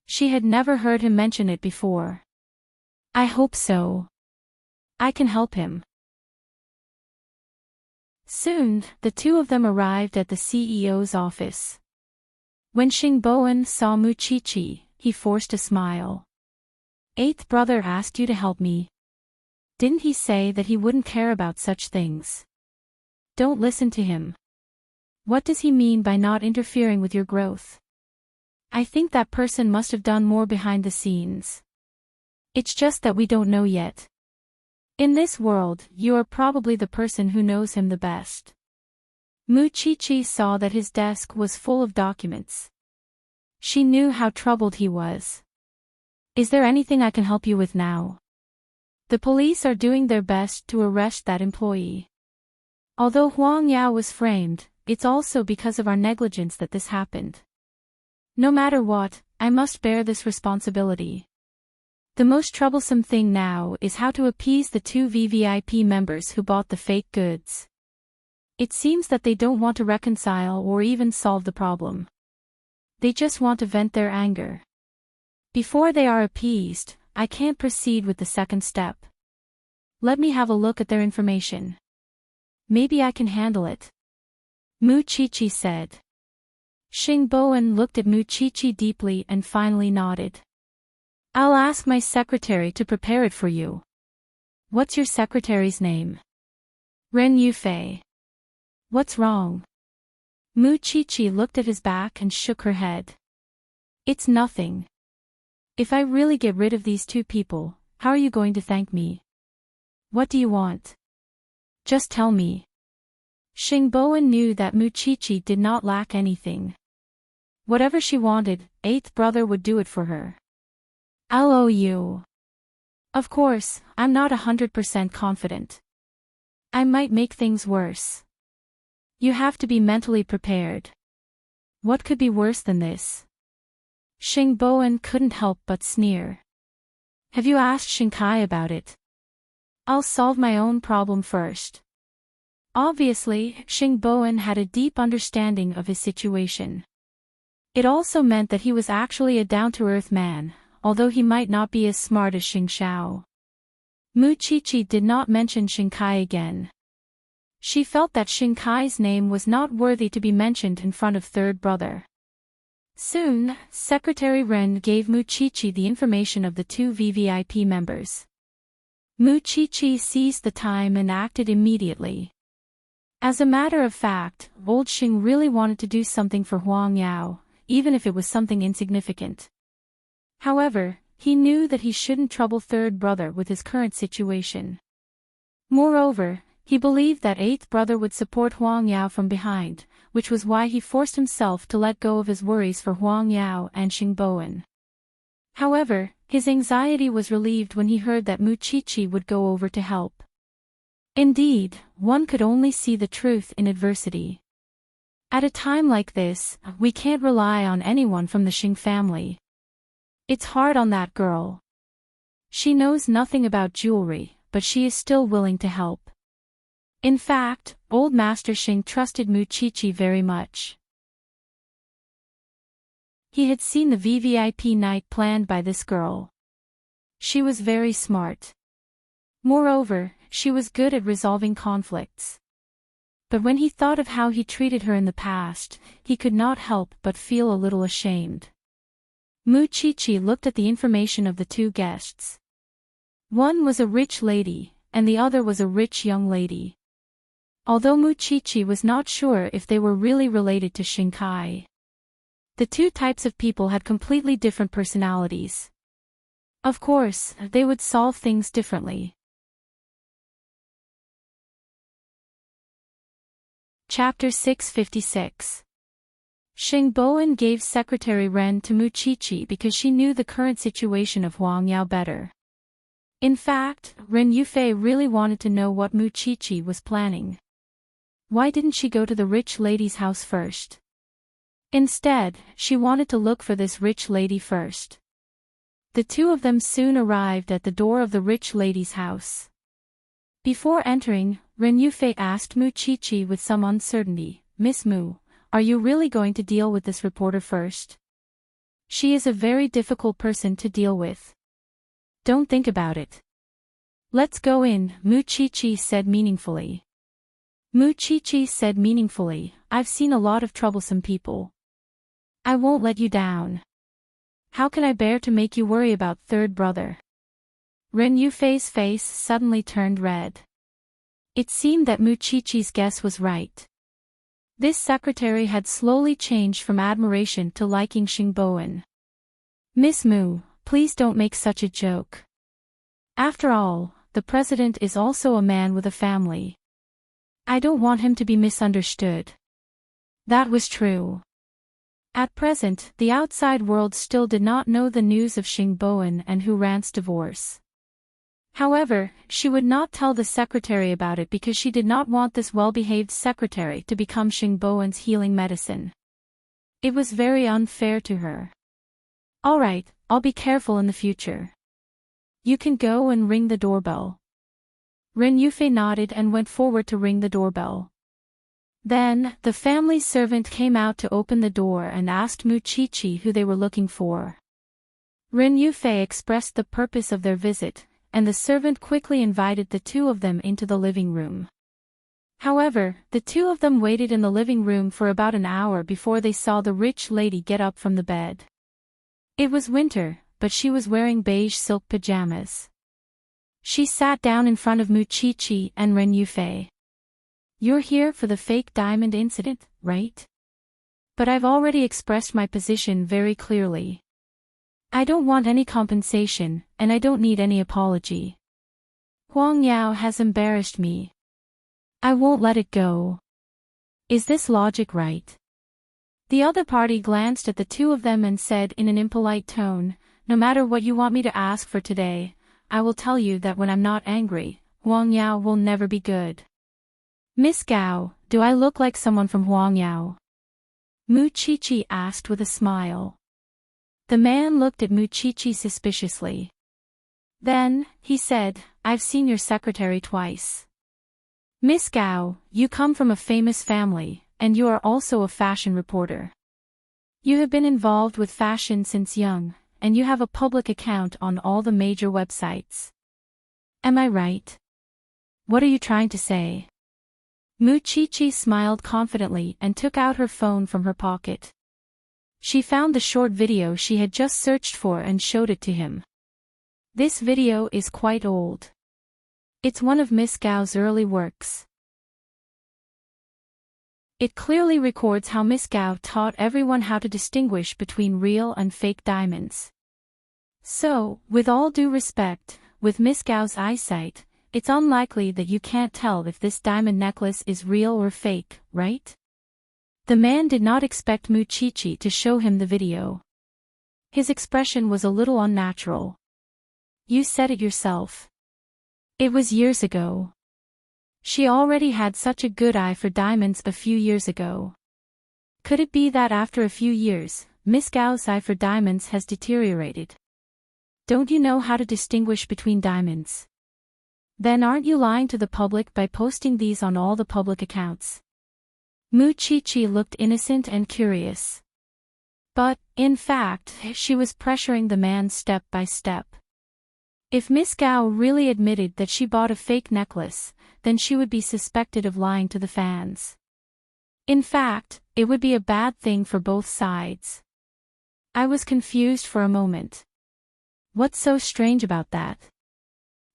She had never heard him mention it before. I hope so. I can help him. Soon, the two of them arrived at the CEO's office. When Xing Bowen saw Mu Chichi, he forced a smile. Eighth brother asked you to help me. Didn't he say that he wouldn't care about such things? Don't listen to him. What does he mean by not interfering with your growth? I think that person must have done more behind the scenes. It's just that we don't know yet. In this world, you are probably the person who knows him the best. Mu Chichi saw that his desk was full of documents. She knew how troubled he was. Is there anything I can help you with now? The police are doing their best to arrest that employee. Although Huang Yao was framed, it's also because of our negligence that this happened. No matter what, I must bear this responsibility. The most troublesome thing now is how to appease the two VVIP members who bought the fake goods. It seems that they don't want to reconcile or even solve the problem. They just want to vent their anger. Before they are appeased, I can't proceed with the second step. Let me have a look at their information. Maybe I can handle it. Mu Chichi said. Xing Bowen looked at Mu Chichi deeply and finally nodded. I'll ask my secretary to prepare it for you. What's your secretary's name? Ren Yufei. What's wrong? Mu Chichi looked at his back and shook her head. It's nothing. If I really get rid of these two people, how are you going to thank me? What do you want? Just tell me. Xing Bowen knew that Mu Chichi did not lack anything. Whatever she wanted, eighth brother would do it for her. I'll owe you. Of course, I'm not 100% confident. I might make things worse. You have to be mentally prepared. What could be worse than this? Xing Bowen couldn't help but sneer. Have you asked Xing Kai about it? I'll solve my own problem first. Obviously, Xing Bowen had a deep understanding of his situation. It also meant that he was actually a down-to-earth man, although he might not be as smart as Xing Xiao. Mu Chichi did not mention Xing Kai again. She felt that Xing Kai's name was not worthy to be mentioned in front of third brother. Soon, Secretary Ren gave Mu Chichi the information of the two VVIP members. Mu Chichi seized the time and acted immediately. As a matter of fact, old Xing really wanted to do something for Huang Yao, even if it was something insignificant. However, he knew that he shouldn't trouble third brother with his current situation. Moreover, he believed that eighth brother would support Huang Yao from behind, which was why he forced himself to let go of his worries for Huang Yao and Xing Bowen. However, His anxiety was relieved when he heard that Muchichi would go over to help. Indeed, one could only see the truth in adversity. At a time like this, we can't rely on anyone from the Xing family. It's hard on that girl. She knows nothing about jewelry, but she is still willing to help. In fact, old Master Xing trusted Muchichi very much. He had seen the VVIP night planned by this girl. She was very smart. Moreover, she was good at resolving conflicts. But when he thought of how he treated her in the past, he could not help but feel a little ashamed. Muchichi looked at the information of the two guests. One was a rich lady, and the other was a rich young lady. Although Muchichi was not sure if they were really related to Shinkai. The two types of people had completely different personalities. Of course, they would solve things differently. Chapter 656. Xing Bowen gave Secretary Ren to Muchichi because she knew the current situation of Huang Yao better. In fact, Ren Yufei really wanted to know what Muchichi was planning. Why didn't she go to the rich lady's house first? Instead, she wanted to look for this rich lady first. The two of them soon arrived at the door of the rich lady's house. Before entering, Ren Yufei asked Muchichi with some uncertainty, "Miss Mu, are you really going to deal with this reporter first? She is a very difficult person to deal with. Don't think about it. Let's go in," Muchichi said meaningfully. Muchichi said meaningfully, "I've seen a lot of troublesome people. I won't let you down. How can I bear to make you worry about third brother?" Ren Yufei's face suddenly turned red. It seemed that Muchichi's guess was right. This secretary had slowly changed from admiration to liking Xing Bowen. "Miss Mu, please don't make such a joke. After all, the president is also a man with a family. I don't want him to be misunderstood." That was true. At present, the outside world still did not know the news of Xing Bowen and Hu Ran's divorce. However, she would not tell the secretary about it because she did not want this well-behaved secretary to become Xing Bowen's healing medicine. It was very unfair to her. "All right, I'll be careful in the future. You can go and ring the doorbell." Ren Yufei nodded and went forward to ring the doorbell. Then, the family servant came out to open the door and asked Muchichi who they were looking for. Ren Yufei expressed the purpose of their visit, and the servant quickly invited the two of them into the living room. However, the two of them waited in the living room for about an hour before they saw the rich lady get up from the bed. It was winter, but she was wearing beige silk pajamas. She sat down in front of Muchichi and Ren Yufei. "You're here for the fake diamond incident, right? But I've already expressed my position very clearly. I don't want any compensation, and I don't need any apology. Huang Yao has embarrassed me. I won't let it go. Is this logic right?" The other party glanced at the two of them and said in an impolite tone, "No matter what you want me to ask for today, I will tell you that when I'm not angry, Huang Yao will never be good." "Miss Gao, do I look like someone from Huang Yao?" Muchichi asked with a smile. The man looked at Muchichi suspiciously. Then, he said, "I've seen your secretary twice. Miss Gao, you come from a famous family, and you are also a fashion reporter. You have been involved with fashion since young, and you have a public account on all the major websites. Am I right? What are you trying to say?" Muchichi smiled confidently and took out her phone from her pocket. She found the short video she had just searched for and showed it to him. This video is quite old. It's one of Miss Gao's early works. It clearly records how Miss Gao taught everyone how to distinguish between real and fake diamonds. So, with all due respect, with Miss Gao's eyesight, it's unlikely that you can't tell if this diamond necklace is real or fake, right? The man did not expect Muchichi to show him the video. His expression was a little unnatural. You said it yourself. It was years ago. She already had such a good eye for diamonds a few years ago. Could it be that after a few years, Miss Gao's eye for diamonds has deteriorated? Don't you know how to distinguish between diamonds? Then aren't you lying to the public by posting these on all the public accounts? Mu Chi-Chi looked innocent and curious. But, in fact, she was pressuring the man step by step. If Miss Gao really admitted that she bought a fake necklace, then she would be suspected of lying to the fans. In fact, it would be a bad thing for both sides. I was confused for a moment. What's so strange about that?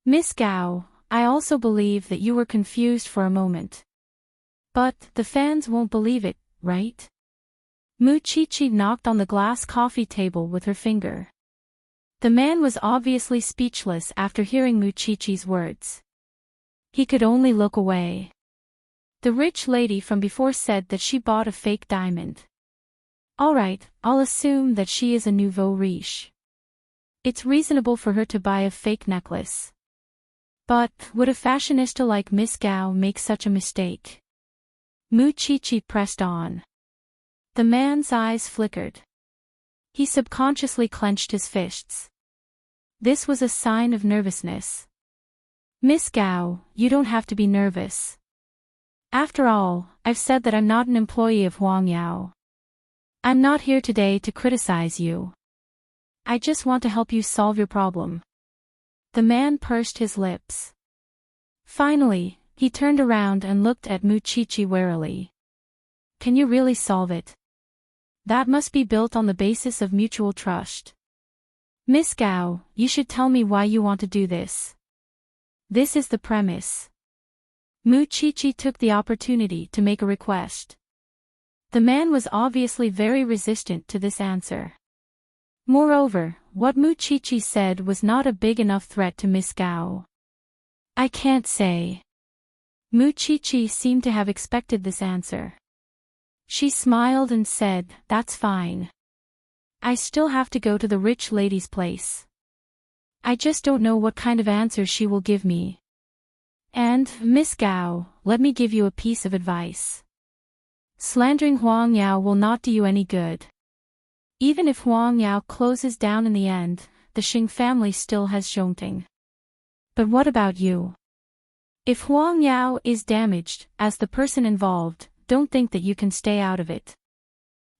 Miss Gao, I also believe that you were confused for a moment. But, the fans won't believe it, right? Mu Chi-Chi knocked on the glass coffee table with her finger. The man was obviously speechless after hearing Mu Chi-Chi's words. He could only look away. The rich lady from before said that she bought a fake diamond. Alright, I'll assume that she is a nouveau riche. It's reasonable for her to buy a fake necklace. But, would a fashionista like Miss Gao make such a mistake? Mu Chi-Chi pressed on. The man's eyes flickered. He subconsciously clenched his fists. This was a sign of nervousness. Miss Gao, you don't have to be nervous. After all, I've said that I'm not an employee of Huang Yao. I'm not here today to criticize you. I just want to help you solve your problem. The man pursed his lips. Finally, he turned around and looked at Mu Chi-Chi warily. Can you really solve it? That must be built on the basis of mutual trust. Miss Gao, you should tell me why you want to do this. This is the premise. Mu Chi-Chi took the opportunity to make a request. The man was obviously very resistant to this answer. Moreover, what Mu Chi-Chi said was not a big enough threat to Miss Gao. I can't say. Mu Chi-Chi seemed to have expected this answer. She smiled and said, that's fine. I still have to go to the rich lady's place. I just don't know what kind of answer she will give me. And, Miss Gao, let me give you a piece of advice. Slandering Huang Yao will not do you any good. Even if Huang Yao closes down in the end, the Xing family still has Zhongting. But what about you? If Huang Yao is damaged, as the person involved, don't think that you can stay out of it.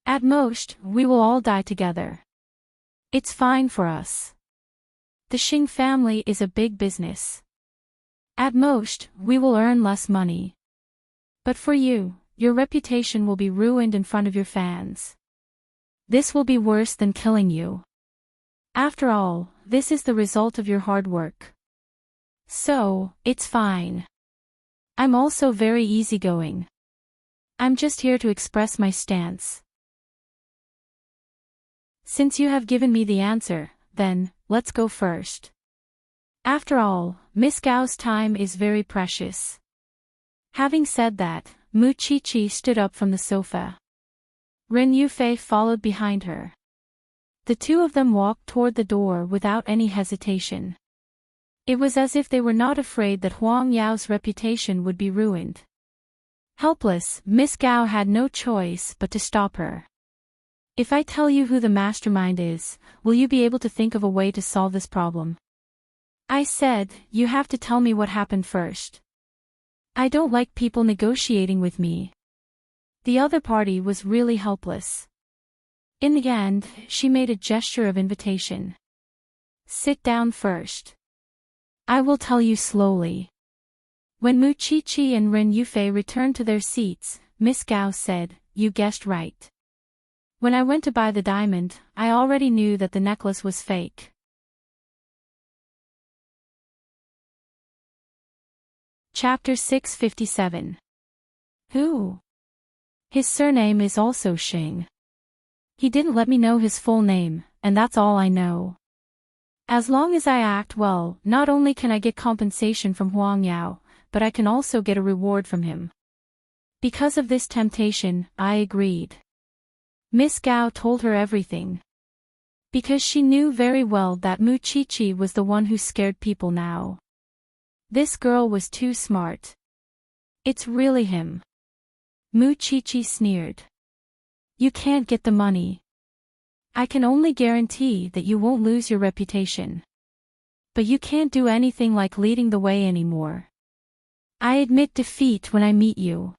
At most, we will all die together. It's fine for us. The Xing family is a big business. At most, we will earn less money. But for you, your reputation will be ruined in front of your fans. This will be worse than killing you. After all, this is the result of your hard work. So, it's fine. I'm also very easygoing. I'm just here to express my stance. Since you have given me the answer, then, let's go first. After all, Miss Gao's time is very precious. Having said that, Mu Chi-Chi stood up from the sofa. Ren Yufei followed behind her. The two of them walked toward the door without any hesitation. It was as if they were not afraid that Huang Yao's reputation would be ruined. Helpless, Miss Gao had no choice but to stop her. If I tell you who the mastermind is, will you be able to think of a way to solve this problem? I said, you have to tell me what happened first. I don't like people negotiating with me. The other party was really helpless. In the end, she made a gesture of invitation. Sit down first. I will tell you slowly. When Mu Chi-Chi and Ren Yufei returned to their seats, Miss Gao said, you guessed right. When I went to buy the diamond, I already knew that the necklace was fake. Chapter 657. Who? His surname is also Xing. He didn't let me know his full name, and that's all I know. As long as I act well, not only can I get compensation from Huang Yao, but I can also get a reward from him. Because of this temptation, I agreed. Miss Gao told her everything. Because she knew very well that Mu Chi-Chi was the one who scared people now. This girl was too smart. It's really him. Mu Chi-Chi sneered. You can't get the money. I can only guarantee that you won't lose your reputation. But you can't do anything like leading the way anymore. I admit defeat when I meet you.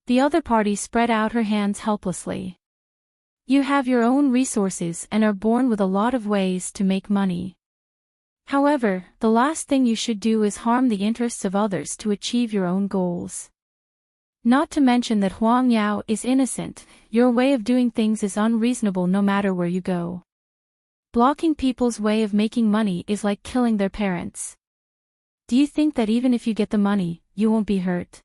The other party spread out her hands helplessly. You have your own resources and are born with a lot of ways to make money. However, the last thing you should do is harm the interests of others to achieve your own goals. Not to mention that Huang Yao is innocent, your way of doing things is unreasonable no matter where you go. Blocking people's way of making money is like killing their parents. Do you think that even if you get the money, you won't be hurt?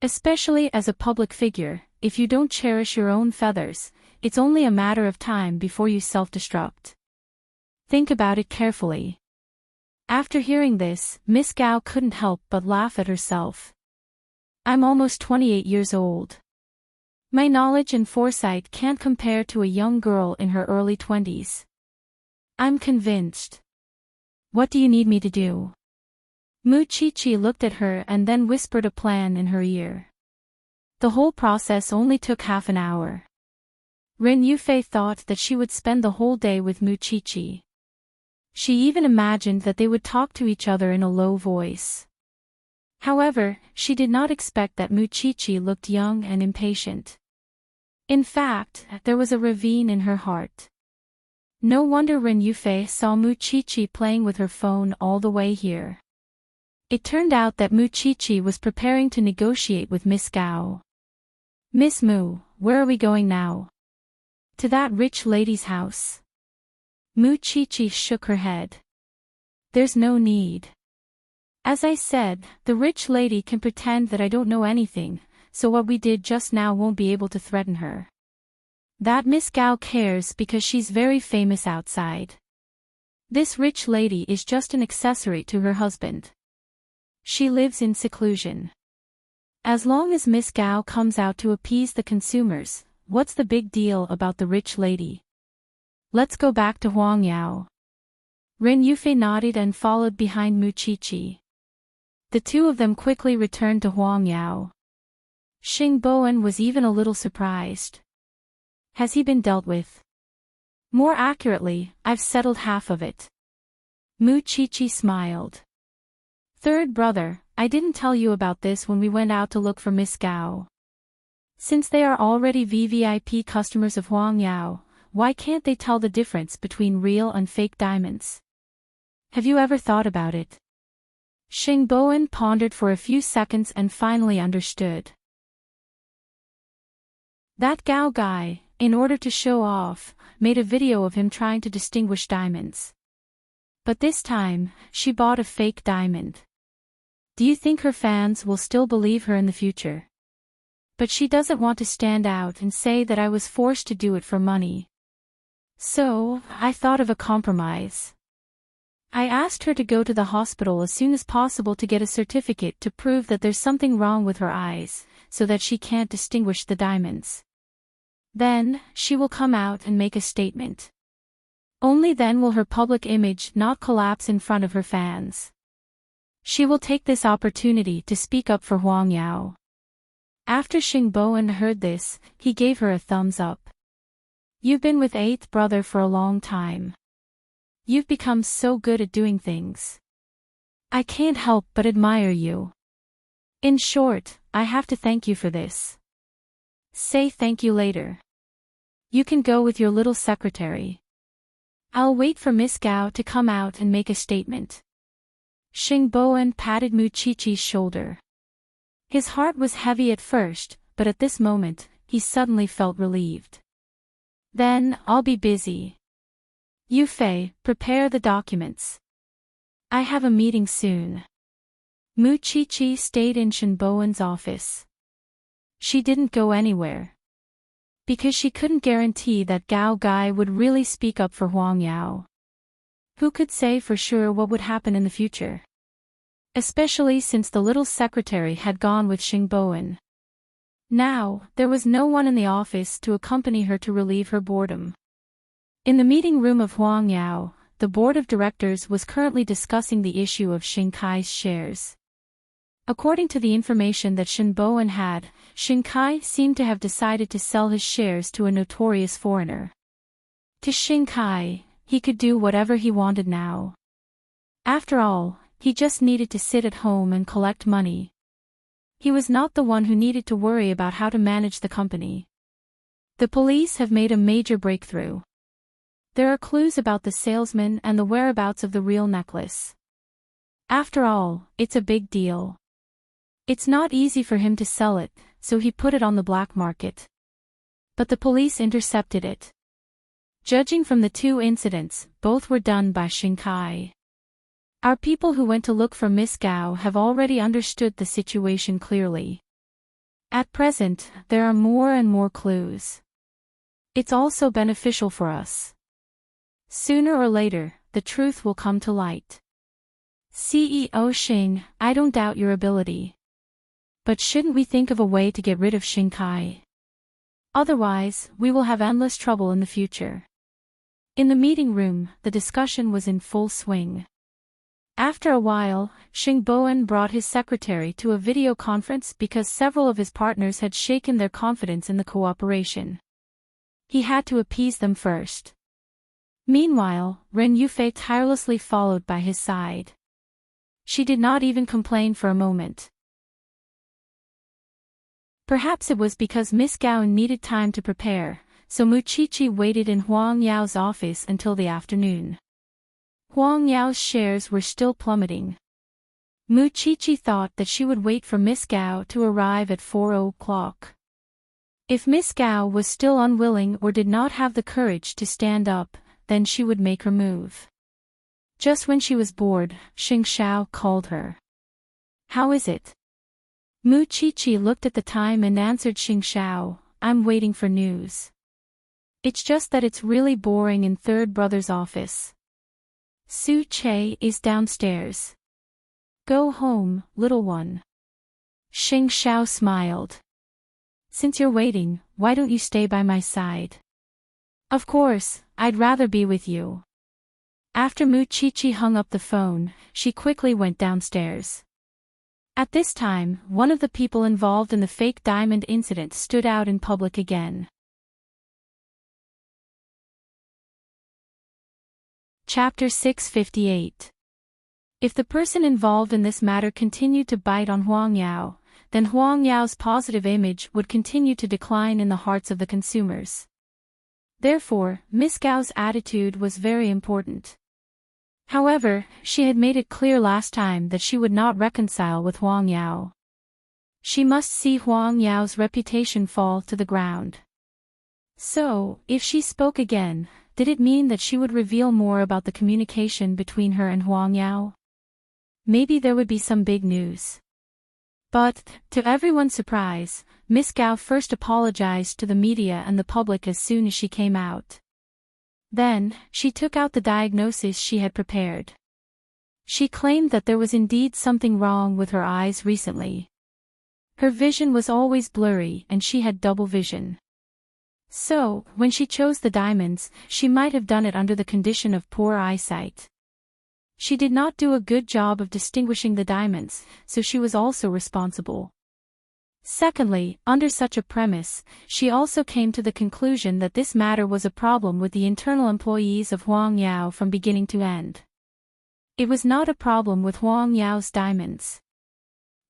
Especially as a public figure, if you don't cherish your own feathers, it's only a matter of time before you self-destruct. Think about it carefully. After hearing this, Miss Gao couldn't help but laugh at herself. I'm almost 28 years old. My knowledge and foresight can't compare to a young girl in her early 20s. I'm convinced. What do you need me to do? Mu Chi-Chi looked at her and then whispered a plan in her ear. The whole process only took half an hour. Ren Yufei thought that she would spend the whole day with Mu Chi-Chi. She even imagined that they would talk to each other in a low voice. However, she did not expect that Mu Chi-Chi looked young and impatient. In fact, there was a ravine in her heart. No wonder Ren Yufei saw Mu Chi-Chi playing with her phone all the way here. It turned out that Mu Chi-Chi was preparing to negotiate with Miss Gao. Miss Mu, where are we going now? To that rich lady's house. Mu Chi-Chi shook her head. There's no need. As I said, the rich lady can pretend that I don't know anything, so what we did just now won't be able to threaten her. That Miss Gao cares because she's very famous outside. This rich lady is just an accessory to her husband. She lives in seclusion. As long as Miss Gao comes out to appease the consumers, what's the big deal about the rich lady? Let's go back to Huang Yao. Ren Yufei nodded and followed behind Mu Chi-Chi. The two of them quickly returned to Huang Yao. Xing Bowen was even a little surprised. Has he been dealt with? More accurately, I've settled half of it. Mu Chi-Chi smiled. Third brother, I didn't tell you about this when we went out to look for Miss Gao. Since they are already VVIP customers of Huang Yao, why can't they tell the difference between real and fake diamonds? Have you ever thought about it? Xing Bowen pondered for a few seconds and finally understood. That Gao guy, in order to show off, made a video of him trying to distinguish diamonds. But this time, she bought a fake diamond. Do you think her fans will still believe her in the future? But she doesn't want to stand out and say that I was forced to do it for money. So, I thought of a compromise. I asked her to go to the hospital as soon as possible to get a certificate to prove that there's something wrong with her eyes, so that she can't distinguish the diamonds. Then, she will come out and make a statement. Only then will her public image not collapse in front of her fans. She will take this opportunity to speak up for Huang Yao. After Xing Bowen heard this, he gave her a thumbs up. You've been with eighth brother for a long time. You've become so good at doing things. I can't help but admire you. In short, I have to thank you for this. Say thank you later. You can go with your little secretary. I'll wait for Miss Gao to come out and make a statement. Xing Bowen patted Mu Chi-Chi's shoulder. His heart was heavy at first, but at this moment, he suddenly felt relieved. Then, I'll be busy. Yufei, prepare the documents. I have a meeting soon. Mu Chi-Chi stayed in Xing Bowen's office. She didn't go anywhere. Because she couldn't guarantee that Gao Guy would really speak up for Huang Yao. Who could say for sure what would happen in the future? Especially since the little secretary had gone with Xing Bowen. Now, there was no one in the office to accompany her to relieve her boredom. In the meeting room of Huang Yao, the board of directors was currently discussing the issue of Xingkai's shares. According to the information that Shen Bowen had, Xingkai seemed to have decided to sell his shares to a notorious foreigner. To Xingkai, he could do whatever he wanted now. After all, he just needed to sit at home and collect money. He was not the one who needed to worry about how to manage the company. The police have made a major breakthrough. There are clues about the salesman and the whereabouts of the real necklace. After all, it's a big deal. It's not easy for him to sell it, so he put it on the black market. But the police intercepted it. Judging from the two incidents, both were done by Xingkai. Our people who went to look for Miss Gao have already understood the situation clearly. At present, there are more and more clues. It's also beneficial for us. Sooner or later, the truth will come to light. CEO Xing, I don't doubt your ability. But shouldn't we think of a way to get rid of Xingkai? Otherwise, we will have endless trouble in the future. In the meeting room, the discussion was in full swing. After a while, Xing Bowen brought his secretary to a video conference because several of his partners had shaken their confidence in the cooperation. He had to appease them first. Meanwhile, Ren Yufei tirelessly followed by his side. She did not even complain for a moment. Perhaps it was because Miss Gao needed time to prepare, so Mu Qiqi waited in Huang Yao's office until the afternoon. Huang Yao's shares were still plummeting. Mu Qiqi thought that she would wait for Miss Gao to arrive at 4 o'clock. If Miss Gao was still unwilling or did not have the courage to stand up, then she would make her move. Just when she was bored, Xing Xiao called her. How is it? Mu Qiqi looked at the time and answered Xing Xiao, I'm waiting for news. It's just that it's really boring in Third Brother's office. Su Che is downstairs. Go home, little one. Xing Xiao smiled. Since you're waiting, why don't you stay by my side? Of course, I'd rather be with you. After Mu Qiqi hung up the phone, she quickly went downstairs. At this time, one of the people involved in the fake diamond incident stood out in public again. Chapter 658. If the person involved in this matter continued to bite on Huang Yao, then Huang Yao's positive image would continue to decline in the hearts of the consumers. Therefore, Miss Gao's attitude was very important. However, she had made it clear last time that she would not reconcile with Huang Yao. She must see Huang Yao's reputation fall to the ground. So, if she spoke again, did it mean that she would reveal more about the communication between her and Huang Yao? Maybe there would be some big news. But, to everyone's surprise, Miss Gao first apologized to the media and the public as soon as she came out. Then, she took out the diagnosis she had prepared. She claimed that there was indeed something wrong with her eyes recently. Her vision was always blurry and she had double vision. So, when she chose the diamonds, she might have done it under the condition of poor eyesight. She did not do a good job of distinguishing the diamonds, so she was also responsible. Secondly, under such a premise, she also came to the conclusion that this matter was a problem with the internal employees of Huang Yao from beginning to end. It was not a problem with Huang Yao's diamonds.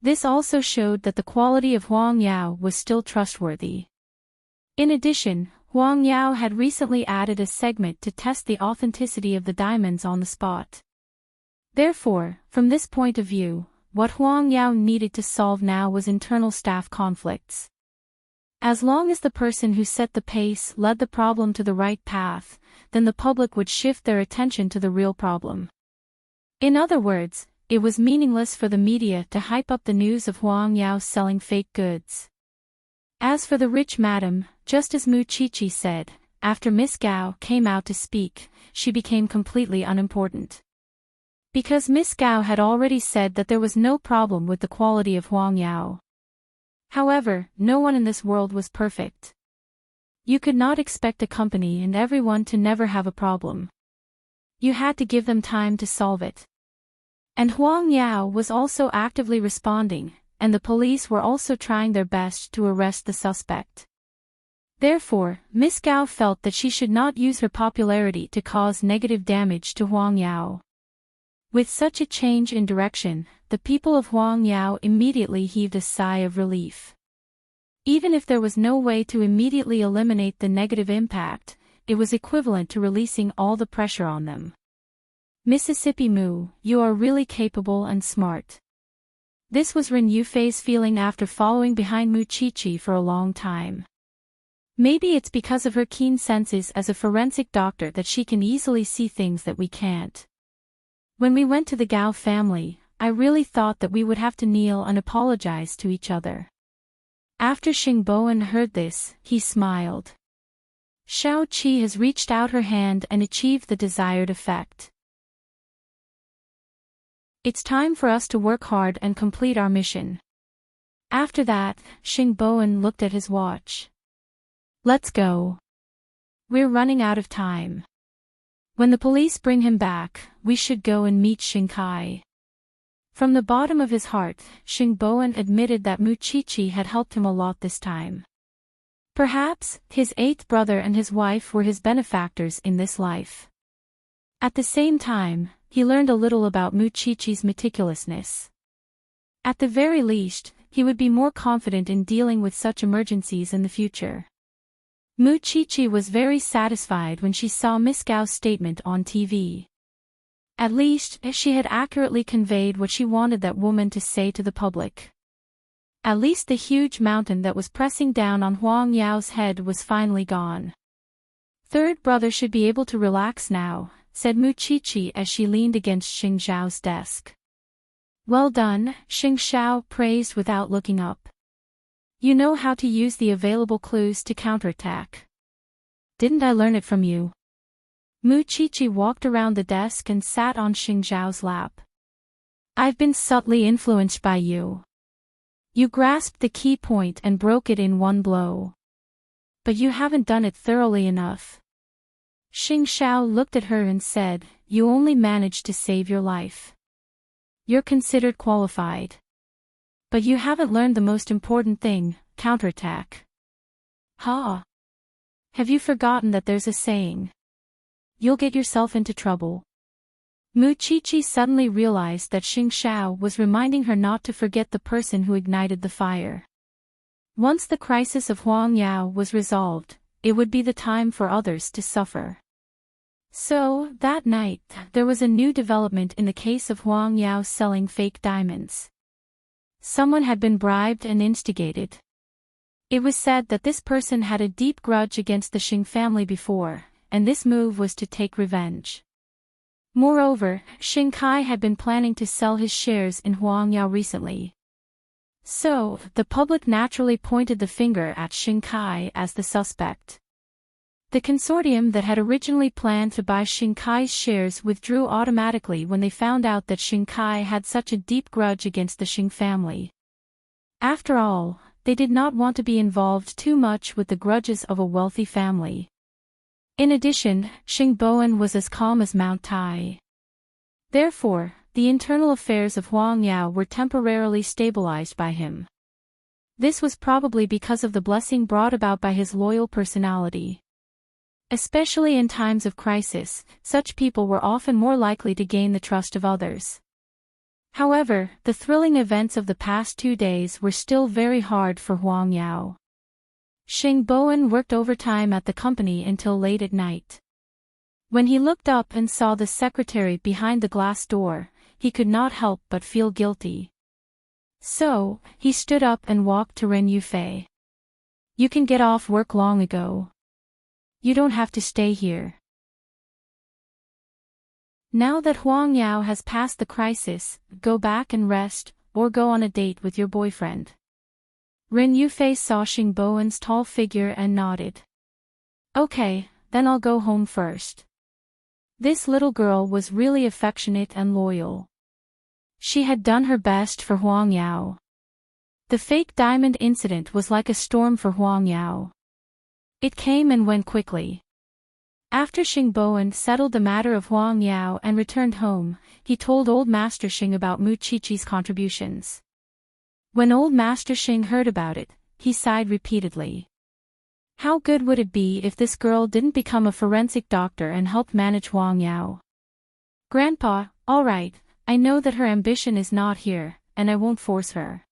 This also showed that the quality of Huang Yao was still trustworthy. In addition, Huang Yao had recently added a segment to test the authenticity of the diamonds on the spot. Therefore, from this point of view, what Huang Yao needed to solve now was internal staff conflicts. As long as the person who set the pace led the problem to the right path, then the public would shift their attention to the real problem. In other words, it was meaningless for the media to hype up the news of Huang Yao selling fake goods. As for the rich madam, just as Mu Qiqi said, after Miss Gao came out to speak, she became completely unimportant. Because Miss Gao had already said that there was no problem with the quality of Huang Yao. However, no one in this world was perfect. You could not expect a company and everyone to never have a problem. You had to give them time to solve it. And Huang Yao was also actively responding, and the police were also trying their best to arrest the suspect. Therefore, Miss Gao felt that she should not use her popularity to cause negative damage to Huang Yao. With such a change in direction, the people of Huang Yao immediately heaved a sigh of relief. Even if there was no way to immediately eliminate the negative impact, it was equivalent to releasing all the pressure on them. Mississippi Mu, you are really capable and smart. This was Ren Yufei's feeling after following behind Mu Qiqi for a long time. Maybe it's because of her keen senses as a forensic doctor that she can easily see things that we can't. When we went to the Gao family, I really thought that we would have to kneel and apologize to each other. After Xingboan heard this, he smiled. Shao Qi has reached out her hand and achieved the desired effect. It's time for us to work hard and complete our mission. After that, Xingboan looked at his watch. Let's go. We're running out of time. When the police bring him back, we should go and meet Xingkai. From the bottom of his heart, Xingboan admitted that Mu Qiqi had helped him a lot this time. Perhaps, his eighth brother and his wife were his benefactors in this life. At the same time, he learned a little about Mu Qiqi's meticulousness. At the very least, he would be more confident in dealing with such emergencies in the future. Mu Qiqi was very satisfied when she saw Miss Gao's statement on TV. At least, she had accurately conveyed what she wanted that woman to say to the public. At least the huge mountain that was pressing down on Huang Yao's head was finally gone. Third brother should be able to relax now, said Mu Qiqi as she leaned against Xing Xiao's desk. Well done, Xing Xiao praised without looking up. You know how to use the available clues to counterattack. Didn't I learn it from you? Mu Qiqi walked around the desk and sat on Xing Xiao's lap. I've been subtly influenced by you. You grasped the key point and broke it in one blow. But you haven't done it thoroughly enough. Xing Xiao looked at her and said, you only managed to save your life. You're considered qualified. But you haven't learned the most important thing, counterattack. Ha! Have you forgotten that there's a saying? You'll get yourself into trouble. Mu Qiqi suddenly realized that Xing Xiao was reminding her not to forget the person who ignited the fire. Once the crisis of Huang Yao was resolved, it would be the time for others to suffer. So, that night, there was a new development in the case of Huang Yao selling fake diamonds. Someone had been bribed and instigated. It was said that this person had a deep grudge against the Xing family before, and this move was to take revenge. Moreover, Xing Kai had been planning to sell his shares in Huang Yao recently. So, the public naturally pointed the finger at Xing Kai as the suspect. The consortium that had originally planned to buy Xing Kai's shares withdrew automatically when they found out that Xing Kai had such a deep grudge against the Xing family. After all, they did not want to be involved too much with the grudges of a wealthy family. In addition, Xingboan was as calm as Mount Tai. Therefore, the internal affairs of Huang Yao were temporarily stabilized by him. This was probably because of the blessing brought about by his loyal personality. Especially in times of crisis, such people were often more likely to gain the trust of others. However, the thrilling events of the past 2 days were still very hard for Huang Yao. Xingboan worked overtime at the company until late at night. When he looked up and saw the secretary behind the glass door, he could not help but feel guilty. So, he stood up and walked to Ren Yufei. You can get off work long ago. You don't have to stay here. Now that Huang Yao has passed the crisis, go back and rest, or go on a date with your boyfriend. Ren Yufei saw Xingboan's tall figure and nodded. Okay, then I'll go home first. This little girl was really affectionate and loyal. She had done her best for Huang Yao. The fake diamond incident was like a storm for Huang Yao. It came and went quickly. After Xing Bowen settled the matter of Huang Yao and returned home, he told Old Master Xing about Mu Qiqi's contributions. When Old Master Xing heard about it, he sighed repeatedly. How good would it be if this girl didn't become a forensic doctor and help manage Huang Yao? Grandpa, all right, I know that her ambition is not here, and I won't force her.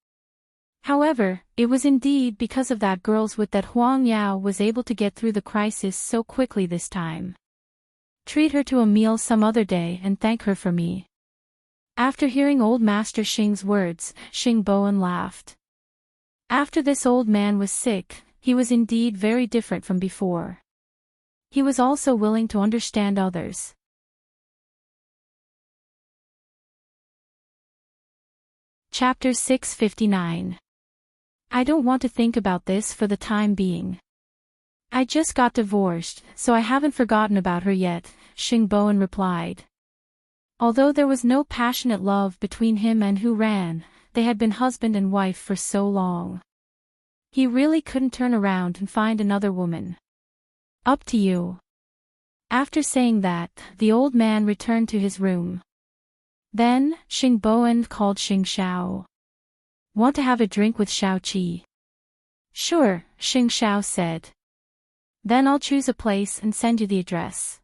However, it was indeed because of that girl's wit that Huang Yao was able to get through the crisis so quickly this time. Treat her to a meal some other day and thank her for me. After hearing Old Master Xing's words, Xing Bowen laughed. After this old man was sick, he was indeed very different from before. He was also willing to understand others. Chapter 659. I don't want to think about this for the time being. I just got divorced, so I haven't forgotten about her yet, Xing Bowen replied. Although there was no passionate love between him and Hu Ran, they had been husband and wife for so long. He really couldn't turn around and find another woman. Up to you. After saying that, the old man returned to his room. Then, Xing Bowen called Xing Xiao. Want to have a drink with Xiao Qi? Sure, Xing Xiao said. Then I'll choose a place and send you the address.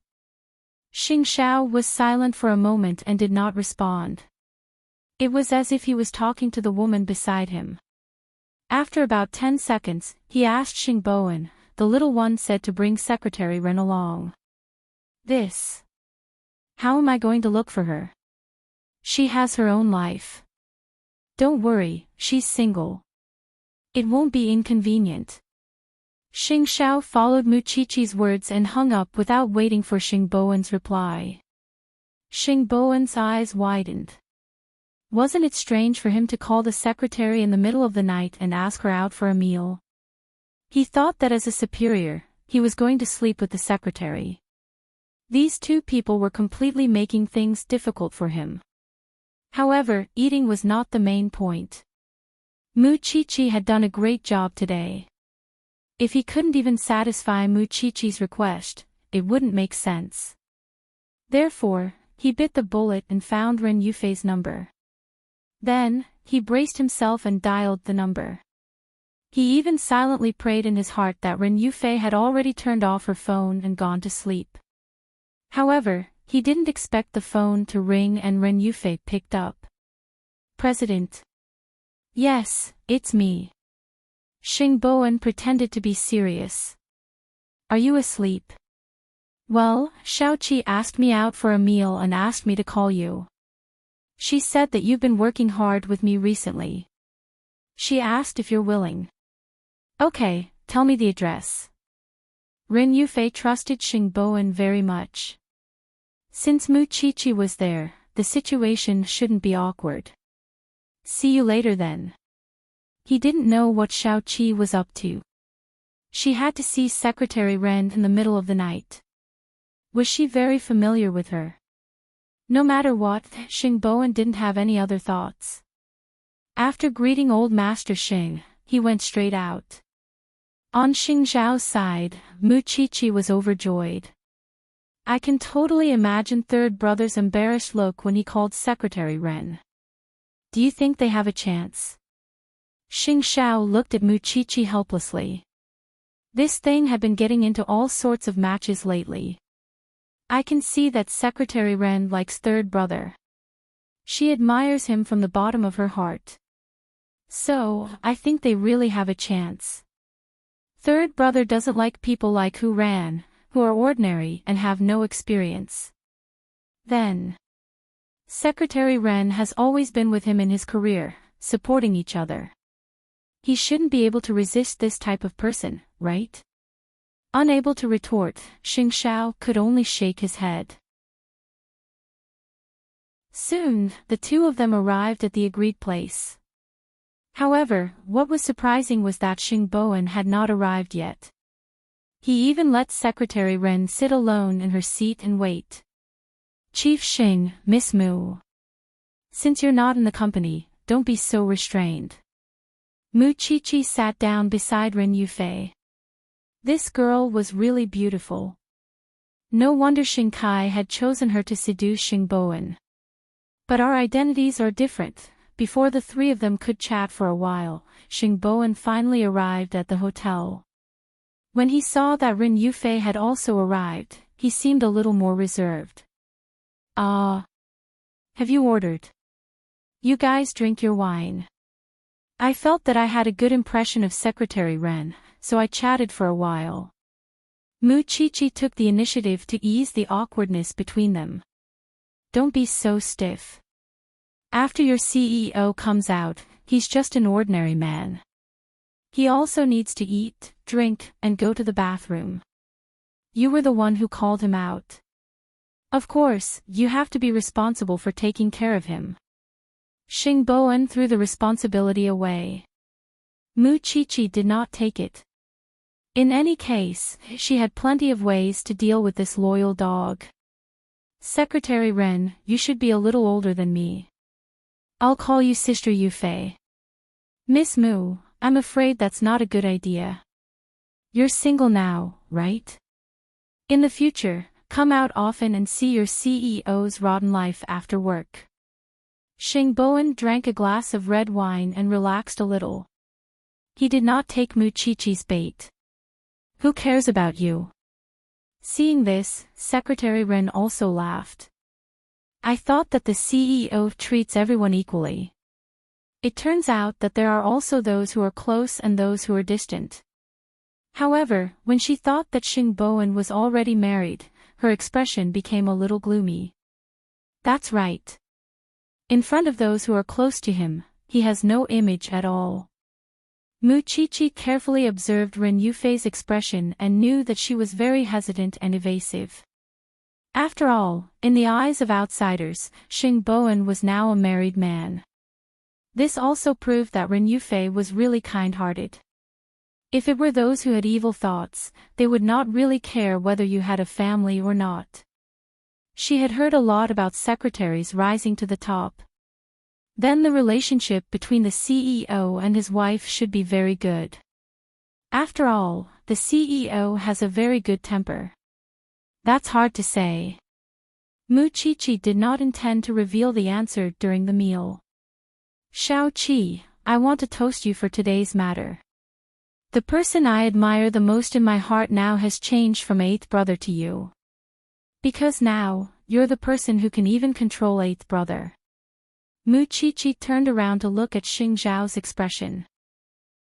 Xing Xiao was silent for a moment and did not respond. It was as if he was talking to the woman beside him. After about 10 seconds, he asked Xing Bowen, the little one said to bring Secretary Ren along. This. How am I going to look for her? She has her own life. Don't worry, she's single. It won't be inconvenient. Xing Xiao followed Mu Qiqi's words and hung up without waiting for Xing Bowen's reply. Xing Bowen's eyes widened. Wasn't it strange for him to call the secretary in the middle of the night and ask her out for a meal? He thought that as a superior, he was going to sleep with the secretary. These two people were completely making things difficult for him. However, eating was not the main point. Mu Qiqi had done a great job today. If he couldn't even satisfy Mu Qiqi's request, it wouldn't make sense. Therefore, he bit the bullet and found Ren Yufei's number. Then, he braced himself and dialed the number. He even silently prayed in his heart that Ren Yufei had already turned off her phone and gone to sleep. However, he didn't expect the phone to ring and Ren Yufei picked up. President. Yes, it's me. Xing Bowen pretended to be serious. Are you asleep? Well, Xiao Qi asked me out for a meal and asked me to call you. She said that you've been working hard with me recently. She asked if you're willing. Okay, tell me the address. Ren Yufei trusted Xing Bowen very much. Since Mu Qiqi was there, the situation shouldn't be awkward. See you later then. He didn't know what Xiao Qi was up to. She had to see Secretary Ren in the middle of the night. Was she very familiar with her? No matter what, Xing Bowen didn't have any other thoughts. After greeting Old Master Xing, he went straight out. On Xing Zhao's side, Mu Qiqi was overjoyed. I can totally imagine Third Brother's embarrassed look when he called Secretary Ren. Do you think they have a chance? Xing Xiao looked at Mu Qiqi helplessly. This thing had been getting into all sorts of matches lately. I can see that Secretary Ren likes Third Brother. She admires him from the bottom of her heart. So, I think they really have a chance. Third Brother doesn't like people like Hu Ran, who are ordinary and have no experience. Then, Secretary Ren has always been with him in his career, supporting each other. He shouldn't be able to resist this type of person, right? Unable to retort, Xing Xiao could only shake his head. Soon, the two of them arrived at the agreed place. However, what was surprising was that Xing Bowen had not arrived yet. He even let Secretary Ren sit alone in her seat and wait. Chief Xing, Miss Mu. Since you're not in the company, don't be so restrained. Mu Qiqi sat down beside Ren Yufei. This girl was really beautiful. No wonder Xing Kai had chosen her to seduce Xing Bowen. But our identities are different. Before the three of them could chat for a while, Xing Bowen finally arrived at the hotel. When he saw that Rin Yufei had also arrived, he seemed a little more reserved. "Ah. Have you ordered? You guys drink your wine." I felt that I had a good impression of Secretary Ren, so I chatted for a while. Mu Qiqi took the initiative to ease the awkwardness between them. "Don't be so stiff. After your CEO comes out, he's just an ordinary man. He also needs to eat, drink, and go to the bathroom. You were the one who called him out. Of course, you have to be responsible for taking care of him." Xing Bowen threw the responsibility away. Mu Qiqi did not take it. In any case, she had plenty of ways to deal with this loyal dog. "Secretary Ren, you should be a little older than me. I'll call you Sister Yufei." "Miss Mu, I'm afraid that's not a good idea. You're single now, right? In the future, come out often and see your CEO's rotten life after work." Xing Bowen drank a glass of red wine and relaxed a little. He did not take Mu Qiqi's bait. "Who cares about you?" Seeing this, Secretary Ren also laughed. "I thought that the CEO treats everyone equally. It turns out that there are also those who are close and those who are distant." However, when she thought that Xing Bowen was already married, her expression became a little gloomy. "That's right. In front of those who are close to him, he has no image at all." Mu Qiqi carefully observed Ren Yufei's expression and knew that she was very hesitant and evasive. After all, in the eyes of outsiders, Xing Bowen was now a married man. This also proved that Ren Yufei was really kind-hearted. If it were those who had evil thoughts, they would not really care whether you had a family or not. She had heard a lot about secretaries rising to the top. Then the relationship between the CEO and his wife should be very good. After all, the CEO has a very good temper. That's hard to say. Mu Qiqi did not intend to reveal the answer during the meal. "Shao Qi, I want to toast you for today's matter. The person I admire the most in my heart now has changed from eighth brother to you. Because now, you're the person who can even control eighth brother." Mu Qiqi turned around to look at Xing Zhao's expression.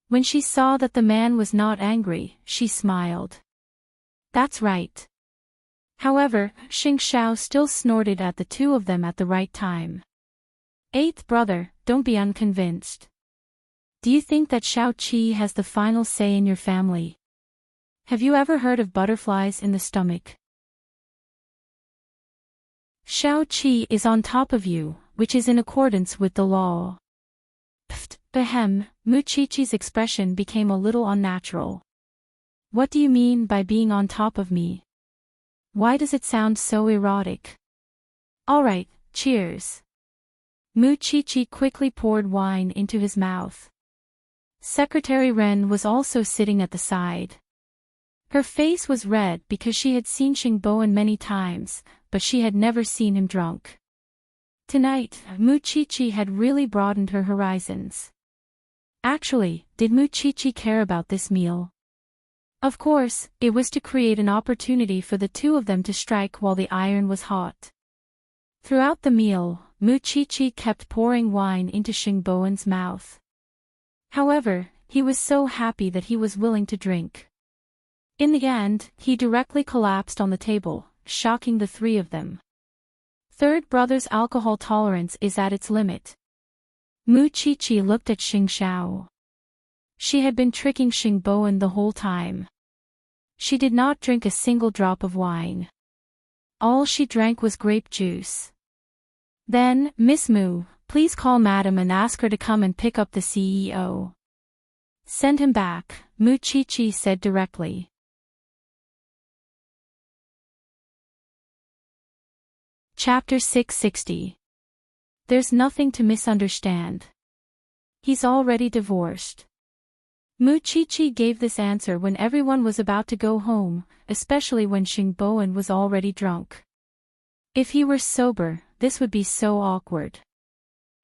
When she saw that the man was not angry, she smiled. "That's right." However, Xing Zhao still snorted at the two of them at the right time. "Eighth brother, don't be unconvinced. Do you think that Shao Qi has the final say in your family? Have you ever heard of butterflies in the stomach? Shao Qi is on top of you, which is in accordance with the law." Pft, behem, Mu Qiqi's expression became a little unnatural. "What do you mean by being on top of me? Why does it sound so erotic?" "Alright, cheers." Mu Qiqi quickly poured wine into his mouth. Secretary Ren was also sitting at the side. Her face was red because she had seen Xing Bowen many times, but she had never seen him drunk. Tonight, Mu Qiqi had really broadened her horizons. Actually, did Mu Qiqi care about this meal? Of course, it was to create an opportunity for the two of them to strike while the iron was hot. Throughout the meal, Mu Qiqi kept pouring wine into Xing Bowen's mouth. However, he was so happy that he was willing to drink. In the end, he directly collapsed on the table, shocking the three of them. Third brother's alcohol tolerance is at its limit. Mu Qiqi looked at Xing Zhao. She had been tricking Xing Bowen the whole time. She did not drink a single drop of wine. All she drank was grape juice. Then, "Miss Mu, please call Madam and ask her to come and pick up the CEO. Send him back," Mu Qiqi said directly. Chapter 660. There's nothing to misunderstand. He's already divorced. Mu Chichi gave this answer when everyone was about to go home, especially when Xing Bowen was already drunk. If he were sober, this would be so awkward.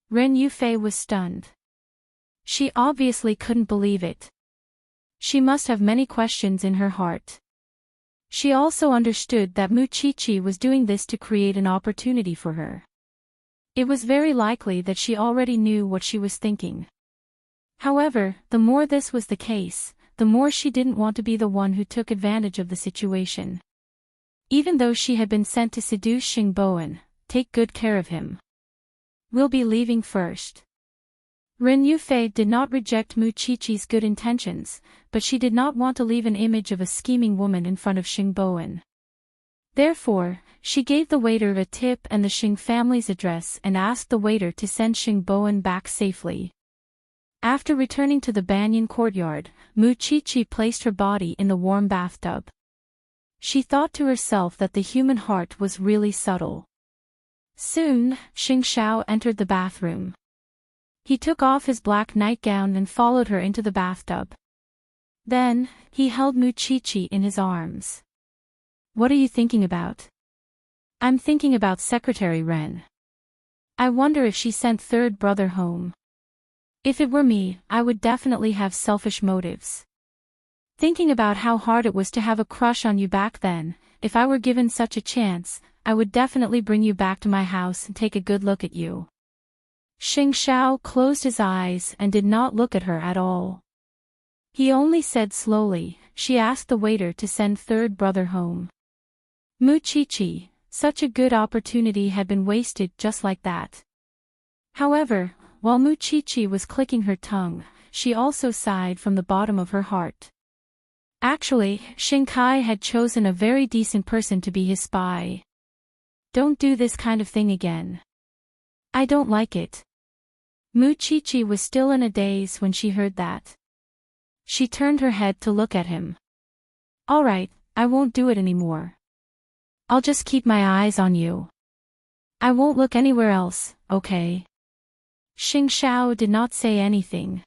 Ren Yufei was stunned. She obviously couldn't believe it. She must have many questions in her heart. She also understood that Mu Chichi was doing this to create an opportunity for her. It was very likely that she already knew what she was thinking. However, the more this was the case, the more she didn't want to be the one who took advantage of the situation. Even though she had been sent to seduce Xing Bowen, take good care of him. We'll be leaving first. Ren Yufei did not reject Mu Chichi's good intentions, but she did not want to leave an image of a scheming woman in front of Xing Bowen. Therefore, she gave the waiter a tip and the Xing family's address and asked the waiter to send Xing Bowen back safely. After returning to the banyan courtyard, Mu Chichi placed her body in the warm bathtub. She thought to herself that the human heart was really subtle. Soon, Xing Xiao entered the bathroom. He took off his black nightgown and followed her into the bathtub. Then, he held Mu Chichi in his arms. What are you thinking about? I'm thinking about Secretary Ren. I wonder if she sent third brother home. If it were me, I would definitely have selfish motives. Thinking about how hard it was to have a crush on you back then, if I were given such a chance, I would definitely bring you back to my house and take a good look at you. Xing Xiao closed his eyes and did not look at her at all. He only said slowly, she asked the waiter to send third brother home. Mu Chichi, such a good opportunity had been wasted just like that. However, while Mu Chichi was clicking her tongue, she also sighed from the bottom of her heart. Actually, Xing Kai had chosen a very decent person to be his spy. Don't do this kind of thing again. I don't like it. Mu Chichi was still in a daze when she heard that. She turned her head to look at him. Alright, I won't do it anymore. I'll just keep my eyes on you. I won't look anywhere else, okay? Xing Xiao did not say anything.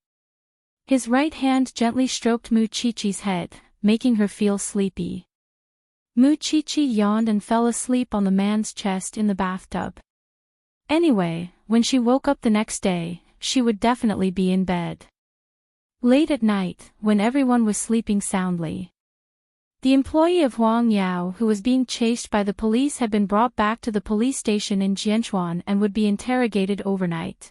His right hand gently stroked Mu Chichi's head, making her feel sleepy. Mu Chichi yawned and fell asleep on the man's chest in the bathtub. Anyway, when she woke up the next day, she would definitely be in bed. Late at night, when everyone was sleeping soundly, the employee of Huang Yao who was being chased by the police had been brought back to the police station in Jianchuan and would be interrogated overnight.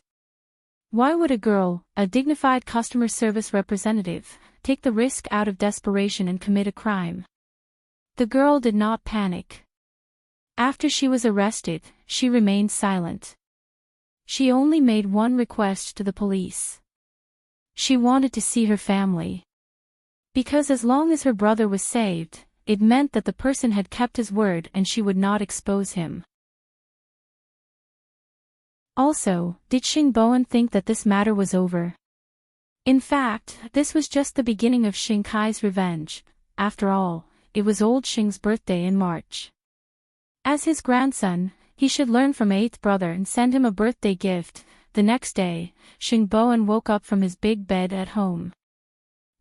Why would a girl, a dignified customer service representative, take the risk out of desperation and commit a crime? The girl did not panic. After she was arrested, she remained silent. She only made one request to the police. She wanted to see her family. Because as long as her brother was saved, it meant that the person had kept his word and she would not expose him. Also, did Xing Bowen think that this matter was over? In fact, this was just the beginning of Xing Kai's revenge. After all, it was old Xing's birthday in March. As his grandson, he should learn from eighth brother and send him a birthday gift. The next day, Xing Bowen woke up from his big bed at home.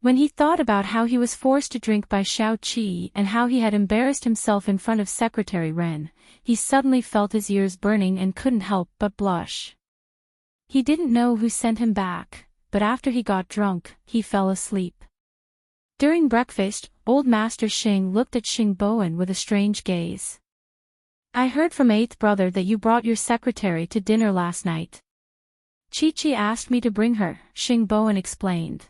When he thought about how he was forced to drink by Xiao Qi and how he had embarrassed himself in front of Secretary Ren, he suddenly felt his ears burning and couldn't help but blush. He didn't know who sent him back, but after he got drunk, he fell asleep. During breakfast, old Master Xing looked at Xing Bowen with a strange gaze. I heard from eighth brother that you brought your secretary to dinner last night. Chi-Chi asked me to bring her, Xing Bowen explained.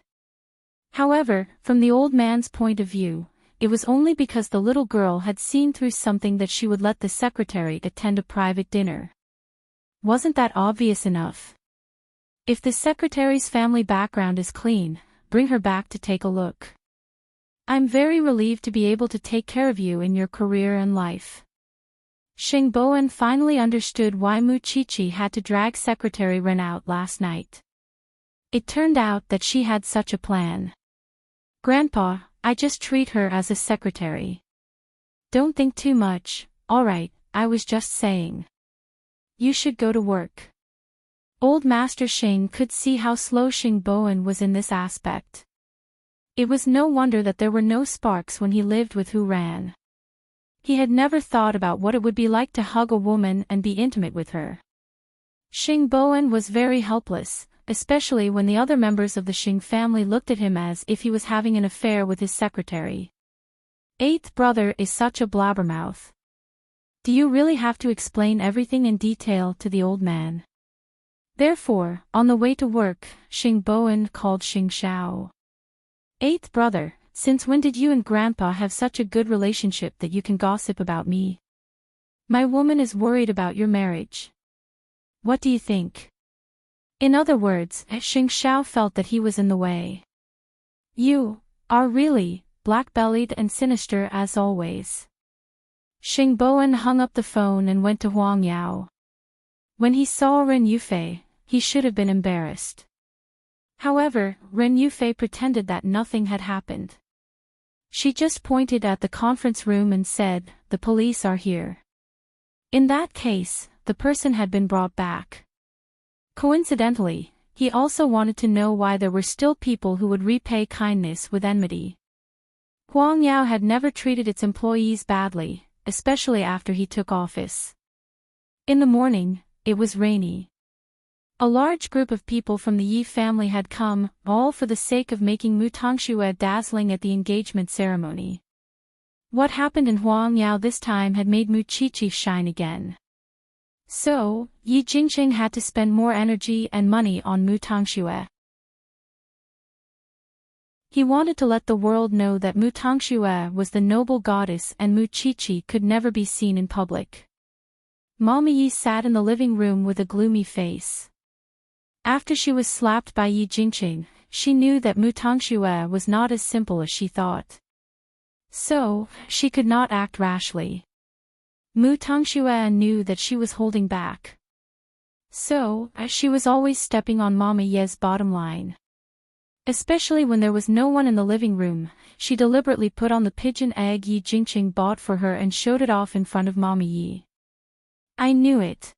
However, from the old man's point of view, it was only because the little girl had seen through something that she would let the secretary attend a private dinner. Wasn't that obvious enough? If the secretary's family background is clean, bring her back to take a look. I'm very relieved to be able to take care of you in your career and life. Xing Bowen finally understood why Mu Chichi had to drag Secretary Ren out last night. It turned out that she had such a plan. Grandpa, I just treat her as a secretary. Don't think too much, alright, I was just saying. You should go to work. Old Master Xing could see how slow Xing Bowen was in this aspect. It was no wonder that there were no sparks when he lived with Hu Ran. He had never thought about what it would be like to hug a woman and be intimate with her. Xing Bowen was very helpless, especially when the other members of the Xing family looked at him as if he was having an affair with his secretary. Eighth brother is such a blabbermouth. Do you really have to explain everything in detail to the old man? Therefore, on the way to work, Xing Bowen called Xing Xiao. Eighth brother, since when did you and Grandpa have such a good relationship that you can gossip about me? My woman is worried about your marriage. What do you think? In other words, Xing Xiao felt that he was in the way. You are really black-bellied and sinister as always. Xing Bowen hung up the phone and went to Huang Yao. When he saw Ren Yufei, he should have been embarrassed. However, Ren Yufei pretended that nothing had happened. She just pointed at the conference room and said, "The police are here." In that case, the person had been brought back. Coincidentally, he also wanted to know why there were still people who would repay kindness with enmity. Huang Yao had never treated its employees badly, especially after he took office. In the morning, it was rainy. A large group of people from the Yi family had come, all for the sake of making Mu Tongxue dazzling at the engagement ceremony. What happened in Huang Yao this time had made Mu Qiqi shine again. So, Yi Jingqing had to spend more energy and money on Mu Tongxue. He wanted to let the world know that Mu Tongxue was the noble goddess and Mu Qiqi could never be seen in public. Mama Yi sat in the living room with a gloomy face. After she was slapped by Yi Jingqing, she knew that Mu Tongxue was not as simple as she thought. So, she could not act rashly. Mu Tongxue knew that she was holding back. So, she was always stepping on Mama Ye's bottom line. Especially when there was no one in the living room, she deliberately put on the pigeon egg Yi Jingqing bought for her and showed it off in front of Mama Yi. I knew it.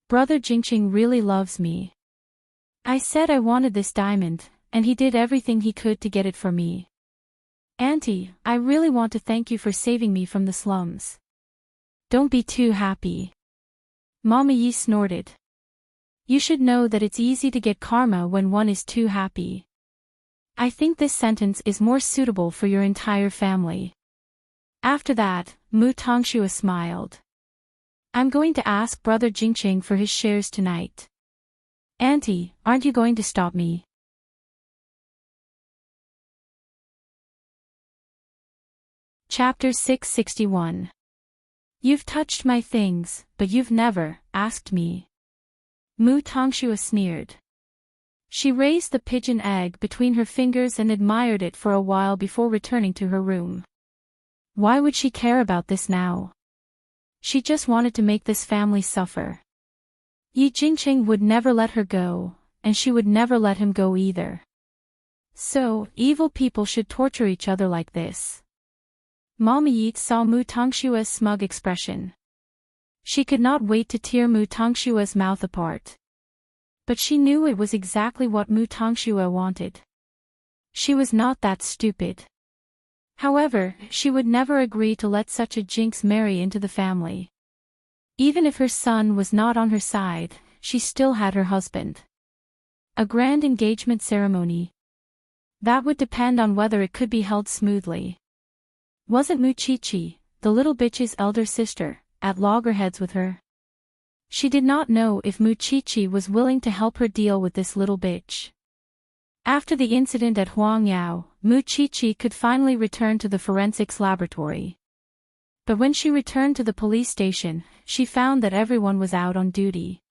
Brother Jingqing really loves me. I said I wanted this diamond, and he did everything he could to get it for me. Auntie, I really want to thank you for saving me from the slums. Don't be too happy. Mama Yi snorted. You should know that it's easy to get karma when one is too happy. I think this sentence is more suitable for your entire family. After that, Mu Tongxue smiled. I'm going to ask Brother Jingqing for his shares tonight. Auntie, aren't you going to stop me? Chapter 661. You've touched my things, but you've never asked me. Mu Tongxue sneered. She raised the pigeon egg between her fingers and admired it for a while before returning to her room. Why would she care about this now? She just wanted to make this family suffer. Yi Jingqing would never let her go, and she would never let him go either. So, evil people should torture each other like this. Mama Yi saw Mu Tongxue's smug expression. She could not wait to tear Mu Tongxue's mouth apart. But she knew it was exactly what Mu Tongxue wanted. She was not that stupid. However, she would never agree to let such a jinx marry into the family. Even if her son was not on her side, she still had her husband. A grand engagement ceremony. That would depend on whether it could be held smoothly. Wasn't Mu Qiqi, the little bitch's elder sister, at loggerheads with her? She did not know if Mu Qiqi was willing to help her deal with this little bitch. After the incident at Huang Yao, Mu Qiqi could finally return to the forensics laboratory. But when she returned to the police station, she found that everyone was out on duty.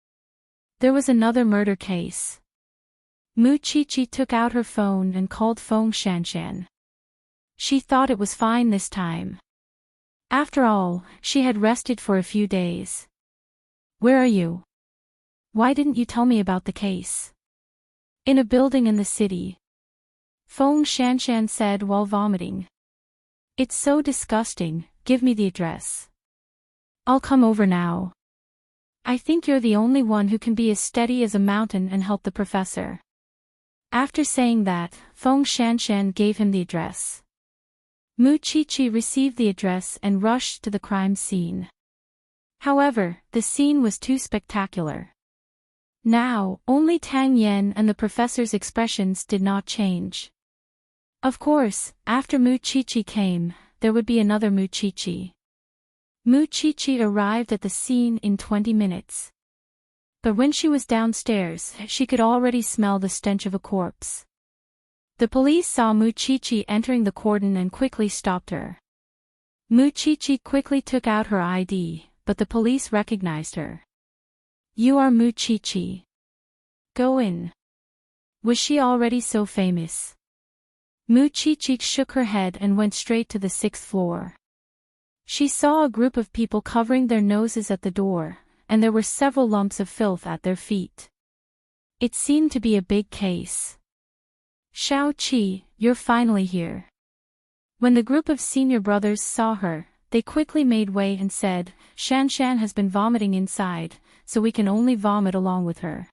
There was another murder case. Mu Qiqi took out her phone and called Feng Shanshan. She thought it was fine this time. After all, she had rested for a few days. Where are you? Why didn't you tell me about the case? In a building in the city. Feng Shanshan said while vomiting. It's so disgusting, give me the address. I'll come over now. I think you're the only one who can be as steady as a mountain and help the professor. After saying that, Feng Shanshan gave him the address. Mu Qiqi received the address and rushed to the crime scene. However, the scene was too spectacular. Now, only Tang Yan and the professor's expressions did not change. Of course, after Mu Qiqi came, there would be another Mu Qiqi. Mu Qiqi arrived at the scene in 20 minutes. But when she was downstairs, she could already smell the stench of a corpse. The police saw Mu Qiqi entering the cordon and quickly stopped her. Mu Qiqi quickly took out her ID, but the police recognized her. "You are Mu Qiqi. Go in." Was she already so famous? Mu Qiqi shook her head and went straight to the 6th floor. She saw a group of people covering their noses at the door, and there were several lumps of filth at their feet. It seemed to be a big case. "Shao Qi, you're finally here." When the group of senior brothers saw her, they quickly made way and said, "Shanshan has been vomiting inside, so we can only vomit along with her.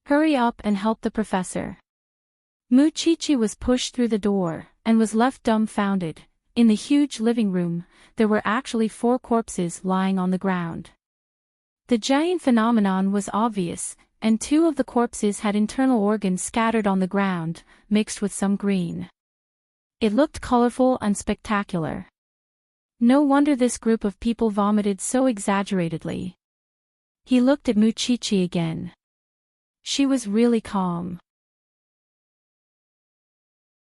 Hurry up and help the professor." Mu Qiqi was pushed through the door, and was left dumbfounded. In the huge living room, there were actually 4 corpses lying on the ground. The giant phenomenon was obvious, and 2 of the corpses had internal organs scattered on the ground, mixed with some green. It looked colorful and spectacular. No wonder this group of people vomited so exaggeratedly. He looked at Mu Qiqi again. She was really calm.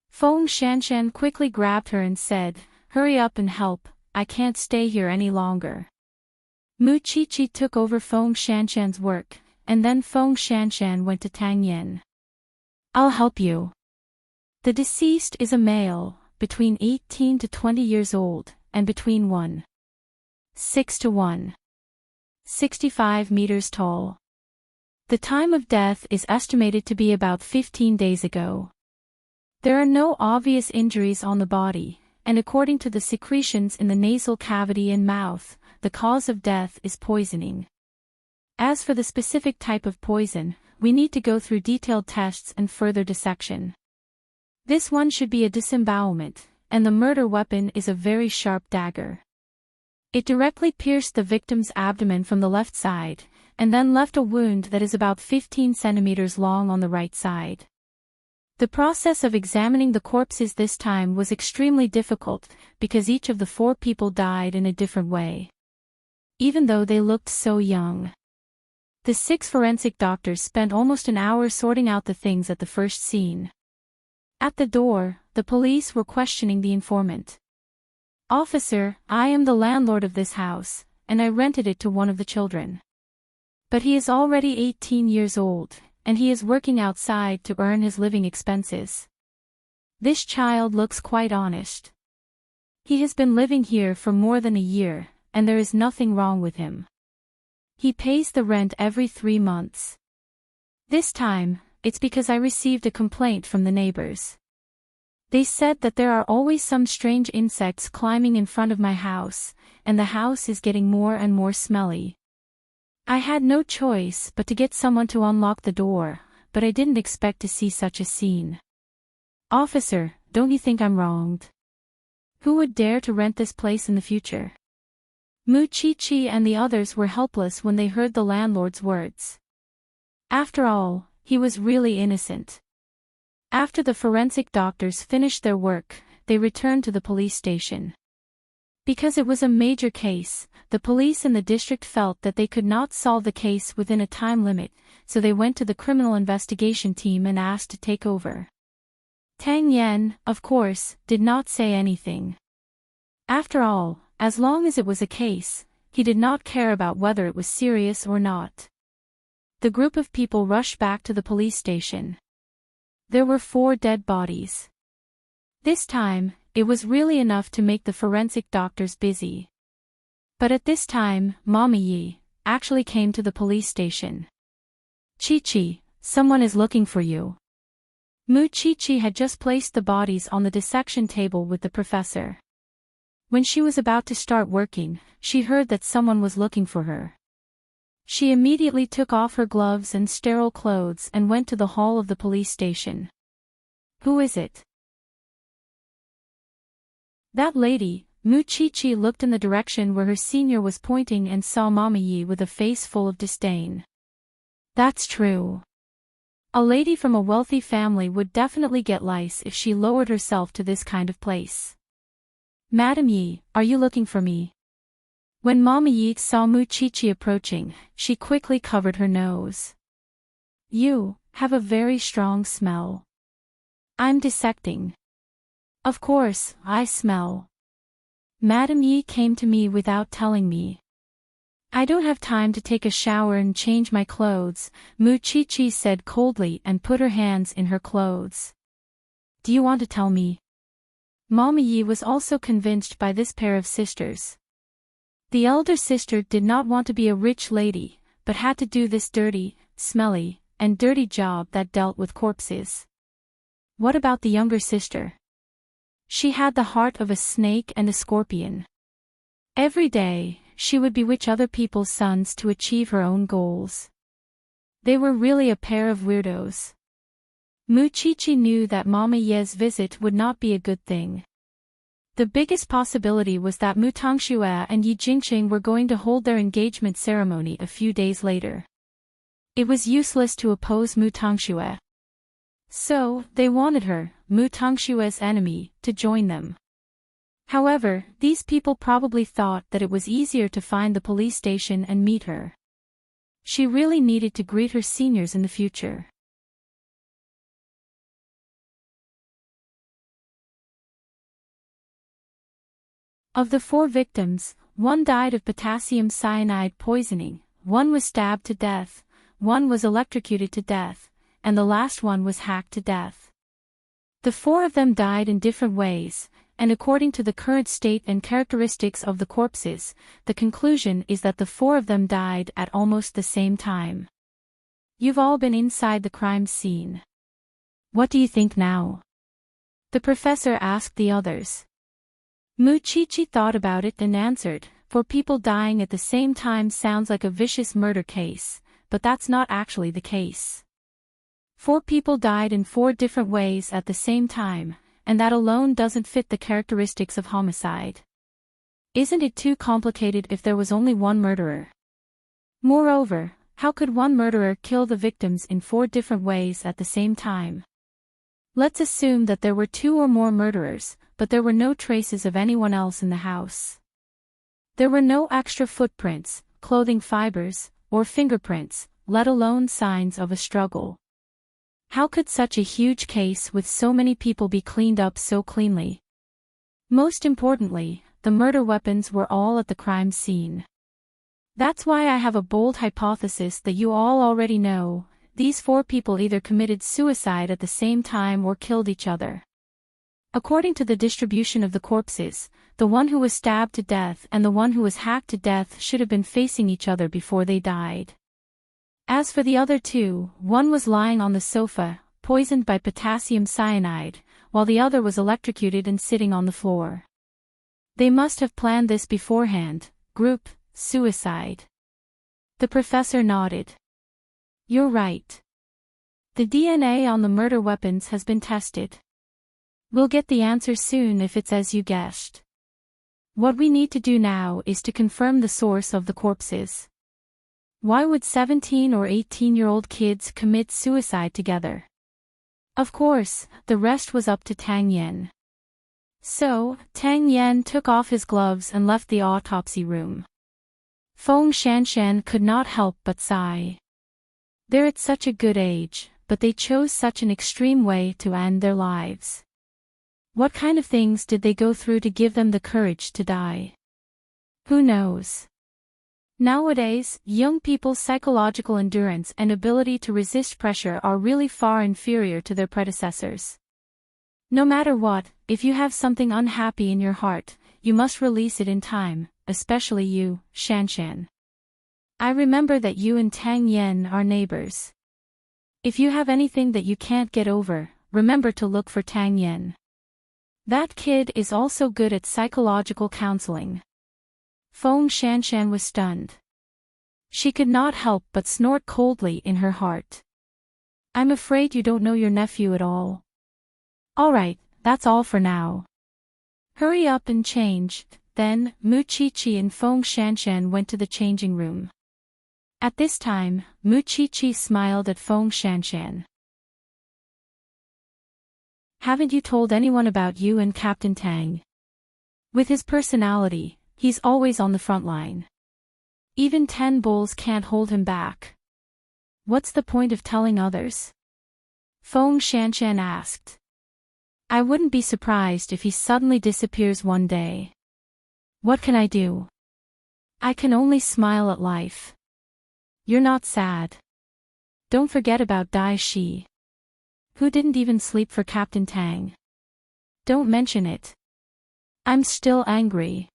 Feng Shanshan quickly grabbed her and said, "Hurry up and help, I can't stay here any longer." Mu Qiqi took over Feng Shanshan's work, and then Feng Shanshan went to Tang Yan. "I'll help you." The deceased is a male, between 18 to 20 years old, and between 1.6 to 1.65 meters tall. The time of death is estimated to be about 15 days ago. There are no obvious injuries on the body, and according to the secretions in the nasal cavity and mouth, the cause of death is poisoning. As for the specific type of poison, we need to go through detailed tests and further dissection. This one should be a disembowelment, and the murder weapon is a very sharp dagger. It directly pierced the victim's abdomen from the left side, and then left a wound that is about 15 centimeters long on the right side. The process of examining the corpses this time was extremely difficult, because each of the 4 people died in a different way. Even though they looked so young. The 6 forensic doctors spent almost an hour sorting out the things at the first scene. At the door, the police were questioning the informant. "Officer, I am the landlord of this house, and I rented it to one of the children. But he is already 18 years old, and he is working outside to earn his living expenses. This child looks quite honest. He has been living here for more than a year, and there is nothing wrong with him. He pays the rent every 3 months. This time, it's because I received a complaint from the neighbors. They said that there are always some strange insects climbing in front of my house, and the house is getting more and more smelly. I had no choice but to get someone to unlock the door, but I didn't expect to see such a scene. Officer, don't you think I'm wronged? Who would dare to rent this place in the future?" Mu Qiqi and the others were helpless when they heard the landlord's words. After all, he was really innocent. After the forensic doctors finished their work, they returned to the police station. Because it was a major case, the police in the district felt that they could not solve the case within a time limit, so they went to the criminal investigation team and asked to take over. Tang Yan, of course, did not say anything. After all, as long as it was a case, he did not care about whether it was serious or not. The group of people rushed back to the police station. There were 4 dead bodies. This time, it was really enough to make the forensic doctors busy. But at this time, Mama Yi actually came to the police station. "Qiqi, someone is looking for you." Mu Qiqi had just placed the bodies on the dissection table with the professor. When she was about to start working, she heard that someone was looking for her. She immediately took off her gloves and sterile clothes and went to the hall of the police station. "Who is it?" "That lady." Mu Chi-Chi looked in the direction where her senior was pointing and saw Mama Yi with a face full of disdain. "That's true. A lady from a wealthy family would definitely get lice if she lowered herself to this kind of place. Madam Yi, are you looking for me?" When Mama Yi saw Mu Chi-Chi approaching, she quickly covered her nose. "You have a very strong smell." "I'm dissecting." "Of course, I smell." "Madam Yi came to me without telling me." "I don't have time to take a shower and change my clothes," Mu Chi-Chi said coldly and put her hands in her clothes. "Do you want to tell me?" Mama Yi was also convinced by this pair of sisters. The elder sister did not want to be a rich lady, but had to do this dirty, smelly, and dirty job that dealt with corpses. What about the younger sister? She had the heart of a snake and a scorpion. Every day, she would bewitch other people's sons to achieve her own goals. They were really a pair of weirdos. Mu Chi-Chi knew that Mama Ye's visit would not be a good thing. The biggest possibility was that Mu Tongxue and Yi Jingqing were going to hold their engagement ceremony a few days later. It was useless to oppose Mu Tongxue. So, they wanted her, Mu Tongxue's enemy, to join them. However, these people probably thought that it was easier to find the police station and meet her. She really needed to greet her seniors in the future. Of the 4 victims, 1 died of potassium cyanide poisoning, 1 was stabbed to death, 1 was electrocuted to death, and the last one was hacked to death. The 4 of them died in different ways, and according to the current state and characteristics of the corpses, the conclusion is that the 4 of them died at almost the same time. You've all been inside the crime scene. What do you think now? The professor asked the others. Mu Chi-Chi thought about it and answered, 4 people dying at the same time sounds like a vicious murder case, but that's not actually the case. 4 people died in 4 different ways at the same time, and that alone doesn't fit the characteristics of homicide. Isn't it too complicated if there was only 1 murderer? Moreover, how could 1 murderer kill the victims in 4 different ways at the same time? Let's assume that there were 2 or more murderers, but there were no traces of anyone else in the house. There were no extra footprints, clothing fibers, or fingerprints, let alone signs of a struggle. How could such a huge case with so many people be cleaned up so cleanly? Most importantly, the murder weapons were all at the crime scene. That's why I have a bold hypothesis that you all already know. These 4 people either committed suicide at the same time or killed each other. According to the distribution of the corpses, the one who was stabbed to death and the one who was hacked to death should have been facing each other before they died. As for the other 2, one was lying on the sofa, poisoned by potassium cyanide, while the other was electrocuted and sitting on the floor. They must have planned this beforehand. Group suicide. The professor nodded. You're right. The DNA on the murder weapons has been tested. We'll get the answer soon if it's as you guessed. What we need to do now is to confirm the source of the corpses. Why would 17 or 18-year-old kids commit suicide together? Of course, the rest was up to Tang Yan. So, Tang Yan took off his gloves and left the autopsy room. Feng Shanshan could not help but sigh. They're at such a good age, but they chose such an extreme way to end their lives. What kind of things did they go through to give them the courage to die? Who knows? Nowadays, young people's psychological endurance and ability to resist pressure are really far inferior to their predecessors. No matter what, if you have something unhappy in your heart, you must release it in time, especially you, Shanshan. I remember that you and Tang Yan are neighbors. If you have anything that you can't get over, remember to look for Tang Yan. That kid is also good at psychological counseling. Feng Shanshan was stunned. She could not help but snort coldly in her heart. I'm afraid you don't know your nephew at all. All right, that's all for now. Hurry up and change. Then, Mu Chi-Chi and Feng Shanshan went to the changing room. At this time, Mu Chi-Chi smiled at Feng Shanshan. Haven't you told anyone about you and Captain Tang? With his personality, he's always on the front line. Even 10 bulls can't hold him back. What's the point of telling others? Feng Shanshan asked. I wouldn't be surprised if he suddenly disappears one day. What can I do? I can only smile at life. You're not sad. Don't forget about Dai Shi. Who didn't even sleep for Captain Tang. Don't mention it. I'm still angry.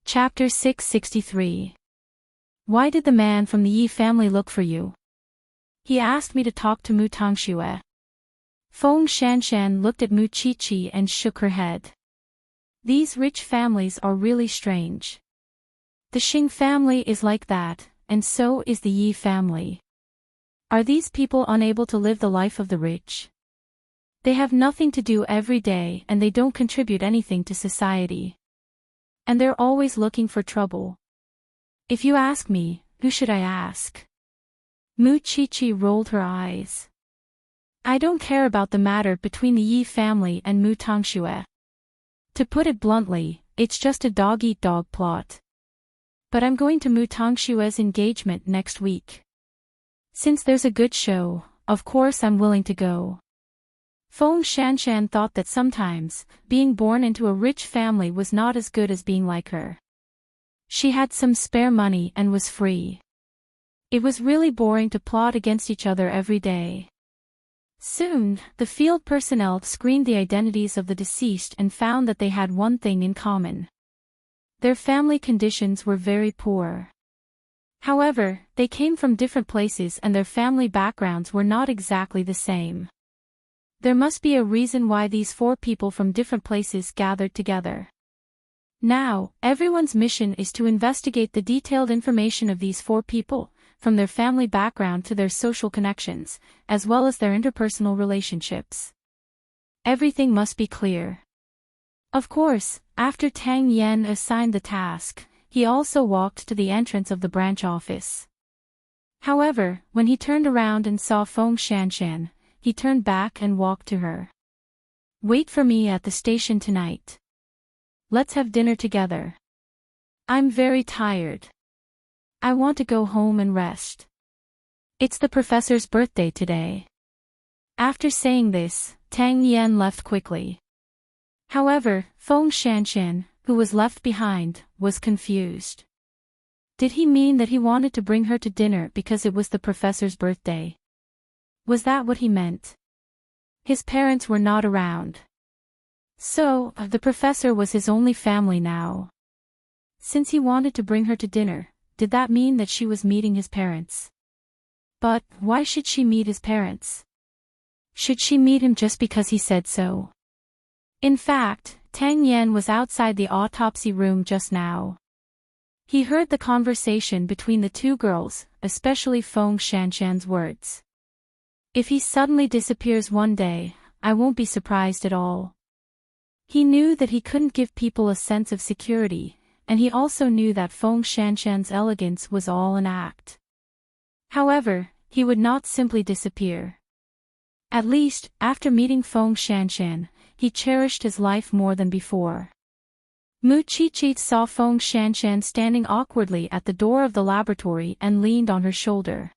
Chapter 663. Why did the man from the Yi family look for you? He asked me to talk to Mu Tangxue. Feng Shanshan looked at Mu Chi-Chi and shook her head. These rich families are really strange. The Xing family is like that, and so is the Yi family. Are these people unable to live the life of the rich? They have nothing to do every day and they don't contribute anything to society. And they're always looking for trouble. If you ask me, who should I ask? Mu Chi-Chi rolled her eyes. I don't care about the matter between the Yi family and Mu Tangxue. To put it bluntly, it's just a dog-eat-dog plot. But I'm going to Mu Tangshue's engagement next week. Since there's a good show, of course I'm willing to go. Feng Shanshan thought that sometimes, being born into a rich family was not as good as being like her. She had some spare money and was free. It was really boring to plot against each other every day. Soon, the field personnel screened the identities of the deceased and found that they had one thing in common. Their family conditions were very poor. However, they came from different places and their family backgrounds were not exactly the same. There must be a reason why these 4 people from different places gathered together. Now, everyone's mission is to investigate the detailed information of these 4 people, from their family background to their social connections, as well as their interpersonal relationships. Everything must be clear. Of course, after Tang Yan assigned the task, he also walked to the entrance of the branch office. However, when he turned around and saw Feng Shanshan, he turned back and walked to her. Wait for me at the station tonight. Let's have dinner together. I'm very tired. I want to go home and rest. It's the professor's birthday today. After saying this, Tang Yan left quickly. However, Feng Shanshan, who was left behind, was confused. Did he mean that he wanted to bring her to dinner because it was the professor's birthday? Was that what he meant? His parents were not around. So, the professor was his only family now. Since he wanted to bring her to dinner, did that mean that she was meeting his parents? But, why should she meet his parents? Should she meet him just because he said so? In fact, Tang Yan was outside the autopsy room just now. He heard the conversation between the 2 girls, especially Feng Shanshan's words. If he suddenly disappears one day, I won't be surprised at all. He knew that he couldn't give people a sense of security, and he also knew that Feng Shanshan's elegance was all an act. However, he would not simply disappear. At least, after meeting Feng Shanshan, he cherished his life more than before. Mu Chi-Chi saw Feng Shanshan standing awkwardly at the door of the laboratory and leaned on her shoulder.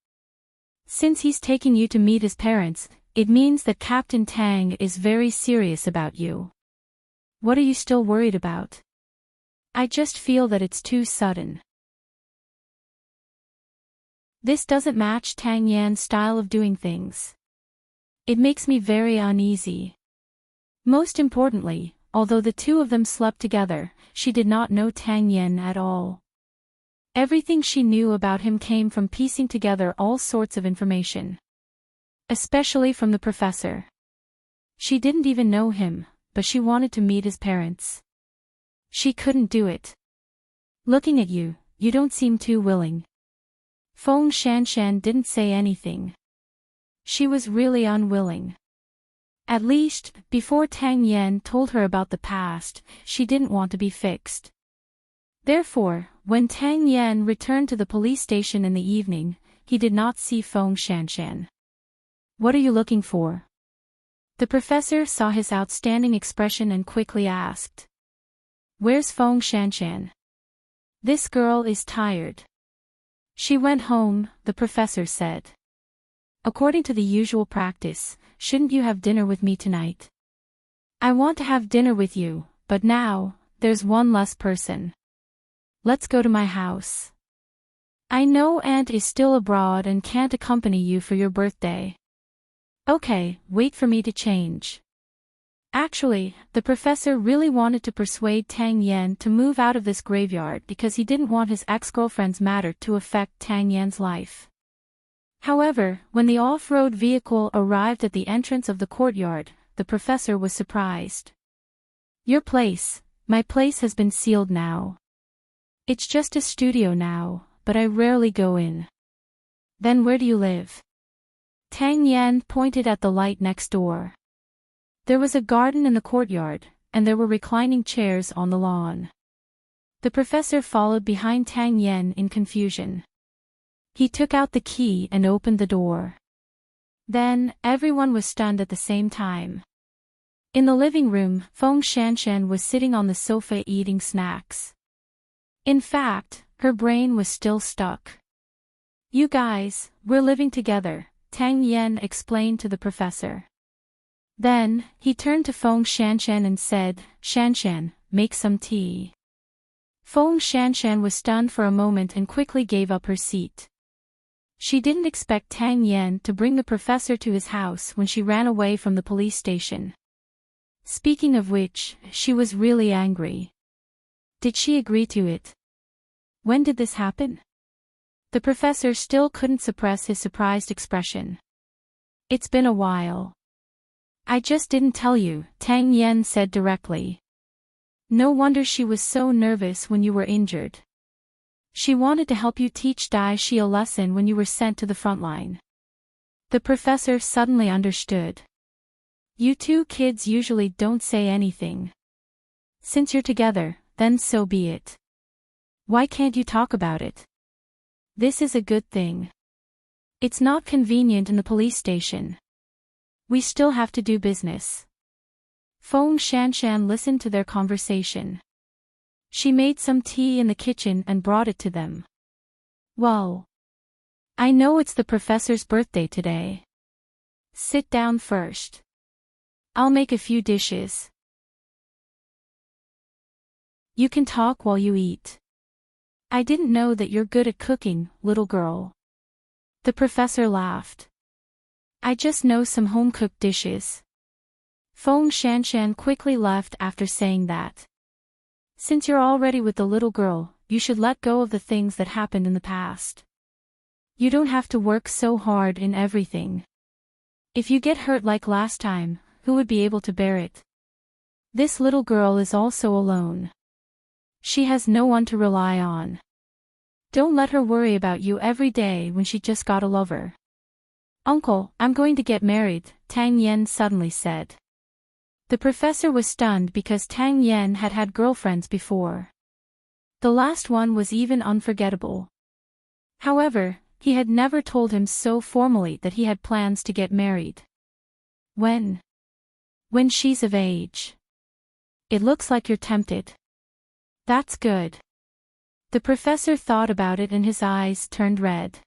Since he's taking you to meet his parents, it means that Captain Tang is very serious about you. What are you still worried about? I just feel that it's too sudden. This doesn't match Tang Yan's style of doing things. It makes me very uneasy. Most importantly, although the 2 of them slept together, she did not know Tang Yan at all. Everything she knew about him came from piecing together all sorts of information. Especially from the professor. She didn't even know him, but she wanted to meet his parents. She couldn't do it. Looking at you, you don't seem too willing. Feng Shanshan didn't say anything. She was really unwilling. At least, before Tang Yan told her about the past, she didn't want to be fixed. Therefore, when Tang Yan returned to the police station in the evening, he did not see Feng Shanshan. What are you looking for? The professor saw his outstanding expression and quickly asked. Where's Feng Shanshan? This girl is tired. She went home, the professor said. According to the usual practice, shouldn't you have dinner with me tonight? I want to have dinner with you, but now, there's one less person. Let's go to my house. I know Aunt is still abroad and can't accompany you for your birthday. Okay, wait for me to change. Actually, the professor really wanted to persuade Tang Yan to move out of this graveyard because he didn't want his ex-girlfriend's matter to affect Tang Yan's life. However, when the off-road vehicle arrived at the entrance of the courtyard, the professor was surprised. Your place, my place has been sealed now. It's just a studio now, but I rarely go in. Then where do you live? Tang Yan pointed at the light next door. There was a garden in the courtyard, and there were reclining chairs on the lawn. The professor followed behind Tang Yan in confusion. He took out the key and opened the door. Then, everyone was stunned at the same time. In the living room, Feng Shanshan was sitting on the sofa eating snacks. In fact, her brain was still stuck. You guys, we're living together, Tang Yan explained to the professor. Then, he turned to Feng Shanshan and said, Shanshan, make some tea. Feng Shanshan was stunned for a moment and quickly gave up her seat. She didn't expect Tang Yan to bring the professor to his house when she ran away from the police station. Speaking of which, she was really angry. Did she agree to it? When did this happen? The professor still couldn't suppress his surprised expression. It's been a while. I just didn't tell you, Tang Yan said directly. No wonder she was so nervous when you were injured. She wanted to help you teach Dai Shi a lesson when you were sent to the front line. The professor suddenly understood. You two kids usually don't say anything. Since you're together, then so be it. Why can't you talk about it? This is a good thing. It's not convenient in the police station. We still have to do business. Feng Shanshan listened to their conversation. She made some tea in the kitchen and brought it to them. Well, I know it's the professor's birthday today. Sit down first. I'll make a few dishes. You can talk while you eat. I didn't know that you're good at cooking, little girl. The professor laughed. I just know some home-cooked dishes. Feng Shanshan quickly left after saying that. Since you're already with the little girl, you should let go of the things that happened in the past. You don't have to work so hard in everything. If you get hurt like last time, who would be able to bear it? This little girl is also alone. She has no one to rely on. Don't let her worry about you every day when she just got a lover. Uncle, I'm going to get married, Tang Yan suddenly said. The professor was stunned because Tang Yan had had girlfriends before. The last one was even unforgettable. However, he had never told him so formally that he had plans to get married. When? When she's of age. It looks like you're tempted. That's good. The professor thought about it and his eyes turned red.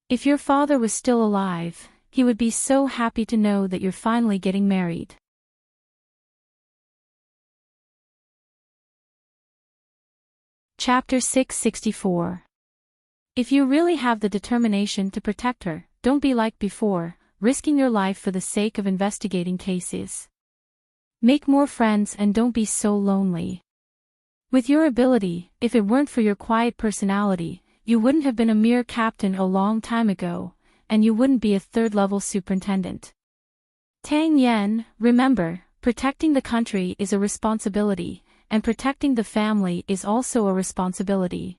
If your father was still alive, he would be so happy to know that you're finally getting married. Chapter 664. If you really have the determination to protect her, don't be like before, risking your life for the sake of investigating cases. Make more friends and don't be so lonely. With your ability, if it weren't for your quiet personality, you wouldn't have been a mere captain a long time ago, and you wouldn't be a third-level superintendent. Tang Yan, remember, protecting the country is a responsibility, and protecting the family is also a responsibility.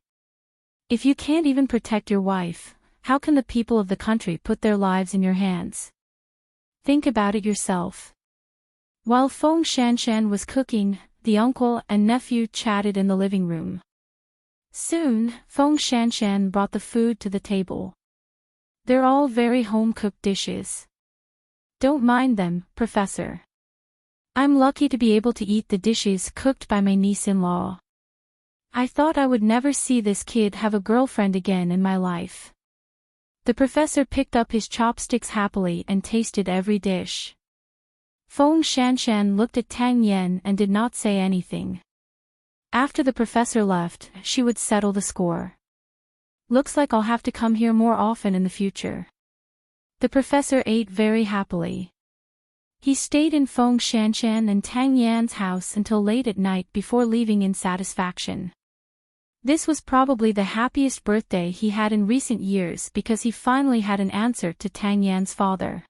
If you can't even protect your wife, how can the people of the country put their lives in your hands? Think about it yourself. While Feng Shanshan was cooking, the uncle and nephew chatted in the living room. Soon, Feng Shanshan brought the food to the table. They're all very home-cooked dishes. Don't mind them, Professor. I'm lucky to be able to eat the dishes cooked by my niece-in-law. I thought I would never see this kid have a girlfriend again in my life. The professor picked up his chopsticks happily and tasted every dish. Feng Shanshan looked at Tang Yan and did not say anything. After the professor left, she would settle the score. Looks like I'll have to come here more often in the future. The professor ate very happily. He stayed in Feng Shanshan and Tang Yan's house until late at night before leaving in satisfaction. This was probably the happiest birthday he had in recent years because he finally had an answer to Tang Yan's father.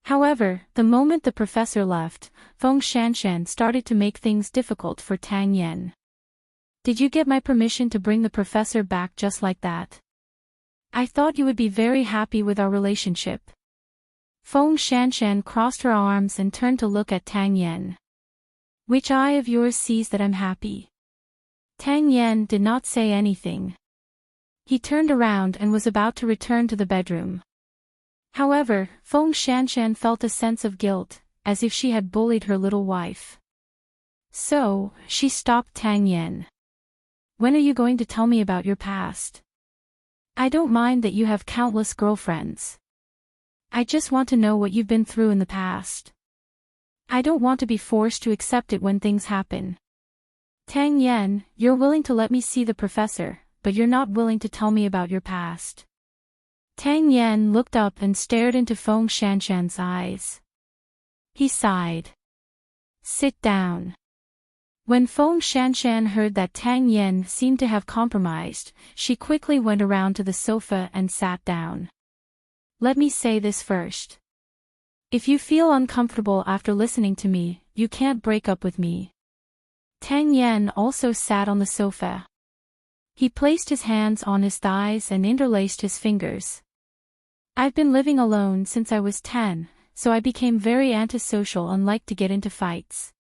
However, the moment the professor left, Feng Shanshan started to make things difficult for Tang Yan. Did you get my permission to bring the professor back just like that? I thought you would be very happy with our relationship. Feng Shanshan crossed her arms and turned to look at Tang Yan. Which eye of yours sees that I'm happy? Tang Yan did not say anything. He turned around and was about to return to the bedroom. However, Feng Shanshan felt a sense of guilt, as if she had bullied her little wife. So, she stopped Tang Yan. When are you going to tell me about your past? I don't mind that you have countless girlfriends. I just want to know what you've been through in the past. I don't want to be forced to accept it when things happen. Tang Yan, you're willing to let me see the professor, but you're not willing to tell me about your past. Tang Yan looked up and stared into Feng Shanshan's eyes. He sighed. Sit down. When Feng Shanshan heard that Tang Yan seemed to have compromised, she quickly went around to the sofa and sat down. Let me say this first. If you feel uncomfortable after listening to me, you can't break up with me. Tang Yan also sat on the sofa. He placed his hands on his thighs and interlaced his fingers. I've been living alone since I was 10, so I became very antisocial and liked to get into fights.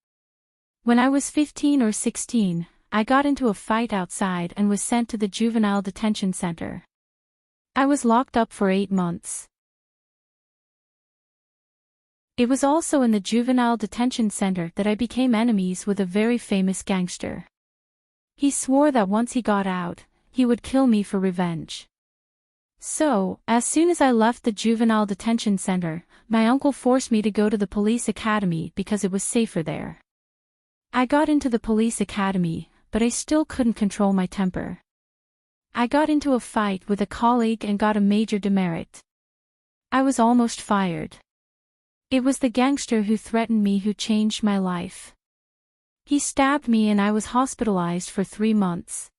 When I was 15 or 16, I got into a fight outside and was sent to the juvenile detention center. I was locked up for 8 months. It was also in the juvenile detention center that I became enemies with a very famous gangster. He swore that once he got out, he would kill me for revenge. So, as soon as I left the juvenile detention center, my uncle forced me to go to the police academy because it was safer there. I got into the police academy, but I still couldn't control my temper. I got into a fight with a colleague and got a major demerit. I was almost fired. It was the gangster who threatened me who changed my life. He stabbed me and I was hospitalized for 3 months.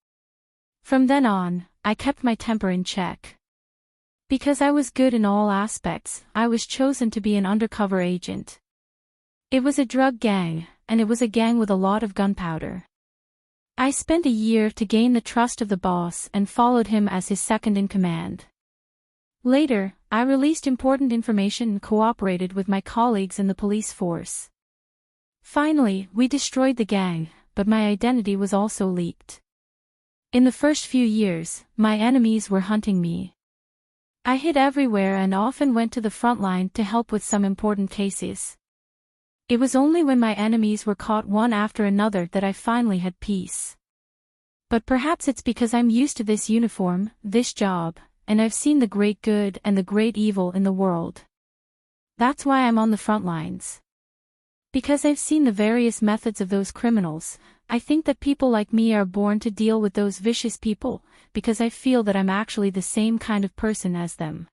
From then on, I kept my temper in check. Because I was good in all aspects, I was chosen to be an undercover agent. It was a drug gang, and it was a gang with a lot of gunpowder. I spent a year to gain the trust of the boss and followed him as his second-in-command. Later, I released important information and cooperated with my colleagues in the police force. Finally, we destroyed the gang, but my identity was also leaked. In the first few years, my enemies were hunting me. I hid everywhere and often went to the front line to help with some important cases. It was only when my enemies were caught one after another that I finally had peace. But perhaps it's because I'm used to this uniform, this job, and I've seen the great good and the great evil in the world. That's why I'm on the front lines. Because I've seen the various methods of those criminals, I think that people like me are born to deal with those vicious people, because I feel that I'm actually the same kind of person as them.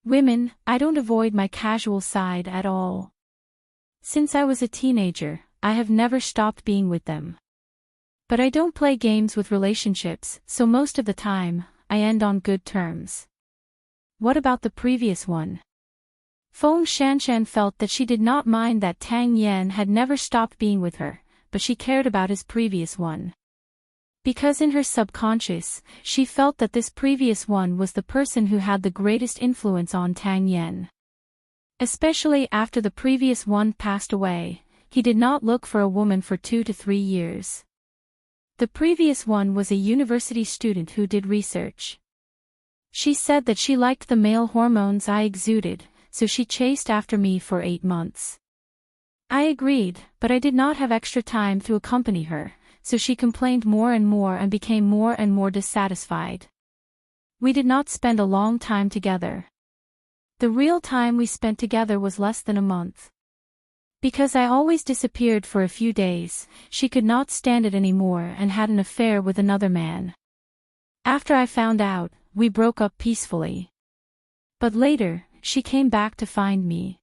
Women, I don't avoid my casual side at all. Since I was a teenager, I have never stopped being with them. But I don't play games with relationships, so most of the time, I end on good terms. What about the previous one? Feng Shanshan felt that she did not mind that Tang Yan had never stopped being with her, but she cared about his previous one. Because in her subconscious, she felt that this previous one was the person who had the greatest influence on Tang Yen. Especially after the previous one passed away, he did not look for a woman for 2 to 3 years. The previous one was a university student who did research. She said that she liked the male hormones I exuded, so she chased after me for 8 months. I agreed, but I did not have extra time to accompany her, so she complained more and became more and more dissatisfied. We did not spend a long time together. The real time we spent together was less than a month. Because I always disappeared for a few days, she could not stand it anymore and had an affair with another man. After I found out, we broke up peacefully. But later, she came back to find me.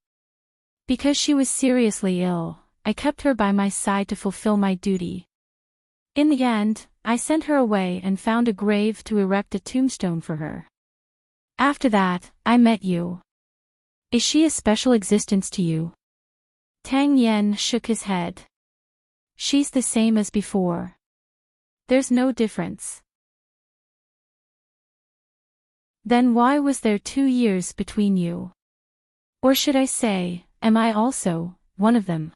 Because she was seriously ill, I kept her by my side to fulfill my duty. In the end, I sent her away and found a grave to erect a tombstone for her. After that, I met you. Is she a special existence to you? Tang Yen shook his head. She's the same as before. There's no difference. Then why was there 2 years between you? Or should I say, am I also one of them?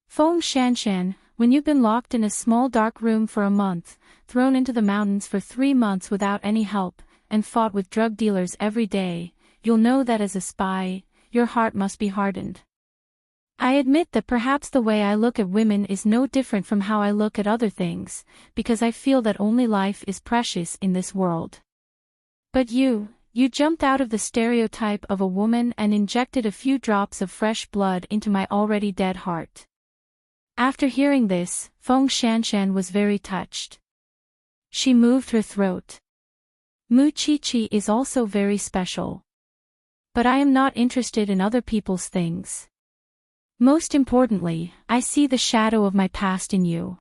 Feng Shanshan, when you've been locked in a small dark room for a month, thrown into the mountains for 3 months without any help, and fought with drug dealers every day, you'll know that as a spy, your heart must be hardened. I admit that perhaps the way I look at women is no different from how I look at other things, because I feel that only life is precious in this world. But you jumped out of the stereotype of a woman and injected a few drops of fresh blood into my already dead heart. After hearing this, Feng Shanshan was very touched. She moved her throat. Mu Chi is also very special. But I am not interested in other people's things. Most importantly, I see the shadow of my past in you.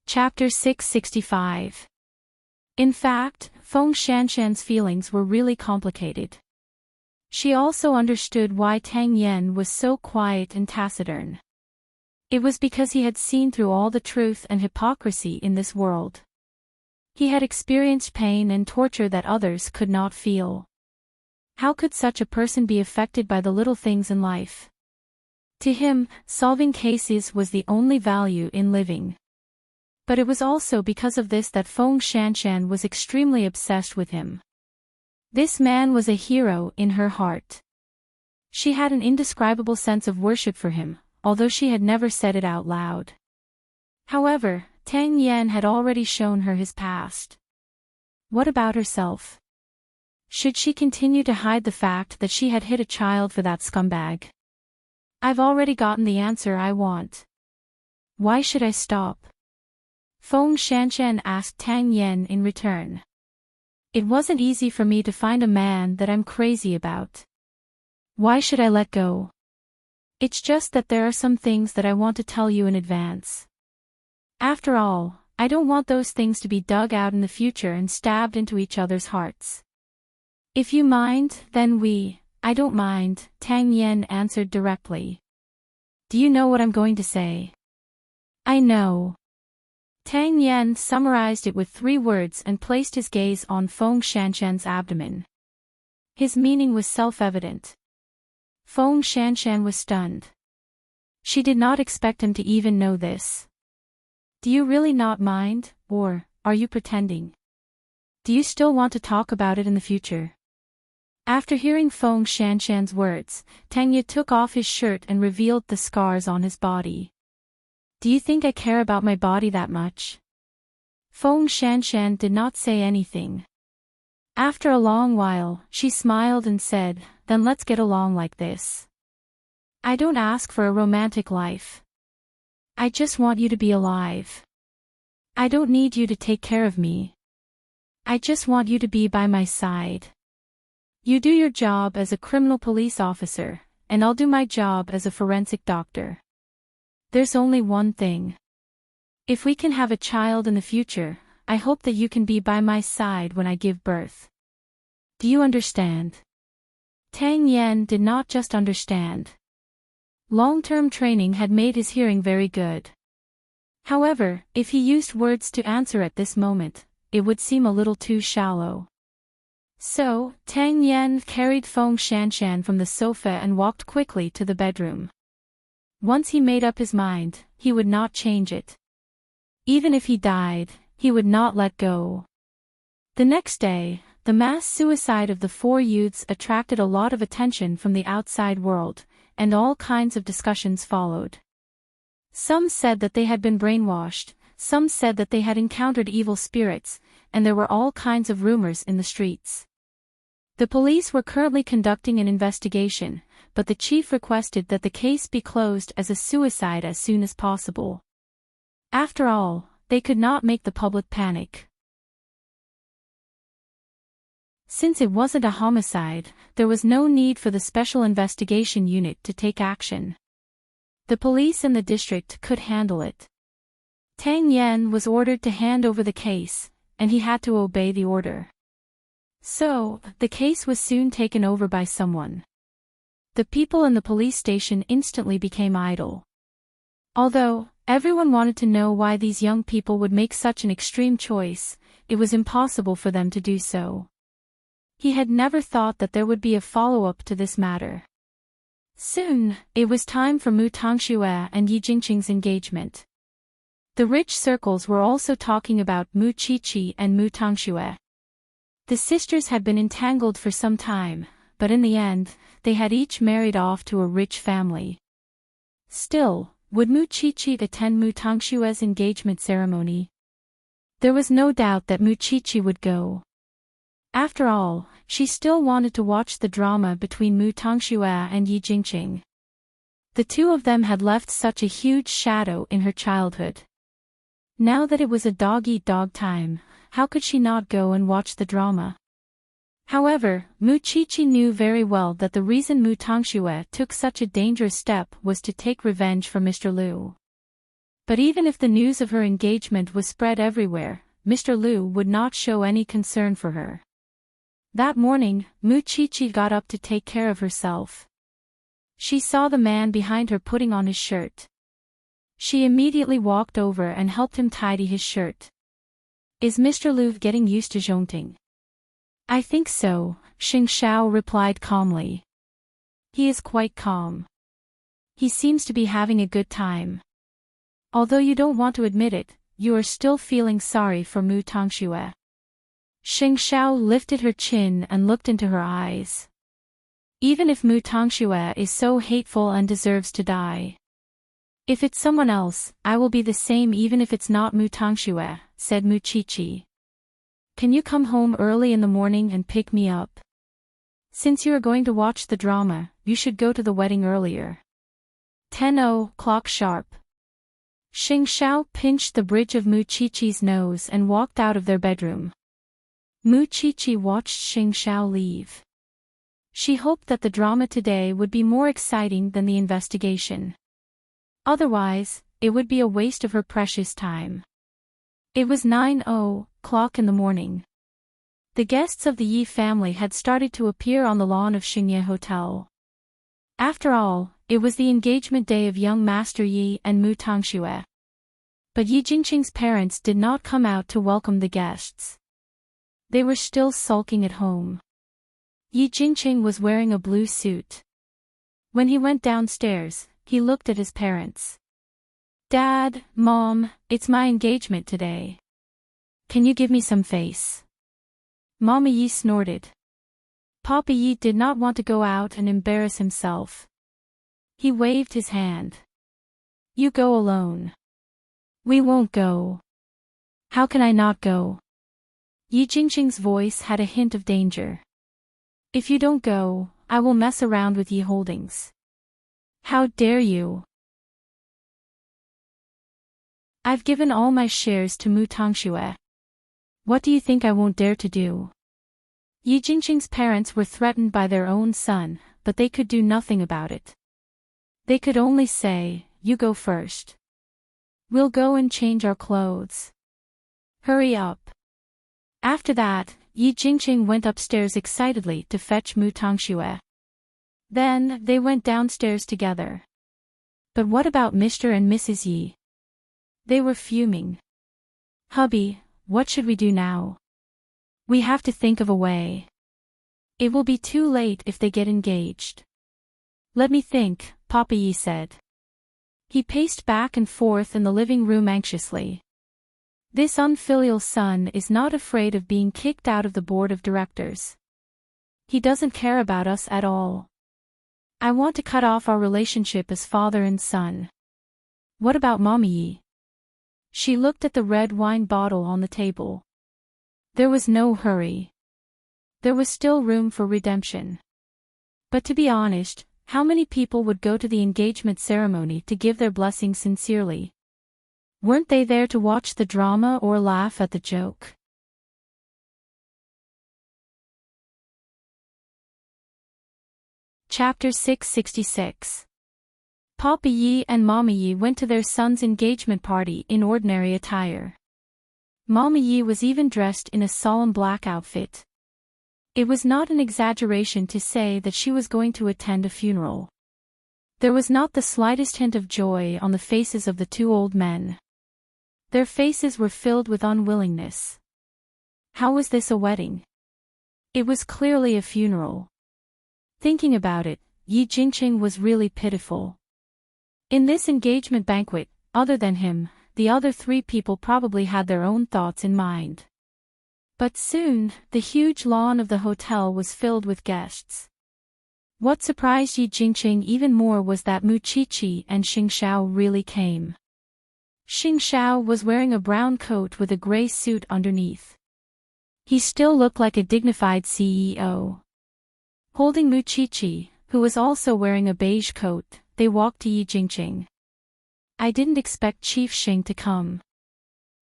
Chapter 665. In fact, Feng Shanshan's feelings were really complicated. She also understood why Tang Yen was so quiet and taciturn. It was because he had seen through all the truth and hypocrisy in this world. He had experienced pain and torture that others could not feel. How could such a person be affected by the little things in life? To him, solving cases was the only value in living. But it was also because of this that Feng Shanshan was extremely obsessed with him. This man was a hero in her heart. She had an indescribable sense of worship for him, although she had never said it out loud. However, Tang Yen had already shown her his past. What about herself? Should she continue to hide the fact that she had hit a child for that scumbag? I've already gotten the answer I want. Why should I stop? Feng Shanshan asked Tang Yen in return. It wasn't easy for me to find a man that I'm crazy about. Why should I let go? It's just that there are some things that I want to tell you in advance. After all, I don't want those things to be dug out in the future and stabbed into each other's hearts. If you mind, then I don't mind, Tang Yen answered directly. Do you know what I'm going to say? I know. Tang Yen summarized it with 3 words and placed his gaze on Feng Shanshan's abdomen. His meaning was self-evident. Feng Shanshan was stunned. She did not expect him to even know this. Do you really not mind, or are you pretending? Do you still want to talk about it in the future? After hearing Feng Shanshan's words, Tang Ye took off his shirt and revealed the scars on his body. Do you think I care about my body that much? Feng Shanshan did not say anything. After a long while, she smiled and said, then let's get along like this. I don't ask for a romantic life. I just want you to be alive. I don't need you to take care of me. I just want you to be by my side. You do your job as a criminal police officer, and I'll do my job as a forensic doctor. There's only one thing. If we can have a child in the future, I hope that you can be by my side when I give birth. Do you understand? Tang Yan did not just understand. Long-term training had made his hearing very good. However, if he used words to answer at this moment, it would seem a little too shallow. So, Tang Yan carried Feng Shanshan from the sofa and walked quickly to the bedroom. Once he made up his mind, he would not change it. Even if he died, he would not let go. The next day, the mass suicide of the four youths attracted a lot of attention from the outside world, and all kinds of discussions followed. Some said that they had been brainwashed, some said that they had encountered evil spirits, and there were all kinds of rumors in the streets. The police were currently conducting an investigation, but the chief requested that the case be closed as a suicide as soon as possible. After all, they could not make the public panic. Since it wasn't a homicide, there was no need for the Special Investigation Unit to take action. The police in the district could handle it. Tang Yan was ordered to hand over the case, and he had to obey the order. So, the case was soon taken over by someone. The people in the police station instantly became idle. Although everyone wanted to know why these young people would make such an extreme choice, it was impossible for them to do so. He had never thought that there would be a follow-up to this matter. Soon, it was time for Mu Tangxue and Yi Jingqing's engagement. The rich circles were also talking about Mu Qiqi and Mu Tangxue. The sisters had been entangled for some time, but in the end, they had each married off to a rich family. Still, would Mu Qiqi attend Mu Tangxue's engagement ceremony? There was no doubt that Mu Qiqi would go. After all, she still wanted to watch the drama between Mu Tangxue and Yi Jingqing. The two of them had left such a huge shadow in her childhood. Now that it was a dog-eat-dog time, how could she not go and watch the drama? However, Mu Qiqi knew very well that the reason Mu Tangxue took such a dangerous step was to take revenge for Mr. Liu. But even if the news of her engagement was spread everywhere, Mr. Liu would not show any concern for her. That morning, Mu Qiqi got up to take care of herself. She saw the man behind her putting on his shirt. She immediately walked over and helped him tidy his shirt. Is Mr. Liu getting used to Zhongting? I think so, Xing Xiao replied calmly. He is quite calm. He seems to be having a good time. Although you don't want to admit it, you are still feeling sorry for Mu Tangxue. Xing Xiao lifted her chin and looked into her eyes. Even if Mu Tangxue is so hateful and deserves to die. If it's someone else, I will be the same even if it's not Mu Tangxue, said Mu Qiqi. Can you come home early in the morning and pick me up? Since you are going to watch the drama, you should go to the wedding earlier. 10:00 sharp. Xing Xiao pinched the bridge of Mu Qiqi's nose and walked out of their bedroom. Mu Qiqi watched Xing Xiao leave. She hoped that the drama today would be more exciting than the investigation. Otherwise, it would be a waste of her precious time. It was 9:00 in the morning. The guests of the Yi family had started to appear on the lawn of Xingye Hotel. After all, it was the engagement day of young Master Yi and Mu Tangxue. But Yi Jingqing's parents did not come out to welcome the guests. They were still sulking at home. Yi Jingqing was wearing a blue suit. When he went downstairs, he looked at his parents. Dad, Mom, it's my engagement today. Can you give me some face? Mama Yi snorted. Papa Yi did not want to go out and embarrass himself. He waved his hand. You go alone. We won't go. How can I not go? Yi Jingqing's voice had a hint of danger. If you don't go, I will mess around with Yi Holdings. How dare you? I've given all my shares to Mu Tangxue. What do you think I won't dare to do? Yi Jingqing's parents were threatened by their own son, but they could do nothing about it. They could only say, you go first. We'll go and change our clothes. Hurry up. After that, Yi Jingqing went upstairs excitedly to fetch Mu Tangxue. Then, they went downstairs together. But what about Mr. and Mrs. Yi? They were fuming. Hubby, what should we do now? We have to think of a way. It will be too late if they get engaged. Let me think, Papa Yi said. He paced back and forth in the living room anxiously. This unfilial son is not afraid of being kicked out of the board of directors. He doesn't care about us at all. I want to cut off our relationship as father and son. What about Mommy Yi? She looked at the red wine bottle on the table. There was no hurry. There was still room for redemption. But to be honest, how many people would go to the engagement ceremony to give their blessing sincerely? Weren't they there to watch the drama or laugh at the joke? Chapter 666. Papa Yi and Mama Yi went to their son's engagement party in ordinary attire. Mama Yi was even dressed in a solemn black outfit. It was not an exaggeration to say that she was going to attend a funeral. There was not the slightest hint of joy on the faces of the two old men. Their faces were filled with unwillingness. How was this a wedding? It was clearly a funeral. Thinking about it, Yi Jingqing was really pitiful. In this engagement banquet, other than him, the other three people probably had their own thoughts in mind. But soon, the huge lawn of the hotel was filled with guests. What surprised Yi Jingqing even more was that Mu Qiqi and Xing Xiao really came. Xing Xiao was wearing a brown coat with a gray suit underneath. He still looked like a dignified CEO. Holding Mu Qiqi, who was also wearing a beige coat, they walked to Yi Jingqing. I didn't expect Chief Xing to come.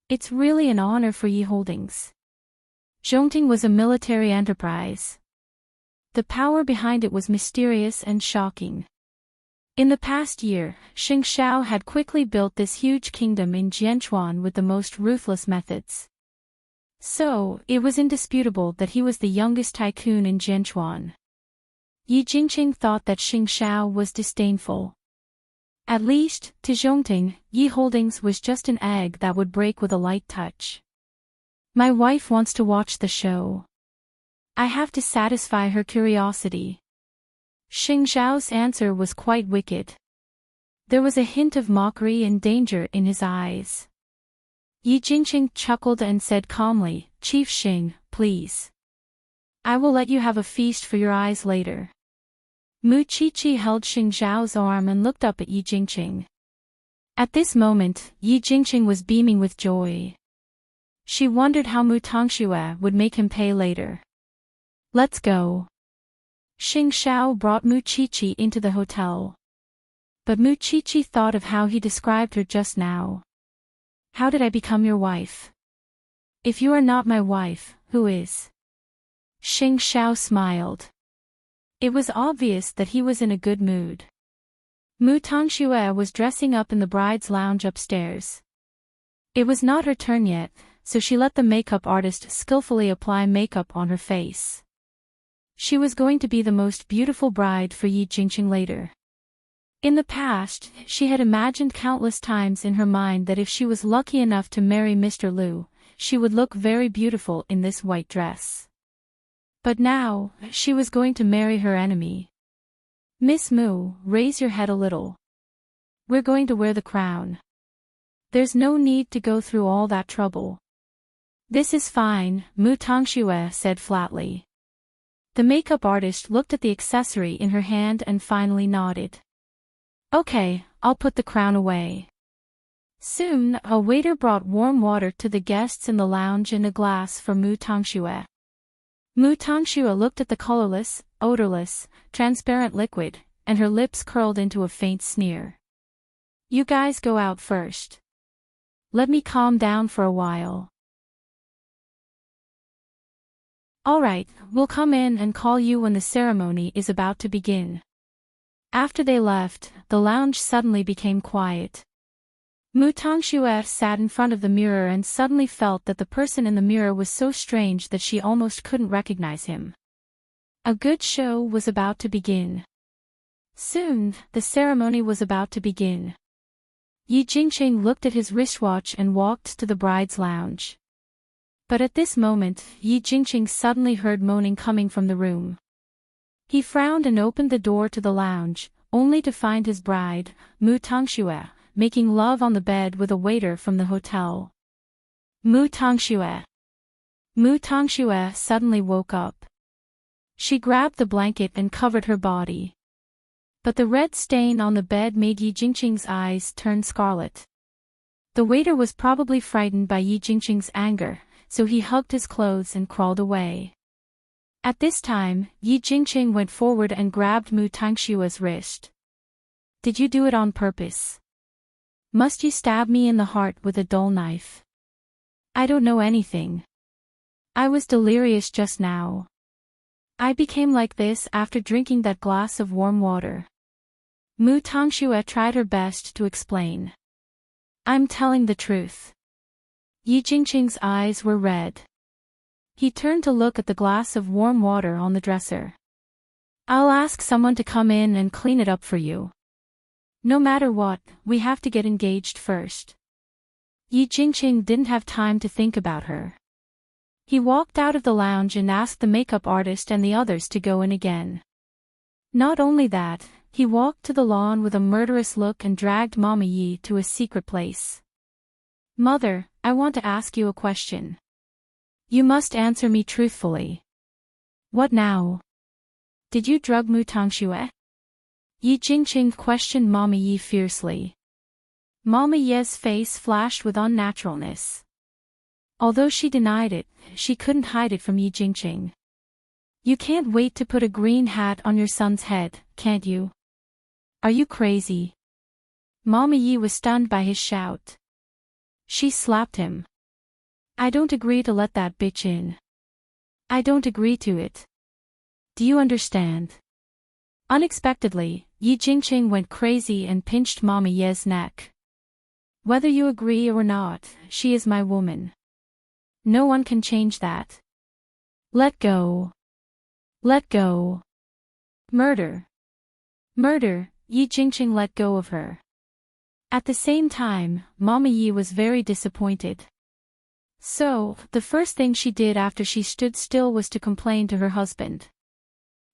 It's really an honor for Yi Holdings. Zhongting was a military enterprise. The power behind it was mysterious and shocking. In the past year, Xing Xiao had quickly built this huge kingdom in Jianchuan with the most ruthless methods. So, it was indisputable that he was the youngest tycoon in Jianchuan. Yi Jingqing thought that Xing Xiao was disdainful. At least, to Zhongting, Yi Holdings was just an egg that would break with a light touch. My wife wants to watch the show. I have to satisfy her curiosity. Xing Xiao's answer was quite wicked. There was a hint of mockery and danger in his eyes. Yi Jingqing chuckled and said calmly, Chief Xing, please. I will let you have a feast for your eyes later. Mu Qiqi held Xing Xiao's arm and looked up at Yi Jingqing. At this moment, Yi Jingqing was beaming with joy. She wondered how Mu Tongxue would make him pay later. Let's go. Xing Xiao brought Mu Qiqi into the hotel. But Mu Qiqi thought of how he described her just now. How did I become your wife? If you are not my wife, who is? Xing Xiao smiled. It was obvious that he was in a good mood. Mu Tongxue was dressing up in the bride's lounge upstairs. It was not her turn yet, so she let the makeup artist skillfully apply makeup on her face. She was going to be the most beautiful bride for Yi Jingqing later. In the past, she had imagined countless times in her mind that if she was lucky enough to marry Mr. Liu, she would look very beautiful in this white dress. But now, she was going to marry her enemy. Miss Mu, raise your head a little. We're going to wear the crown. There's no need to go through all that trouble. This is fine, Mu Tongxue said flatly. The makeup artist looked at the accessory in her hand and finally nodded. Okay, I'll put the crown away. Soon, a waiter brought warm water to the guests in the lounge and a glass for Mu Tongxue. Mu Tongxue looked at the colorless, odorless, transparent liquid, and her lips curled into a faint sneer. You guys go out first. Let me calm down for a while. Alright, we'll come in and call you when the ceremony is about to begin. After they left, the lounge suddenly became quiet. Mu Tongxue sat in front of the mirror and suddenly felt that the person in the mirror was so strange that she almost couldn't recognize him. A good show was about to begin. Soon, the ceremony was about to begin. Yi Jingqing looked at his wristwatch and walked to the bride's lounge. But at this moment, Yi Jingqing suddenly heard moaning coming from the room. He frowned and opened the door to the lounge, only to find his bride, Mu Tongxue, making love on the bed with a waiter from the hotel. Mu Tongxue. Mu Tongxue suddenly woke up. She grabbed the blanket and covered her body. But the red stain on the bed made Yi Jingqing's eyes turn scarlet. The waiter was probably frightened by Yi Jingqing's anger, so he hugged his clothes and crawled away. At this time, Yi Jingqing went forward and grabbed Mu Tangshua's wrist. Did you do it on purpose? Must you stab me in the heart with a dull knife? I don't know anything. I was delirious just now. I became like this after drinking that glass of warm water. Mu Tongxue tried her best to explain. I'm telling the truth. Yi Jingqing's eyes were red. He turned to look at the glass of warm water on the dresser. I'll ask someone to come in and clean it up for you. No matter what, we have to get engaged first. Yi Jingqing didn't have time to think about her. He walked out of the lounge and asked the makeup artist and the others to go in again. Not only that, he walked to the lawn with a murderous look and dragged Mama Yi to a secret place. Mother, I want to ask you a question. You must answer me truthfully. What now? Did you drug Mu Tongxue? Yi Jingqing questioned Mama Yi fiercely. Mama Yi's face flashed with unnaturalness. Although she denied it, she couldn't hide it from Yi Jingqing. You can't wait to put a green hat on your son's head, can't you? Are you crazy? Mama Yi was stunned by his shout. She slapped him. I don't agree to let that bitch in. I don't agree to it. Do you understand? Unexpectedly, Yi Jingqing went crazy and pinched Mama Yi's neck. Whether you agree or not, she is my woman. No one can change that. Let go. Let go. Murder. Murder, Yi Jingqing let go of her. At the same time, Mama Yi was very disappointed. So, the first thing she did after she stood still was to complain to her husband.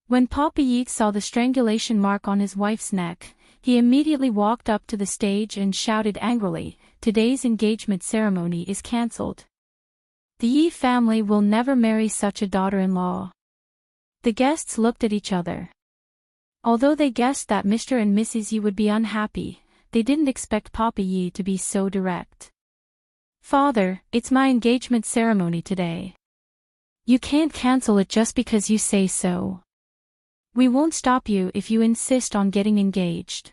When Papa Yi saw the strangulation mark on his wife's neck, he immediately walked up to the stage and shouted angrily, "Today's engagement ceremony is cancelled. The Yi family will never marry such a daughter-in-law." The guests looked at each other. Although they guessed that Mr. and Mrs. Yi would be unhappy, they didn't expect Papa Yi to be so direct. Father, it's my engagement ceremony today. You can't cancel it just because you say so. We won't stop you if you insist on getting engaged.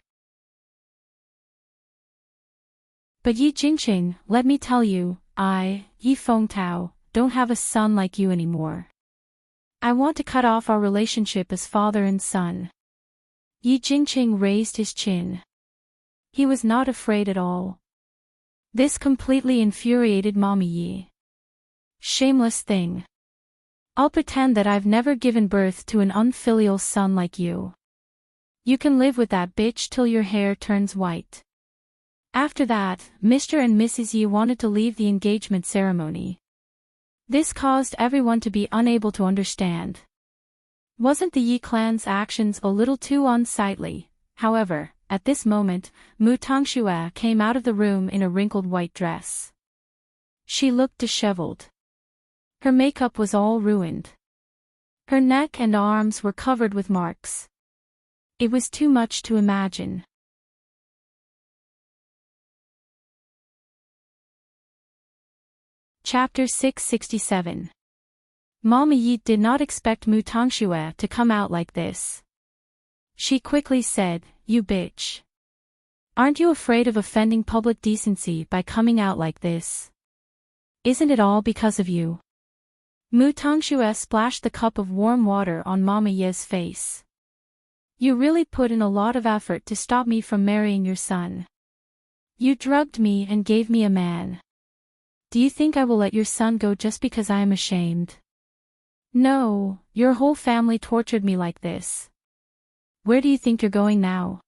But Yi Jingqing, let me tell you, I, Yi Fengtao, don't have a son like you anymore. I want to cut off our relationship as father and son. Yi Jingqing raised his chin. He was not afraid at all. This completely infuriated Mama Yi. Shameless thing. I'll pretend that I've never given birth to an unfilial son like you. You can live with that bitch till your hair turns white. After that, Mr. and Mrs. Yi wanted to leave the engagement ceremony. This caused everyone to be unable to understand. Wasn't the Yi clan's actions a little too unsightly? However, at this moment, Mu Tongxue came out of the room in a wrinkled white dress. She looked disheveled. Her makeup was all ruined. Her neck and arms were covered with marks. It was too much to imagine. Chapter 667. Mama Yi did not expect Mu Tongxue to come out like this. She quickly said, "You bitch. Aren't you afraid of offending public decency by coming out like this? Isn't it all because of you?" Mu Tongxue splashed the cup of warm water on Mama Yi's face. "You really put in a lot of effort to stop me from marrying your son. You drugged me and gave me a man. Do you think I will let your son go just because I am ashamed? No, your whole family tortured me like this. Where do you think you're going now?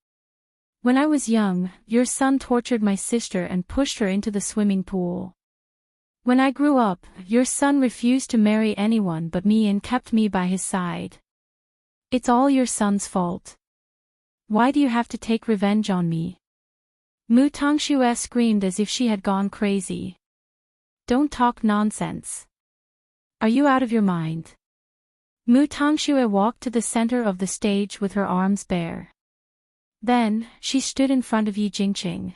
When I was young, your son tortured my sister and pushed her into the swimming pool. When I grew up, your son refused to marry anyone but me and kept me by his side. It's all your son's fault. Why do you have to take revenge on me? Mu Tongxue screamed as if she had gone crazy. Don't talk nonsense. Are you out of your mind? Mu Tongxue walked to the center of the stage with her arms bare. Then, she stood in front of Yi Jingqing.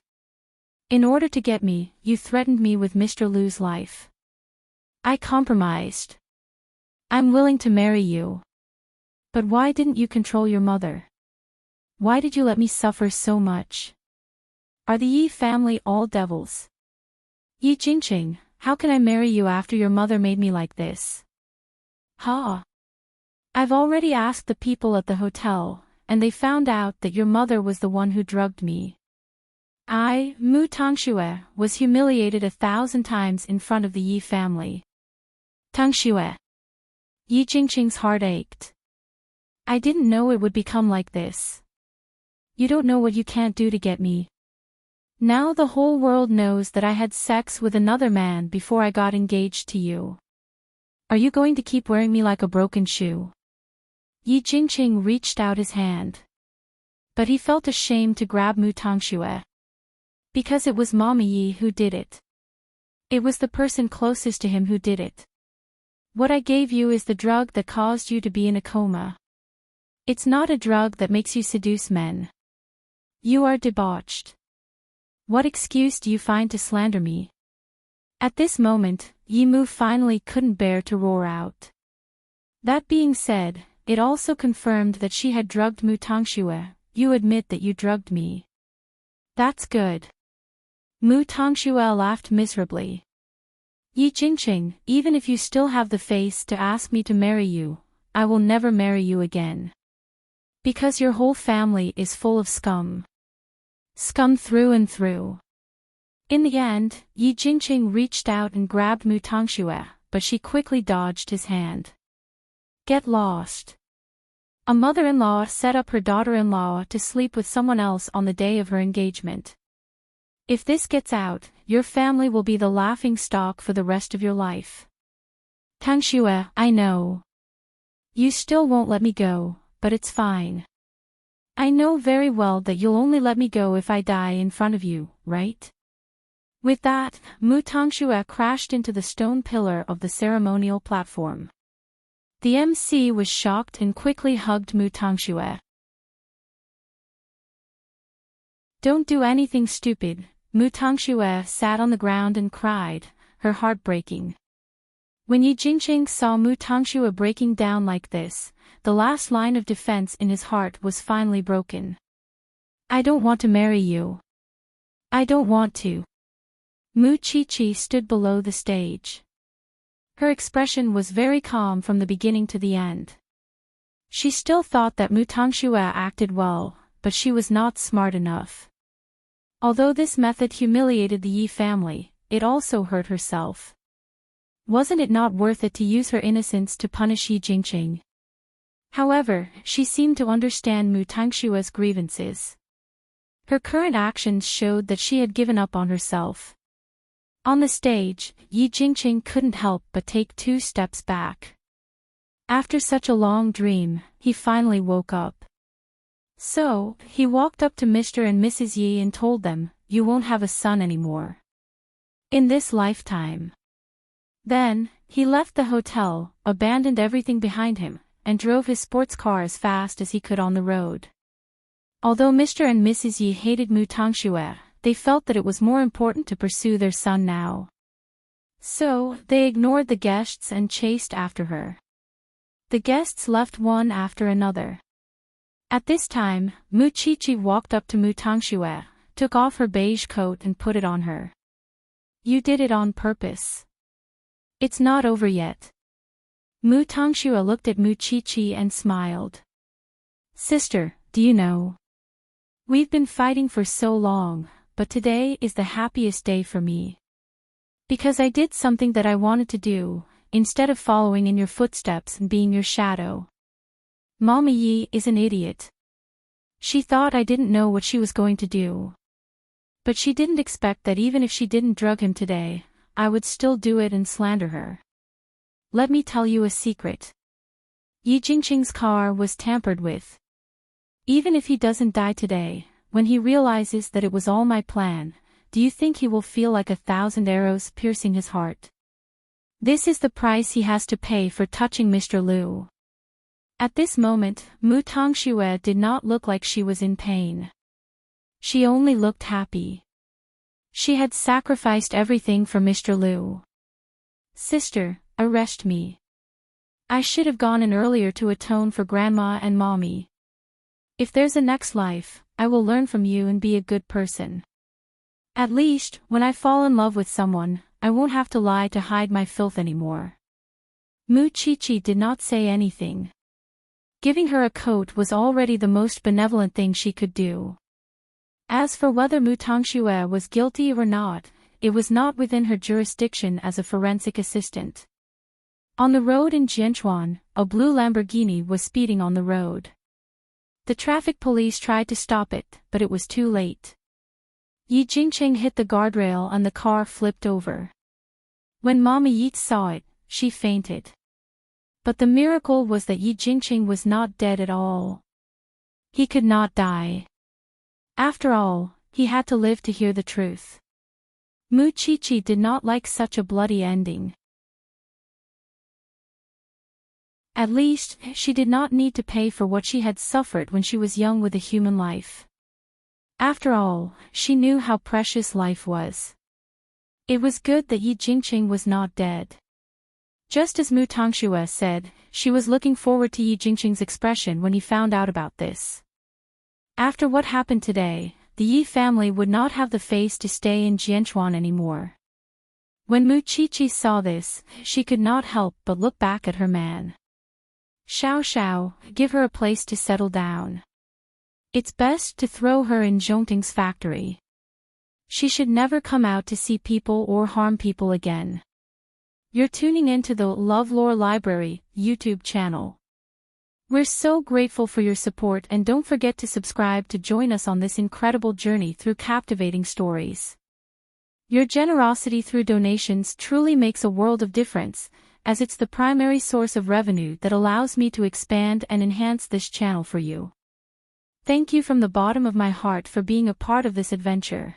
In order to get me, you threatened me with Mr. Lu's life. I compromised. I'm willing to marry you. But why didn't you control your mother? Why did you let me suffer so much? Are the Yi family all devils? Yi Jingqing, how can I marry you after your mother made me like this? Ha! I've already asked the people at the hotel, and they found out that your mother was the one who drugged me. I, Mu Tongxue, was humiliated 1,000 times in front of the Yi family. Tongxue. Yi Jingqing's heart ached. I didn't know it would become like this. You don't know what you can't do to get me. Now the whole world knows that I had sex with another man before I got engaged to you. Are you going to keep wearing me like a broken shoe? Yi Jingqing reached out his hand. But he felt ashamed to grab Mu Tongxue. Because it was Mommy Yi who did it. It was the person closest to him who did it. What I gave you is the drug that caused you to be in a coma. It's not a drug that makes you seduce men. You are debauched. What excuse do you find to slander me? At this moment, Yi Mu finally couldn't bear to roar out. That being said, it also confirmed that she had drugged Mu Tongxue. You admit that you drugged me. That's good. Mu Tongxue laughed miserably. Yi Jingqing, even if you still have the face to ask me to marry you, I will never marry you again. Because your whole family is full of scum. Scum through and through. In the end, Yi Jingqing reached out and grabbed Mu Tongxue, but she quickly dodged his hand. Get lost. A mother-in-law set up her daughter-in-law to sleep with someone else on the day of her engagement. If this gets out, your family will be the laughing stock for the rest of your life. Tongxue, I know. You still won't let me go, but it's fine. I know very well that you'll only let me go if I die in front of you, right? With that, Mu Tongxue crashed into the stone pillar of the ceremonial platform. The MC was shocked and quickly hugged Mu Tongxue. Don't do anything stupid. Mu Tongxue sat on the ground and cried, her heart breaking. When Yi Jingqing saw Mu Tongxue breaking down like this, the last line of defense in his heart was finally broken. I don't want to marry you. I don't want to. Mu Qiqi stood below the stage. Her expression was very calm from the beginning to the end. She still thought that Mu Tongxue acted well, but she was not smart enough. Although this method humiliated the Yi family, it also hurt herself. Wasn't it not worth it to use her innocence to punish Yi Jingqing? However, she seemed to understand Mu Tongxue's grievances. Her current actions showed that she had given up on herself. On the stage, Yi Jingqing couldn't help but take 2 steps back. After such a long dream, he finally woke up. So, he walked up to Mr. and Mrs. Yi and told them, you won't have a son anymore. In this lifetime. Then, he left the hotel, abandoned everything behind him, and drove his sports car as fast as he could on the road. Although Mr. and Mrs. Yi hated Mu Tongxue, they felt that it was more important to pursue their son now. So, they ignored the guests and chased after her. The guests left one after another. At this time, Mu Qiqi walked up to Mu Tongxue, took off her beige coat and put it on her. You did it on purpose. It's not over yet. Mu Tongxue looked at Mu Qiqi and smiled. Sister, do you know? We've been fighting for so long, but today is the happiest day for me. Because I did something that I wanted to do, instead of following in your footsteps and being your shadow. Mommy Yi is an idiot. She thought I didn't know what she was going to do. But she didn't expect that even if she didn't drug him today, I would still do it and slander her. Let me tell you a secret. Yi Jingqing's car was tampered with. Even if he doesn't die today, when he realizes that it was all my plan, do you think he will feel like 1,000 arrows piercing his heart? This is the price he has to pay for touching Mr. Liu. At this moment, Mu Tongxue did not look like she was in pain. She only looked happy. She had sacrificed everything for Mr. Liu. Sister, arrest me. I should have gone in earlier to atone for Grandma and Mommy. If there's a next life, I will learn from you and be a good person. At least, when I fall in love with someone, I won't have to lie to hide my filth anymore. Mu Qiqi did not say anything. Giving her a coat was already the most benevolent thing she could do. As for whether Mu Tongxue was guilty or not, it was not within her jurisdiction as a forensic assistant. On the road in Jianchuan, a blue Lamborghini was speeding on the road. The traffic police tried to stop it, but it was too late. Yi Jingqing hit the guardrail and the car flipped over. When Mama Yeats saw it, she fainted. But the miracle was that Yi Jingqing was not dead at all. He could not die. After all, he had to live to hear the truth. Mu Qiqi did not like such a bloody ending. At least, she did not need to pay for what she had suffered when she was young with a human life. After all, she knew how precious life was. It was good that Yi Jingqing was not dead. Just as Mu Tongxue said, she was looking forward to Yi Jingqing's expression when he found out about this. After what happened today, the Yi family would not have the face to stay in Jianchuan anymore. When Mu Qiqi saw this, she could not help but look back at her man. Xiao Xiao, give her a place to settle down. It's best to throw her in Zhongting's factory. She should never come out to see people or harm people again. You're tuning into the LoveLore Library YouTube channel. We're so grateful for your support, and don't forget to subscribe to join us on this incredible journey through captivating stories. Your generosity through donations truly makes a world of difference, as it's the primary source of revenue that allows me to expand and enhance this channel for you. Thank you from the bottom of my heart for being a part of this adventure.